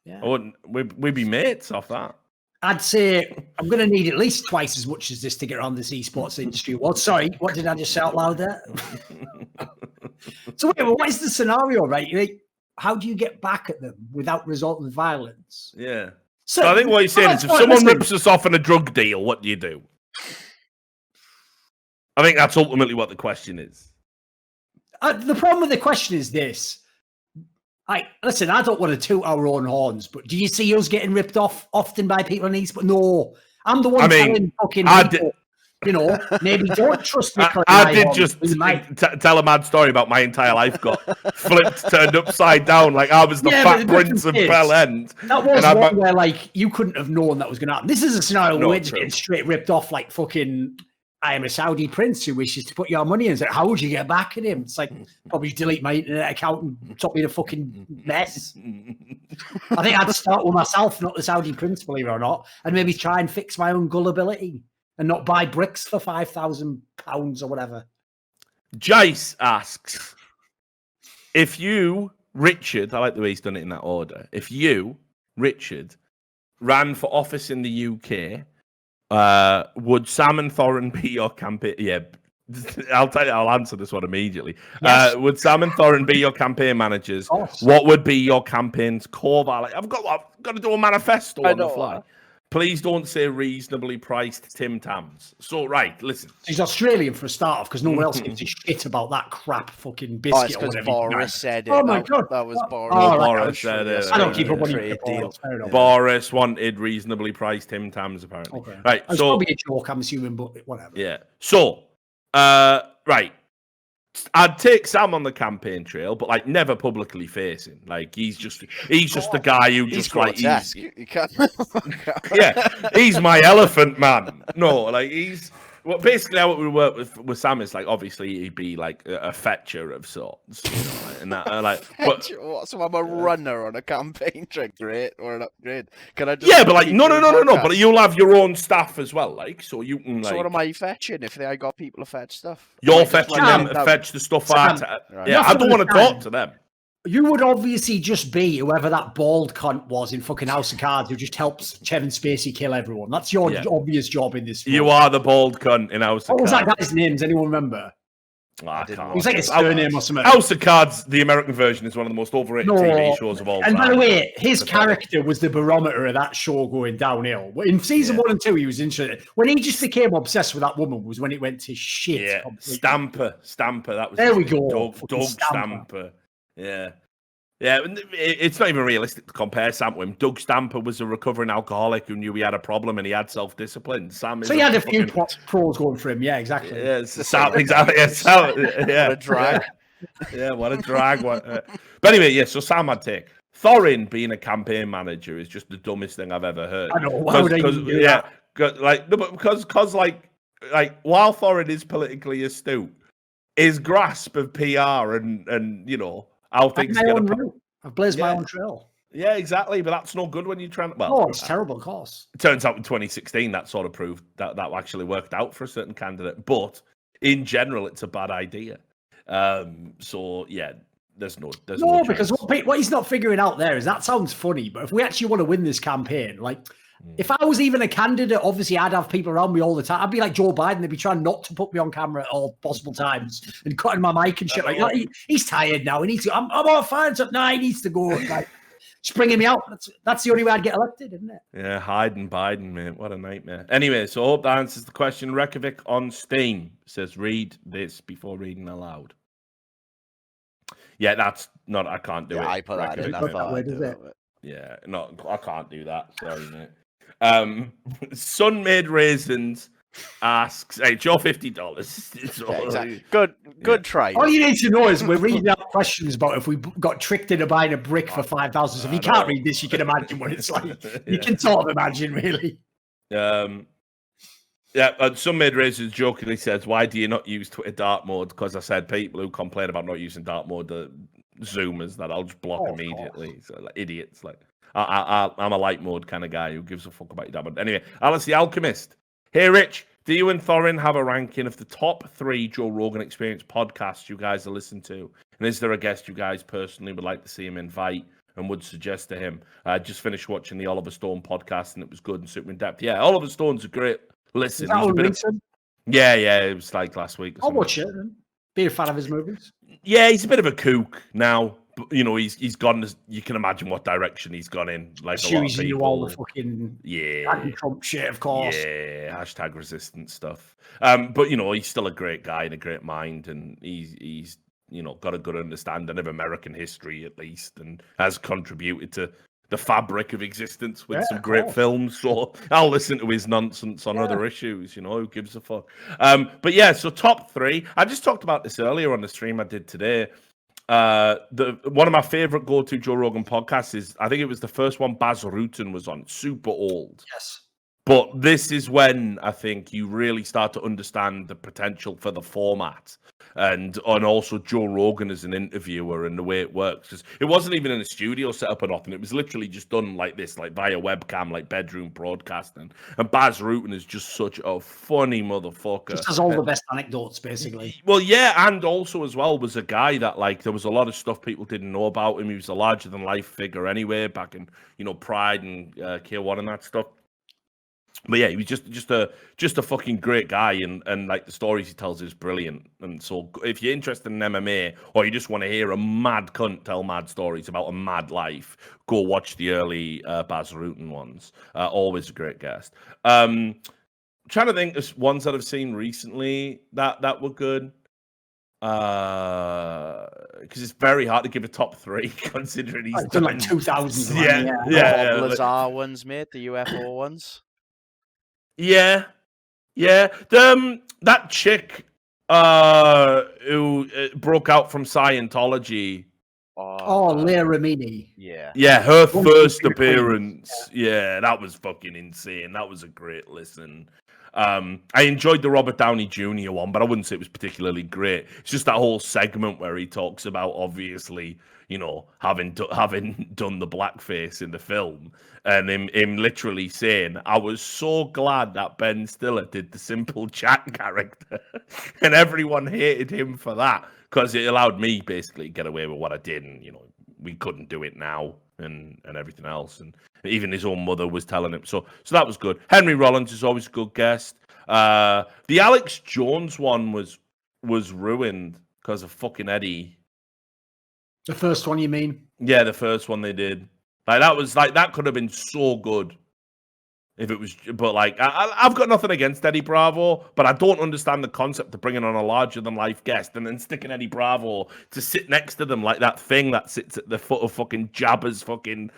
Yeah. I wouldn't. We'd be mates off that. I'd say I'm going to need at least twice as much as this to get around this esports industry. What? Sorry, what did I just shout loud there? So wait, well, what is the scenario, right? Like, how do you get back at them without resulting in violence? Yeah. So I think what he's saying is, if someone rips us off in a drug deal, what do you do? I think that's ultimately what the question is. The problem with the question is this. Listen, I don't want to toot our own horns, but do you see us getting ripped off often by people on East? But no, I'm the one telling fucking people, maybe don't trust me. I did just tell a mad story about my entire life got flipped, turned upside down, like I was the fat prince of Bell End. That was one where, like, you couldn't have known that was going to happen. This is a scenario where we're just getting straight ripped off, like fucking, I am a Saudi prince who wishes to put your money in. It's like, how would you get back at him? It's like, probably delete my internet account and top me in a fucking mess. I think I'd start with myself, not the Saudi prince, believe it or not, and maybe try and fix my own gullibility and not buy bricks for £5,000 or whatever. Jyse asks, if you, Richard, I like the way he's done it in that order, if you, Richard, ran for office in the UK, would Sam and Thorin be your campaign? Yeah, I'll tell you. I'll answer this one immediately. Yes. Would Sam and Thorin be your campaign managers? What would be your campaign's core value? I've got to do a manifesto on the fly. Please don't say reasonably priced Tim Tams. So, right, listen. He's Australian for a start off because no one else gives a shit about that crap fucking biscuit. Oh, it's because Boris said it. Oh my God. That was Boris. Boris said it. I don't keep up on your deal. Boris wanted reasonably priced Tim Tams, apparently. Okay. Right, it's probably a joke, I'm assuming, but whatever. Yeah. So, right. I'd take Sam on the campaign trail, but like never publicly facing. Like he's just the guy who just like you can't. yeah, he's my elephant man. No, like Well, basically, how it would work with Sam is like obviously he'd be like a fetcher of sorts, you know, like, and that like. But So I'm a runner on a campaign trick, great or an upgrade? Can I just? Yeah, but like keep no. doing But podcasts? you'll have your own staff as well, like so you can like. So what am I fetching if I got people to fetch stuff? Am I You're just fetching running them down? to fetch the stuff Sam, out. Right. Yeah, I don't want to Nothing talk to them. You would obviously just be whoever that bald cunt was in fucking House of Cards who just helps Kevin Spacey kill everyone. That's your obvious job in this. You are the bald cunt in House of What was Cards. that guy's name? Does anyone remember? I didn't can't. It was like his watch surname or something. House of Cards, the American version, is one of the most overrated TV shows of all time. And by the way, his character was the barometer of that show going downhill. In season 1 and 2, he was interested. When he just became obsessed with that woman was when it went to shit. Yeah, completely. Stamper. That was There we go. Doug Stamper. Yeah. Yeah, it's not even realistic to compare Sam with him. Doug Stamper was a recovering alcoholic who knew he had a problem and he had self-discipline. Sam is so he had a few pros going for him. Yeah, exactly. Yeah, Sam, exactly. Yeah, What a drag. Yeah, what a drag. But anyway, yeah, so Sam had take. Thorin being a campaign manager is just the dumbest thing I've ever heard. I know. Why would I even do that? Because while Thorin is politically astute, his grasp of PR and you know how things get I've blazed my own trail. Yeah, exactly. But that's no good when you're trying to. Well, oh, it's terrible, of course. It turns out in 2016 that sort of proved that actually worked out for a certain candidate. But in general, it's a bad idea. So yeah, there's no because what he's not figuring out there is that sounds funny, but if we actually want to win this campaign, like if I was even a candidate, obviously I'd have people around me all the time. I'd be like Joe Biden; they'd be trying not to put me on camera at all possible times and cutting my mic and shit. He's tired now. He needs to. I'm all fine. So he needs to go. Like springing me out. That's the only way I'd get elected, isn't it? Yeah, hiding Biden, man. What a nightmare. Anyway, so I hope that answers the question. Reykjavik on Steam says, read this before reading aloud. Yeah, that's not. I can't do it. I put that in. Yeah, no, I can't do that. Sorry, mate. SunMaidRaisins asks, "Hey, Joe, $50." Yeah, exactly. Good try. All you need to know is we're reading out questions about if we got tricked into buying a brick for 5,000. So if you can't read this, you can imagine what it's like. You can sort of imagine, really. Yeah, SunMaidRaisins jokingly says, "Why do you not use Twitter dark mode?" Because I said people who complain about not using dark mode are Zoomers that I'll just block immediately. So like idiots, like. I'm a light mode kind of guy who gives a fuck about your dad. But anyway, AliceTheAlchemist. Hey, Rich, do you and Thorin have a ranking of the top 3 Joe Rogan Experience podcasts you guys are listening to? And is there a guest you guys personally would like to see him invite and would suggest to him? I just finished watching the Oliver Stone podcast and it was good and super in depth. Yeah, Oliver Stone's a great listen. Yeah, it was like last week. I'll watch it. Be a fan of his movies. Yeah, he's a bit of a kook now. You know, he's gone. You can imagine what direction he's gone in. Like a lot of people, all the fucking anti-Trump shit, of course. Yeah, hashtag resistant stuff. But you know, he's still a great guy and a great mind, and he's you know got a good understanding of American history at least, and has contributed to the fabric of existence with some great films. So I'll listen to his nonsense on other issues. You know, who gives a fuck? But yeah, so top 3. I just talked about this earlier on the stream I did today. One of my favorite go-to Joe Rogan podcasts is, I think it was the first one Baz Rutten was on. Super old. Yes. But this is when I think you really start to understand the potential for the format and also Joe Rogan as an interviewer and the way it works. Because it wasn't even in a studio set up or nothing. It was literally just done like this, like via webcam, like bedroom broadcasting. And Baz Rutten is just such a funny motherfucker. Just has all the best anecdotes, basically. Well, yeah, and also as well was a guy that like there was a lot of stuff people didn't know about him. He was a larger than life figure anyway, back in Pride and K1 and that stuff. But yeah, he was just a fucking great guy, and like the stories he tells is brilliant. And so, if you're interested in MMA or you just want to hear a mad cunt tell mad stories about a mad life, go watch the early Baz Rutten ones. Always a great guest. Trying to think of ones that I've seen recently that were good. Because it's very hard to give a top 3 considering he's done like 2,000. Yeah. Lazar ones, mate. The UFO ones. Yeah. That chick who broke out from Scientology. Leah Remini. Yeah, her first appearance. Yeah, that was fucking insane. That was a great listen. I enjoyed the Robert Downey Jr. one, but I wouldn't say it was particularly great. It's just that whole segment where he talks about, obviously, having done the blackface in the film, and him literally saying, "I was so glad that Ben Stiller did the simple Jack character," and everyone hated him for that because it allowed me basically to get away with what I did, and we couldn't do it now, and everything else, and even his own mother was telling him. So that was good. Henry Rollins is always a good guest. The Alex Jones one was ruined because of fucking Eddie. The first one, you mean? Yeah, the first one they did. That could have been so good if it was, but I've got nothing against Eddie Bravo, but I don't understand the concept of bringing on a larger than life guest and then sticking Eddie Bravo to sit next to them like that thing that sits at the foot of fucking Jabba's fucking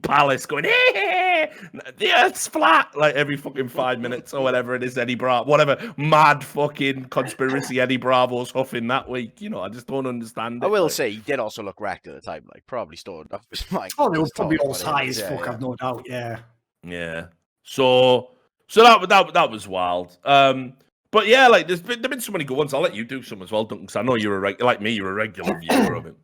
palace going, hey, the earth's flat, like every fucking 5 minutes or whatever it is, Eddie Bravo, whatever mad fucking conspiracy Eddie Bravo's huffing that week. I just don't understand it. I will say he did also look wrecked at the time, probably stored up his mic. Oh, they were probably all high as fuck, I've no doubt, yeah. Yeah. So that was wild. But yeah, there's been so many good ones. I'll let you do some as well, Duncan, because I know you're like me, you're a regular viewer of it.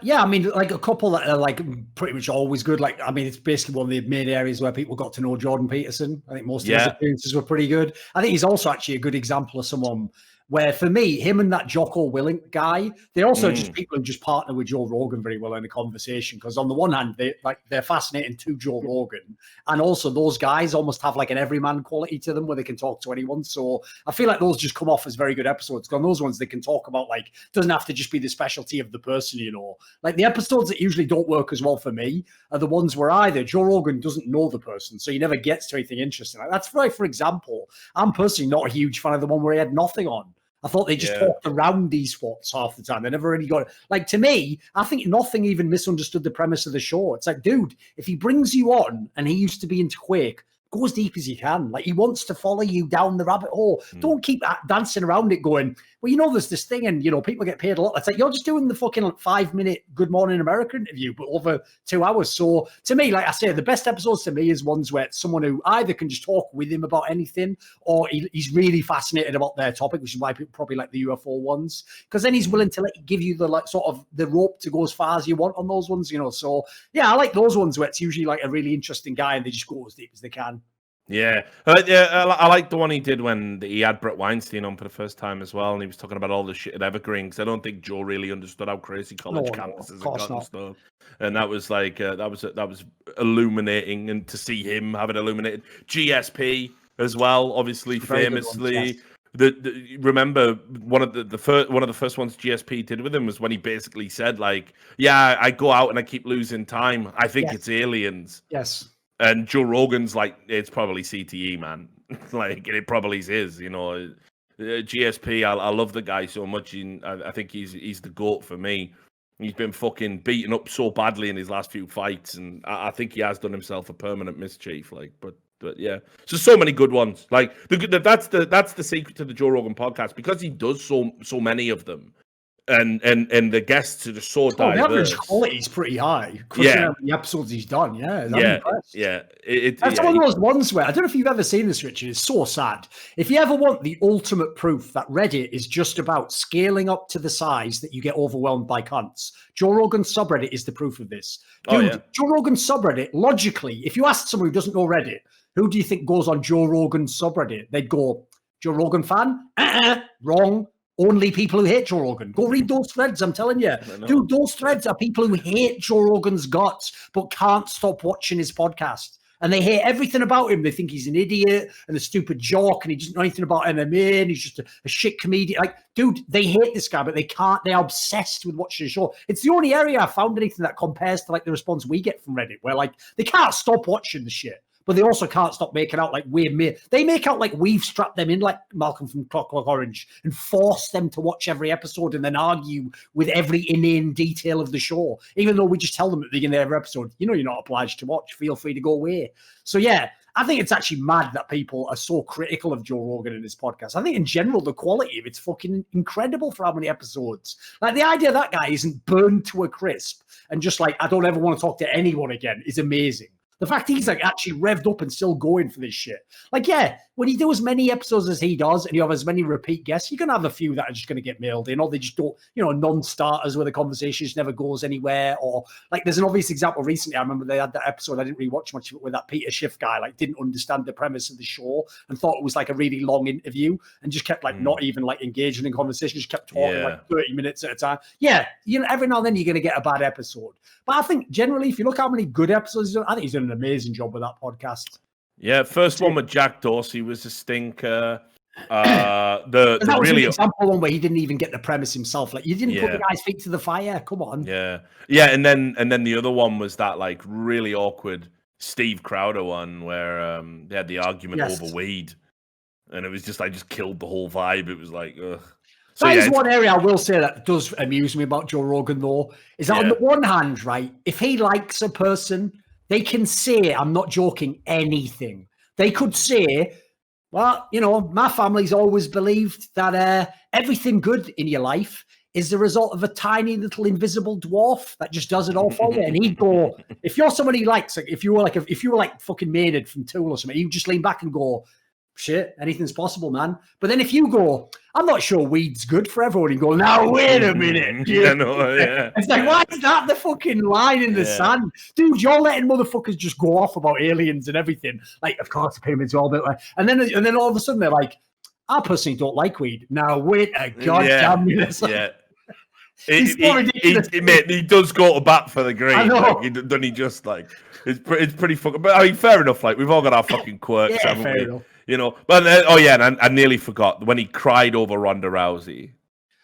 Yeah, I mean, a couple that are pretty much always good. It's basically one of the main areas where people got to know Jordan Peterson. I think most of his appearances were pretty good. I think he's also actually a good example of someone where, for me, him and that Jocko Willink guy, they're also just people who just partner with Joe Rogan very well in a conversation. Because on the one hand, they're fascinating to Joe Rogan, and also those guys almost have an everyman quality to them where they can talk to anyone. So I feel like those just come off as very good episodes. On those ones, they can talk about doesn't have to just be the specialty of the person, the episodes that usually don't work as well for me are the ones where either Joe Rogan doesn't know the person, so he never gets to anything interesting. That's for example, I'm personally not a huge fan of the one where he had nothing on. I thought they just talked around these spots half the time. They never really got it. To me, I think nothing even misunderstood the premise of the show. It's dude, if he brings you on and he used to be into Quake, go as deep as you can. He wants to follow you down the rabbit hole. Don't keep dancing around it going, well, there's this thing and, people get paid a lot. It's you're just doing the fucking 5-minute Good Morning America interview, but over 2 hours. So to me, like I say, the best episodes to me is ones where it's someone who either can just talk with him about anything or he's really fascinated about their topic, which is why people probably like the UFO ones. Because then he's willing to give you the sort of the rope to go as far as you want on those ones, So yeah, I like those ones where it's usually a really interesting guy and they just go as deep as they can. Yeah, I like the one he did when he had Brett Weinstein on for the first time as well, and he was talking about all the shit at Evergreen, because I don't think Joe really understood how crazy college campuses had gotten stuff, and that was that was illuminating, and to see him have it illuminated. GSP as well, obviously famously. Remember one of the first ones GSP did with him was when he basically said yeah, I go out and I keep losing time. I think it's aliens. Yes. And Joe Rogan's it's probably CTE, man. It probably is, GSP, I love the guy so much. I think he's the GOAT for me. He's been fucking beaten up so badly in his last few fights, and I think he has done himself a permanent mischief. But yeah, so many good ones. That's the secret to the Joe Rogan podcast, because he does so many of them. And the guests are just so diverse. The average quality is pretty high. The episodes he's done, I'm impressed. That's one of those ones where I don't know if you've ever seen this, Richard. It's so sad. If you ever want the ultimate proof that Reddit is just about scaling up to the size that you get overwhelmed by cunts, Joe Rogan's subreddit is the proof of this. Dude, Joe Rogan's subreddit, logically, if you ask someone who doesn't know Reddit, who do you think goes on Joe Rogan's subreddit? They'd go, Joe Rogan fan? Wrong. Only people who hate Joe Rogan. Go read those threads, I'm telling you. Dude, those threads are people who hate Joe Rogan's guts but can't stop watching his podcast. And they hate everything about him. They think he's an idiot and a stupid jock and he doesn't know anything about MMA and he's just a shit comedian. Dude, they hate this guy, but they can't. They're obsessed with watching his show. It's the only area I found anything that compares to the response we get from Reddit, where they can't stop watching the shit. But they also can't stop making out they make out like we've strapped them in like Malcolm from Clockwork Orange and forced them to watch every episode and then argue with every inane detail of the show, even though we just tell them at the beginning of every episode, you're not obliged to watch. Feel free to go away. So yeah, I think it's actually mad that people are so critical of Joe Rogan in his podcast. I think in general, the quality of it's fucking incredible for how many episodes. The idea that guy isn't burned to a crisp and just I don't ever want to talk to anyone again is amazing. The fact he's like actually revved up and still going for this shit. Like, yeah, when you do as many episodes as he does and you have as many repeat guests, you're going to have a few that are just going to get mailed in, or they just don't, non-starters where the conversation just never goes anywhere. Or like, there's an obvious example recently. I remember they had that episode. I didn't really watch much of it, where that Peter Schiff guy like didn't understand the premise of the show and thought it was like a really long interview and just kept like not even like engaging in conversation, just kept talking like 30 minutes at a time. Yeah, every now and then you're going to get a bad episode. But I think generally, if you look how many good episodes he's done, I think he's done an amazing job with that podcast. Yeah, first one with Jack Dorsey was a stinker. That was really an example one where he didn't even get the premise himself. Like, you didn't put the guy's feet to the fire. Come on. Yeah, and then the other one was that like really awkward Steve Crowder one where they had the argument over weed, and it was just killed the whole vibe. It was like, ugh. So, that is one area I will say that does amuse me about Joe Rogan, though, is that on the one hand, right, if he likes a person, they can say, I'm not joking, anything. They could say, well, my family's always believed that everything good in your life is the result of a tiny little invisible dwarf that just does it all for you. And he'd go, if you're somebody he likes, like if you were like fucking Maynard from Tool or something, you just lean back and go, shit, anything's possible, man. But then if you go, I'm not sure weed's good for everyone, you go, now wait a minute. It's like, why is that the fucking line in the sand? Dude, you're letting motherfuckers just go off about aliens and everything. Like, of course the pyramids are all bit like, and then all of a sudden they're like, I personally don't like weed. Now wait a goddamn minute. He does go to bat for the green. Doesn't he just like it's pretty fucking. But I mean, fair enough. Like, we've all got our fucking quirks, haven't we? Enough. But and I nearly forgot when he cried over Ronda Rousey.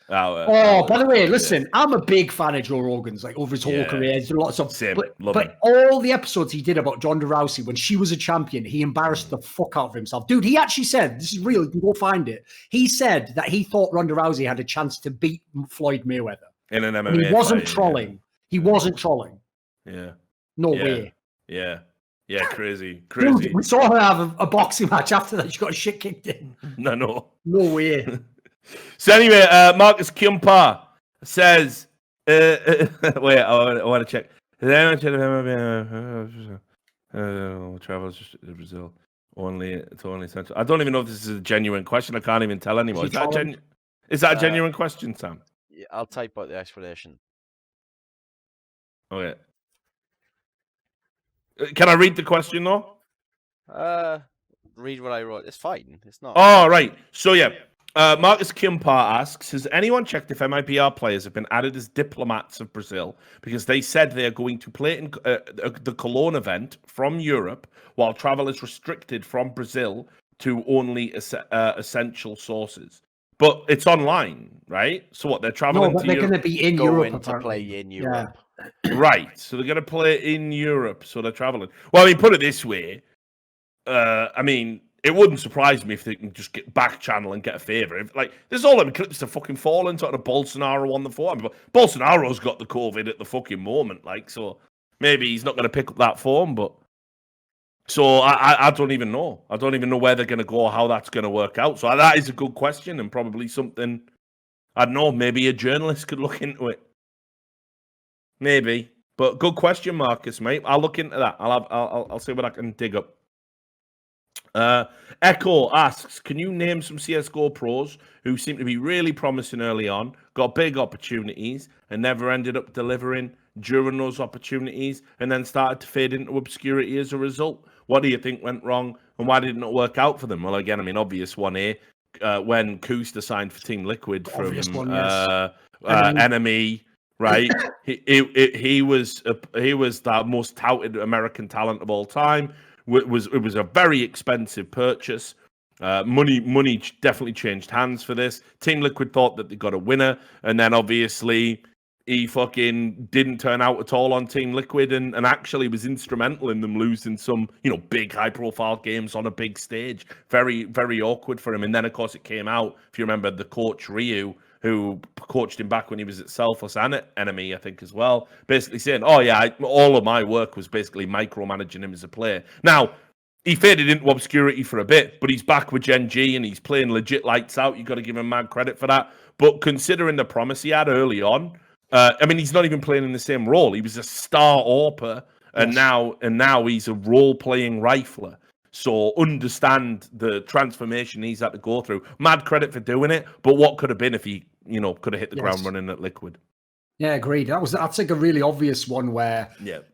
By the way, listen, I'm a big fan of Joe Rogan's, like, over his whole career. He's done a lot of stuff. Same. But all the episodes he did about Ronda Rousey when she was a champion, he embarrassed the fuck out of himself. Dude, he actually said, this is real, you can go find it. He said that he thought Ronda Rousey had a chance to beat Floyd Mayweather. In an MMA and he wasn't trolling. Yeah. He wasn't trolling. Yeah. No way. Yeah. Yeah, crazy. Dude, we saw her have a boxing match after that. She got a shit kicked in. No way. So anyway, Markus Kujanpaa says, wait, I want to check. Travels to Brazil. It's only essential. I don't even know if this is a genuine question. I can't even tell anymore. Is that a genuine question, Sam? Yeah, I'll type out the explanation. Okay. Can I read the question, though? Read what I wrote. It's fine. It's not. Oh, right. So, yeah. Markus Kujanpaa asks, has anyone checked if MiBR players have been added as diplomats of Brazil because they said they are going to play in the Cologne event from Europe while travel is restricted from Brazil to only essential sources? But it's online, right? So what, they're traveling to Europe? They're going to be in Europe to play in Europe. Yeah. Right. So they're going to play in Europe, so they're traveling. Well, I mean, put it this way. I mean, it wouldn't surprise me if they can just get back channel and get a favour. Like, there's all them clips to fucking fall into the Bolsonaro on the form. But Bolsonaro's got the COVID at the fucking moment, like, so maybe he's not going to pick up that form. But so I don't even know. I don't even know where they're going to go or how that's going to work out. So that is a good question and probably something, I don't know, maybe a journalist could look into it. Maybe. But good question, Marcus, mate. I'll look into that. I'll see what I can dig up. Ehco asks, can you name some CSGO pros who seem to be really promising early on, got big opportunities, and never ended up delivering during those opportunities, and then started to fade into obscurity as a result? What do you think went wrong, and why didn't it work out for them? Well, again, I mean, obvious one here, when Kusta signed for Team Liquid from Enemy, right? he was the most touted American talent of all time. It was a very expensive purchase. Money definitely changed hands for this. Team Liquid thought that they got a winner, and then obviously he fucking didn't turn out at all on Team Liquid, and actually was instrumental in them losing some, big high-profile games on a big stage. Very, very awkward for him. And then, of course, it came out, if you remember, the coach Ryu, who coached him back when he was at Selfless and at Enemy, I think, as well, basically saying, all of my work was basically micromanaging him as a player. Now, he faded into obscurity for a bit, but he's back with GenG and he's playing legit lights out. You've got to give him mad credit for that. But considering the promise he had early on, I mean, he's not even playing in the same role. He was a star AWPer And now he's a role-playing rifler. So understand the transformation he's had to go through. Mad credit for doing it, but what could have been if he, could have hit the ground running at Liquid? Yeah, agreed. That's like a really obvious one where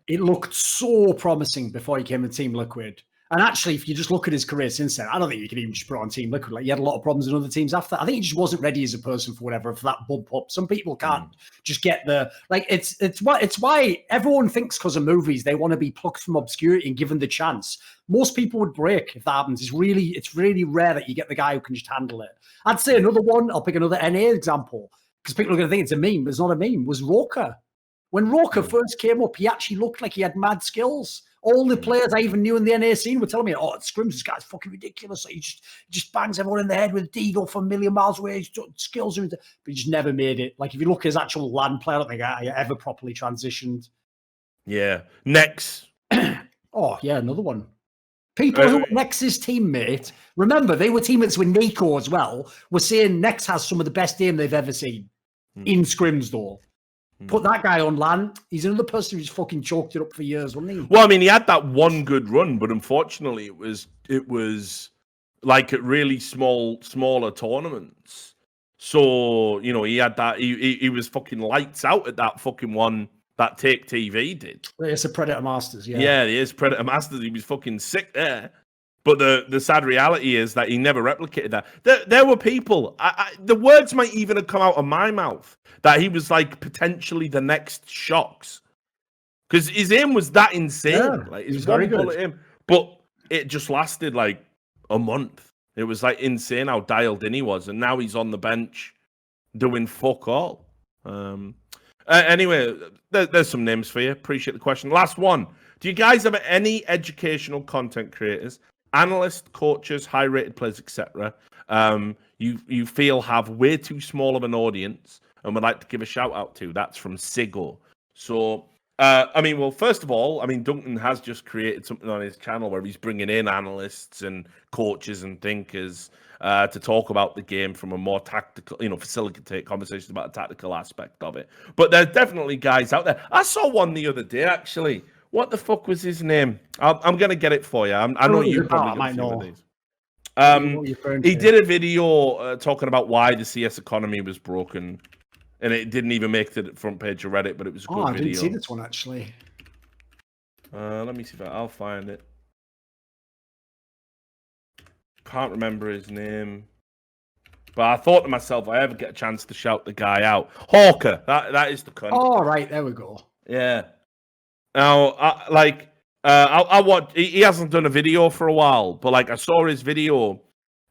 it looked so promising before he came to Team Liquid. And actually, if you just look at his career since then, I don't think you can even just put on Team Liquid. Like, he had a lot of problems in other teams after. I think he just wasn't ready as a person for that bump up. Some people can't just get the it's why everyone thinks because of movies they want to be plucked from obscurity and given the chance. Most people would break if that happens. It's really rare that you get the guy who can just handle it. I'd say another one. I'll pick another NA example because people are going to think it's a meme, but it's not a meme. Was Roker. When Roker first came up, he actually looked like he had mad skills. All the players I even knew in the NA scene were telling me, "Oh, it scrims, this guy's fucking ridiculous. He just bangs everyone in the head with Deagle from a million miles away. His skills are," but he just never made it. Like if you look at his actual LAN play, I don't think I ever properly transitioned. Yeah, Nex. Oh yeah, another one. People who were Nex's teammate, remember they were teammates with Nico as well. Were saying Nex has some of the best aim they've ever seen in scrims though. Put that guy on LAN. He's another person who's fucking choked it up for years, wasn't he? Well, I mean, he had that one good run, but unfortunately, it was like at really smaller tournaments. So he had that. He was fucking lights out at that fucking one that Take TV did. It's a Predator Masters, yeah. Yeah, he is Predator Masters. He was fucking sick there. But the sad reality is that he never replicated that. There were people. The words might even have come out of my mouth that he was like potentially the next Shocks, because his aim was that insane. Yeah, like he was very good at him, but it just lasted like a month. It was like insane how dialed in he was, and now he's on the bench doing fuck all. Anyway, there's some names for you. Appreciate the question. Last one. Do you guys have any educational content creators, analysts, coaches, high-rated players, etc., you feel have way too small of an audience and would like to give a shout-out to? That's from Siggoh. So, first of all, Duncan has just created something on his channel where he's bringing in analysts and coaches and thinkers to talk about the game from a more tactical, facilitate conversations about the tactical aspect of it. But there's definitely guys out there. I saw one the other day, actually. What the fuck was his name? I'm going to get it for you. I know you probably got a few of these. He did a video talking about why the CS economy was broken. And it didn't even make the front page of Reddit, but it was a good video. I didn't see this one, actually. Let me see if I'll find it. Can't remember his name. But I thought to myself, if I ever get a chance to shout the guy out. Hawker, that is the cunt. Oh, right, there we go. Yeah. Now, I watch. He hasn't done a video for a while, but I saw his video,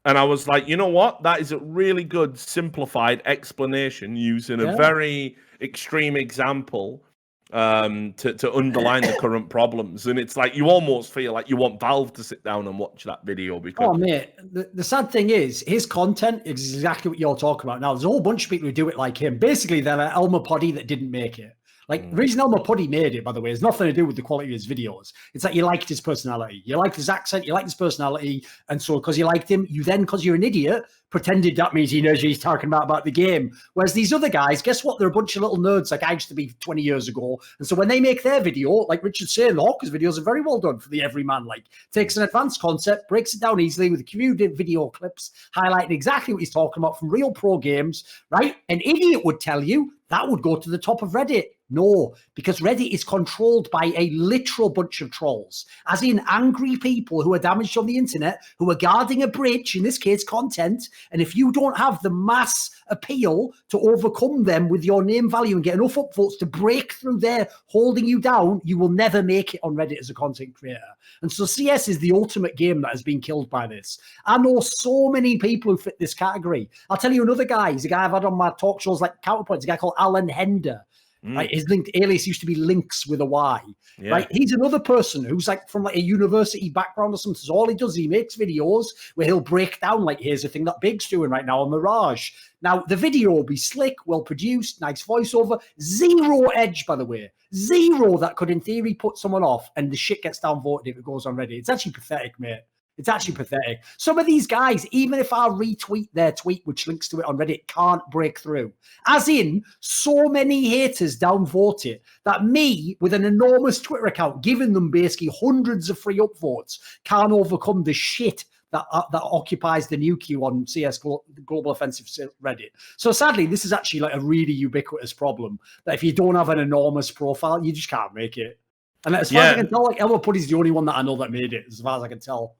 and I was like, you know what? That is a really good simplified explanation using a very extreme example to underline the current problems. And it's like you almost feel like you want Valve to sit down and watch that video because. Oh mate, the sad thing is his content is exactly what you're talking about. Now there's a whole bunch of people who do it like him. Basically, they're like Elmer Poddy that didn't make it. Like, the reason Elmer Puddy made it, by the way, has nothing to do with the quality of his videos. It's that you liked his personality. You liked his accent, you liked his personality, and so because you liked him, you then, because you're an idiot, pretended that means he knows he's talking about the game. Whereas these other guys, guess what? They're a bunch of little nerds like I used to be 20 years ago. And so when they make their video, like Richard's saying, the Hawkers videos are very well done for the everyman. Like, takes an advanced concept, breaks it down easily with a community video clips, highlighting exactly what he's talking about from real pro games, right? An idiot would tell you that would go to the top of Reddit. No, because Reddit is controlled by a literal bunch of trolls, as in angry people who are damaged on the internet, who are guarding a bridge, in this case, content. And if you don't have the mass appeal to overcome them with your name value and get enough upvotes to break through their holding you down, you will never make it on Reddit as a content creator. And so CS is the ultimate game that has been killed by this. I know so many people who fit this category. I'll tell you another guy. He's a guy I've had on my talk shows like Counterpoints, a guy called Alan Hender. Right, his linked alias used to be Lynx with a Y. Yeah. Right, he's another person who's like from like a university background or something. So all he does is he makes videos where he'll break down like, here's the thing that Big's doing right now on Mirage. Now the video will be slick, well produced, nice voiceover, zero edge, by the way, zero that could in theory put someone off, and the shit gets downvoted if it goes on Reddit. It's actually pathetic, mate. It's actually pathetic. Some of these guys, even if I retweet their tweet, which links to it on Reddit, can't break through. As in, so many haters downvote it that me, with an enormous Twitter account, giving them basically hundreds of free upvotes, can't overcome the shit that occupies the new queue on CS Global Offensive Reddit. So sadly, this is actually like a really ubiquitous problem that if you don't have an enormous profile, you just can't make it. And as far as I can tell, like Elmer Putty's the only one that I know that made it, as far as I can tell.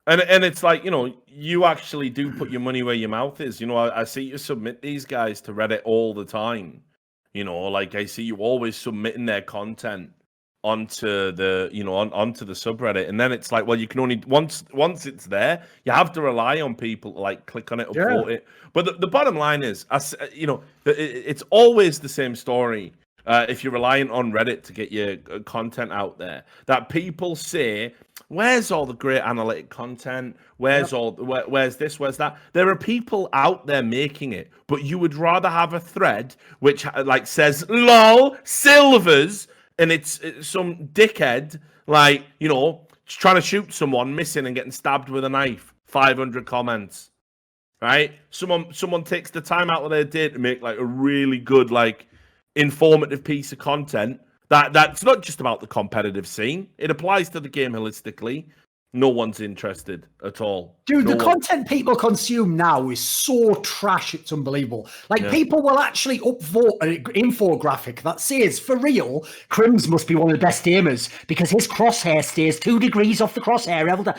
And it's like, you know, you actually do put your money where your mouth is. You know, I see you submit these guys to Reddit all the time. You know, like I see you always submitting their content onto the, you know, onto the subreddit. And then it's like, well, you can only, once it's there, you have to rely on people to like click on it, upvote it. But the bottom line is, you know, it's always the same story. If you're reliant on Reddit to get your content out there, that people say, where's all the great analytic content? Where's where's this? Where's that? There are people out there making it, but you would rather have a thread which like says "lol silvers" and it's some dickhead like, you know, trying to shoot someone, missing and getting stabbed with a knife. 500 comments, right? Someone takes the time out of their day to make like a really good like informative piece of content. That's not just about the competitive scene. It applies to the game holistically. No one's interested at all. Dude, the content people consume now is so trash, it's unbelievable. Like, people will actually upvote an infographic that says, for real, Crims must be one of the best aimers because his crosshair stays 2 degrees off the crosshair every time.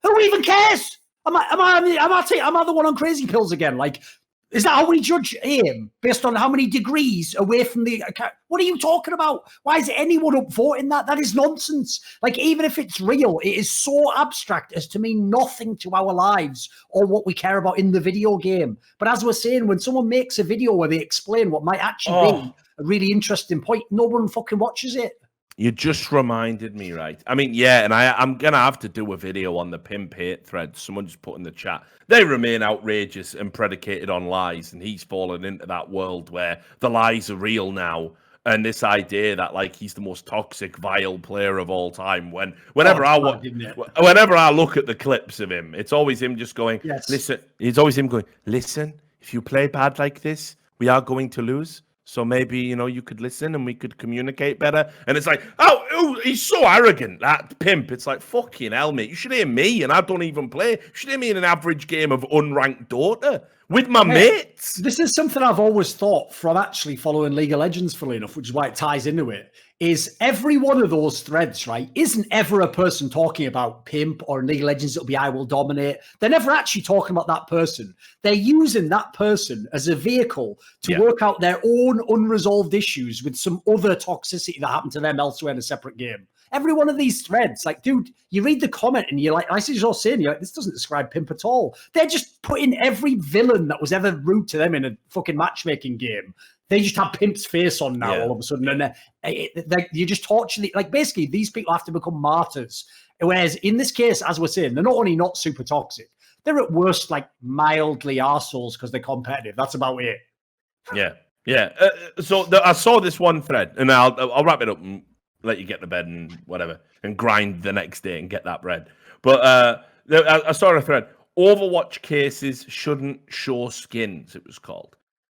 Who even cares? Am I the one on crazy pills again? Like, is that how we judge aim? Based on how many degrees away from the account? What are you talking about? Why is anyone upvoting that? That is nonsense. Like, even if it's real, it is so abstract as to mean nothing to our lives or what we care about in the video game. But as we're saying, when someone makes a video where they explain what might actually be a really interesting point, no one fucking watches it. You just reminded me, right? I mean, yeah, and I'm going to have to do a video on the pimp hate thread. Someone just put in the chat. They remain outrageous and predicated on lies, and he's fallen into that world where the lies are real now. And this idea that, like, he's the most toxic, vile player of all time. Whenever I look at the clips of him, it's always him just going, listen. It's always him going, listen, if you play bad like this, we are going to lose. So maybe, you know, you could listen and we could communicate better. And it's like, oh, he's so arrogant, that pimp. It's like, fucking hell, mate. You should hear me, and I don't even play. You should hear me in an average game of unranked Dota with my mates. This is something I've always thought from actually following League of Legends, funnily enough, which is why it ties into it, is every one of those threads, right, isn't ever a person talking about pimp or in League of Legends, it'll be I will dominate. They're never actually talking about that person. They're using that person as a vehicle to work out their own unresolved issues with some other toxicity that happened to them elsewhere in a separate game. Every one of these threads, like, dude, you read the comment and you're like, I see you're saying, you're like, this doesn't describe pimp at all. They're just putting every villain that was ever rude to them in a fucking matchmaking game. They just have pimp's face on now all of a sudden. And you just torture like, basically, these people have to become martyrs. Whereas in this case, as we're saying, they're not only not super toxic, they're at worst like mildly arseholes because they're competitive. That's about it. Yeah. So I saw this one thread, and I'll wrap it up and let you get to bed and whatever, and grind the next day and get that bread. But I saw a thread. Overwatch cases shouldn't show skins, it was called.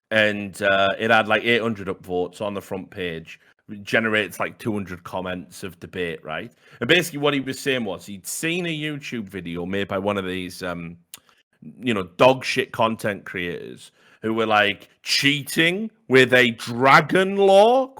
And it had like 800 upvotes on the front page. It generates like 200 comments of debate, right? And basically what he was saying was he'd seen a YouTube video made by one of these, you know, dog shit content creators who were like cheating with a dragon law ?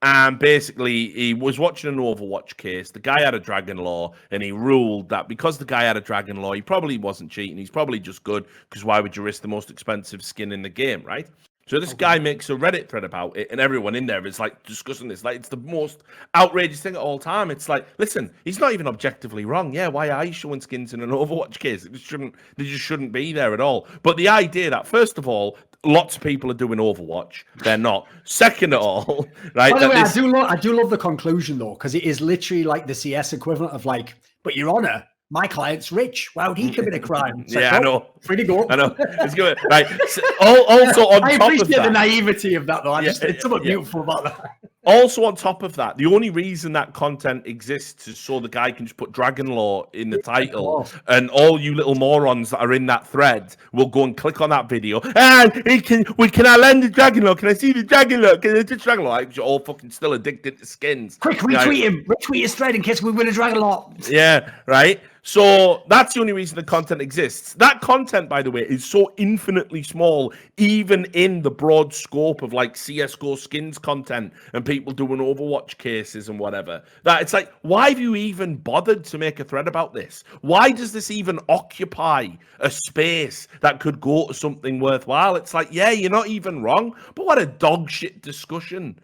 And basically, he was watching an Overwatch case. The guy had a dragon law, and he ruled that because the guy had a dragon law, he probably wasn't cheating. He's probably just good, because why would you risk the most expensive skin in the game, right? So this guy makes a Reddit thread about it, and everyone in there is like discussing this. Like, it's the most outrageous thing at all time. It's like, listen, he's not even objectively wrong. Yeah, why are you showing skins in an Overwatch case? They just shouldn't be there at all. But the idea that, first of all, lots of people are doing Overwatch. They're not. Second of all, right? By the way, I do love the conclusion though, because it is literally like the CS equivalent of like, but Your Honor, my client's rich. Why would he commit a crime? It's like, I know. Free to go. I know. It's good. Right. So, also on I top appreciate of that, the naivety of that though. It's somewhat beautiful about that. Also, on top of that, the only reason that content exists is so the guy can just put Dragon Law in the title, and all you little morons that are in that thread will go and click on that video. And can I lend the Dragon Law? Can I see the Dragon Law? Can I see the Dragon Law? Like, you're all fucking still addicted to skins. Quick, retweet him. Retweet his thread in case we win a Dragon Law. Yeah, right. So that's the only reason the content exists. That content, by the way, is so infinitely small, even in the broad scope of like CSGO skins content and people doing Overwatch cases and whatever. That it's like, why have you even bothered to make a thread about this? Why does this even occupy a space that could go to something worthwhile? It's like, yeah, you're not even wrong, but what a dog shit discussion.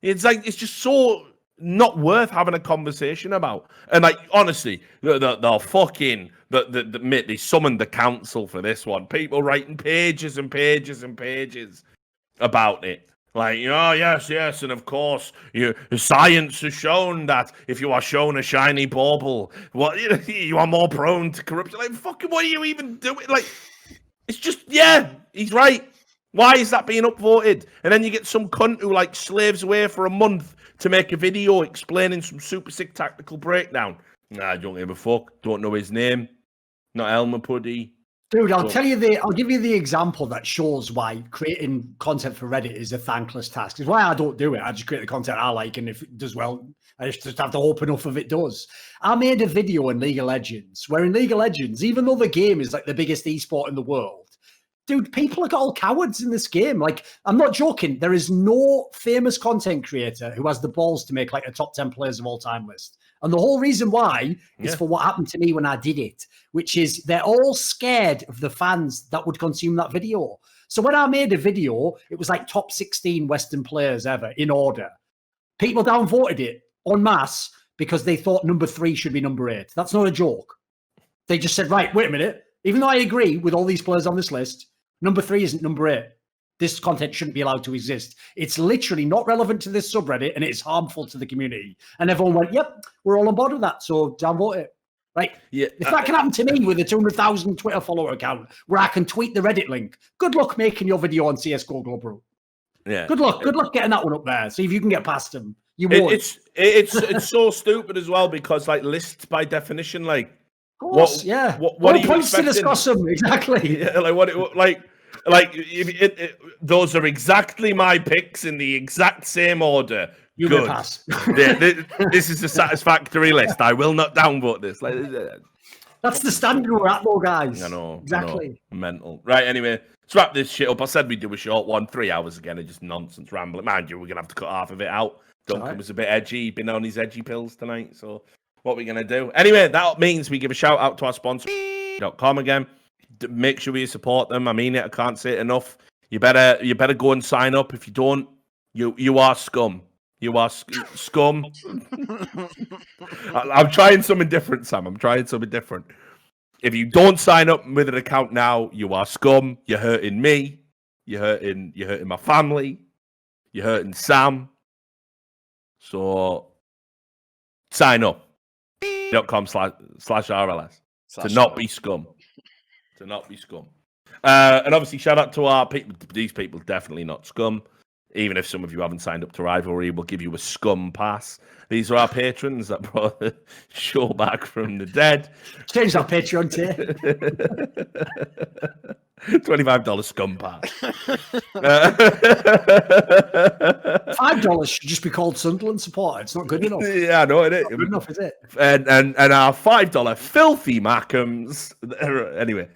It's like, it's just so not worth having a conversation about. And like, honestly, the fucking mate, they summoned the council for this one. People writing pages and pages and pages about it. Like, yes, and of course, science has shown that if you are shown a shiny bauble, you are more prone to corruption. Like, fucking, what are you even doing? Like, it's just, yeah, he's right. Why is that being upvoted? And then you get some cunt who like slaves away for a month to make a video explaining some super sick tactical breakdown. Nah, I don't give a fuck. Don't know his name. Not Elmer Puddy. Dude, I'll give you the example that shows why creating content for Reddit is a thankless task. It's why I don't do it. I just create the content I like, and if it does well, I just have to hope enough of it does. I made a video in League of Legends, where in League of Legends, even though the game is like the biggest esport in the world, dude, people are all cowards in this game. Like, I'm not joking. There is no famous content creator who has the balls to make like a top 10 players of all time list. And the whole reason why is for what happened to me when I did it, which is they're all scared of the fans that would consume that video. So when I made a video, it was like top 16 Western players ever in order. People downvoted it en masse because they thought number 3 should be number 8. That's not a joke. They just said, right, wait a minute. Even though I agree with all these players on this list, number 3 isn't number 8. This content shouldn't be allowed to exist. It's literally not relevant to this subreddit, and it's harmful to the community. And everyone went, yep, we're all on board with that, so downvote it. Right? Yeah. If that can happen to me with a 200,000 Twitter follower account where I can tweet the Reddit link, good luck making your video on CSGO Global. Yeah. Good luck getting that one up there. See if you can get past them. You won't. It's so stupid as well because like lists by definition, like of course, what are you points expecting? To discuss them exactly. Yeah, those are exactly my picks in the exact same order. You good. Pass. This is a satisfactory list. I will not downvote this. That's the standard we're at, though, guys. I know. Exactly. I know. Mental. Right. Anyway, let's wrap this shit up. I said we'd do a short one. 3 hours again of just nonsense rambling. Mind you, we're gonna have to cut half of it out. Duncan was a bit edgy. Been on his edgy pills tonight. So what are we gonna do? Anyway, that means we give a shout out to our sponsor .com again. Make sure you support them. I mean it. I can't say it enough. You better go and sign up. If you don't, you are scum. You are scum. I'm trying something different, Sam. I'm trying something different. If you don't sign up with an account now, you are scum. You're hurting me. You're hurting my family. You're hurting Sam. So sign up. .com/RLS to not be scum. To not be scum. And obviously, shout out to our people. These people definitely not scum. Even if some of you haven't signed up to Rivalry, we'll give you a scum pass. These are our patrons that brought the show back from the dead. Change our Patreon tier. $25 scum pass. $5 should just be called Sunderland supporter. It's not good enough. Yeah, I know it is. Not good enough, is it? And our $5 filthy Markhams. Anyway.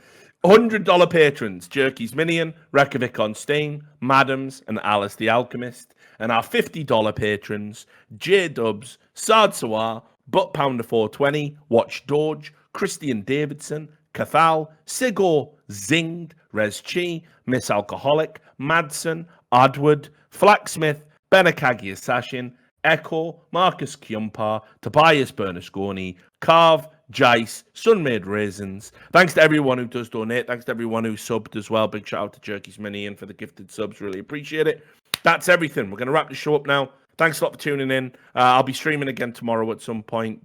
$100 patrons, Jerckysminions, Reykjavik on Stain, Madams, and AliceTheAlchemist. And our $50 patrons, J-Dubs, Sard Sawar, Butt Pounder 420, Watch Doge, Christian Davidson, Cathal, Siggoh, Zinged, RezChi, Miss Alcoholic, Madsen, Adward, Flacksmith, Benakagi Assassin, Ehco, Markus Kujanpaa, Tobias Bernasconi, Carve, Jyse, SunMaidRaisins. Thanks to everyone who does donate. Thanks to everyone who subbed as well. Big shout out to Jerckysminions for the gifted subs. Really appreciate it. That's everything. We're going to wrap the show up now. Thanks a lot for tuning in. I'll be streaming again tomorrow at some point.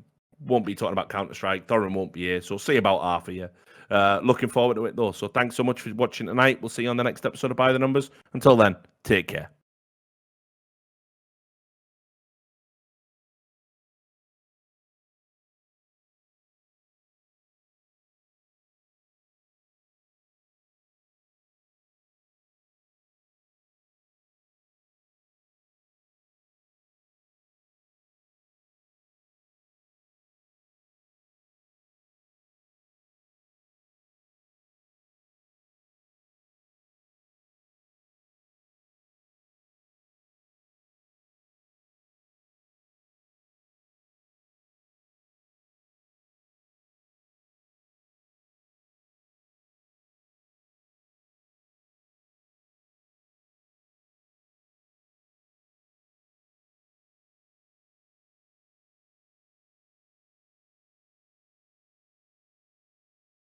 Won't be talking about Counter-Strike. Thorin won't be here, so see about half of you. Looking forward to it, though. So thanks so much for watching tonight. We'll see you on the next episode of By the Numbers. Until then, take care.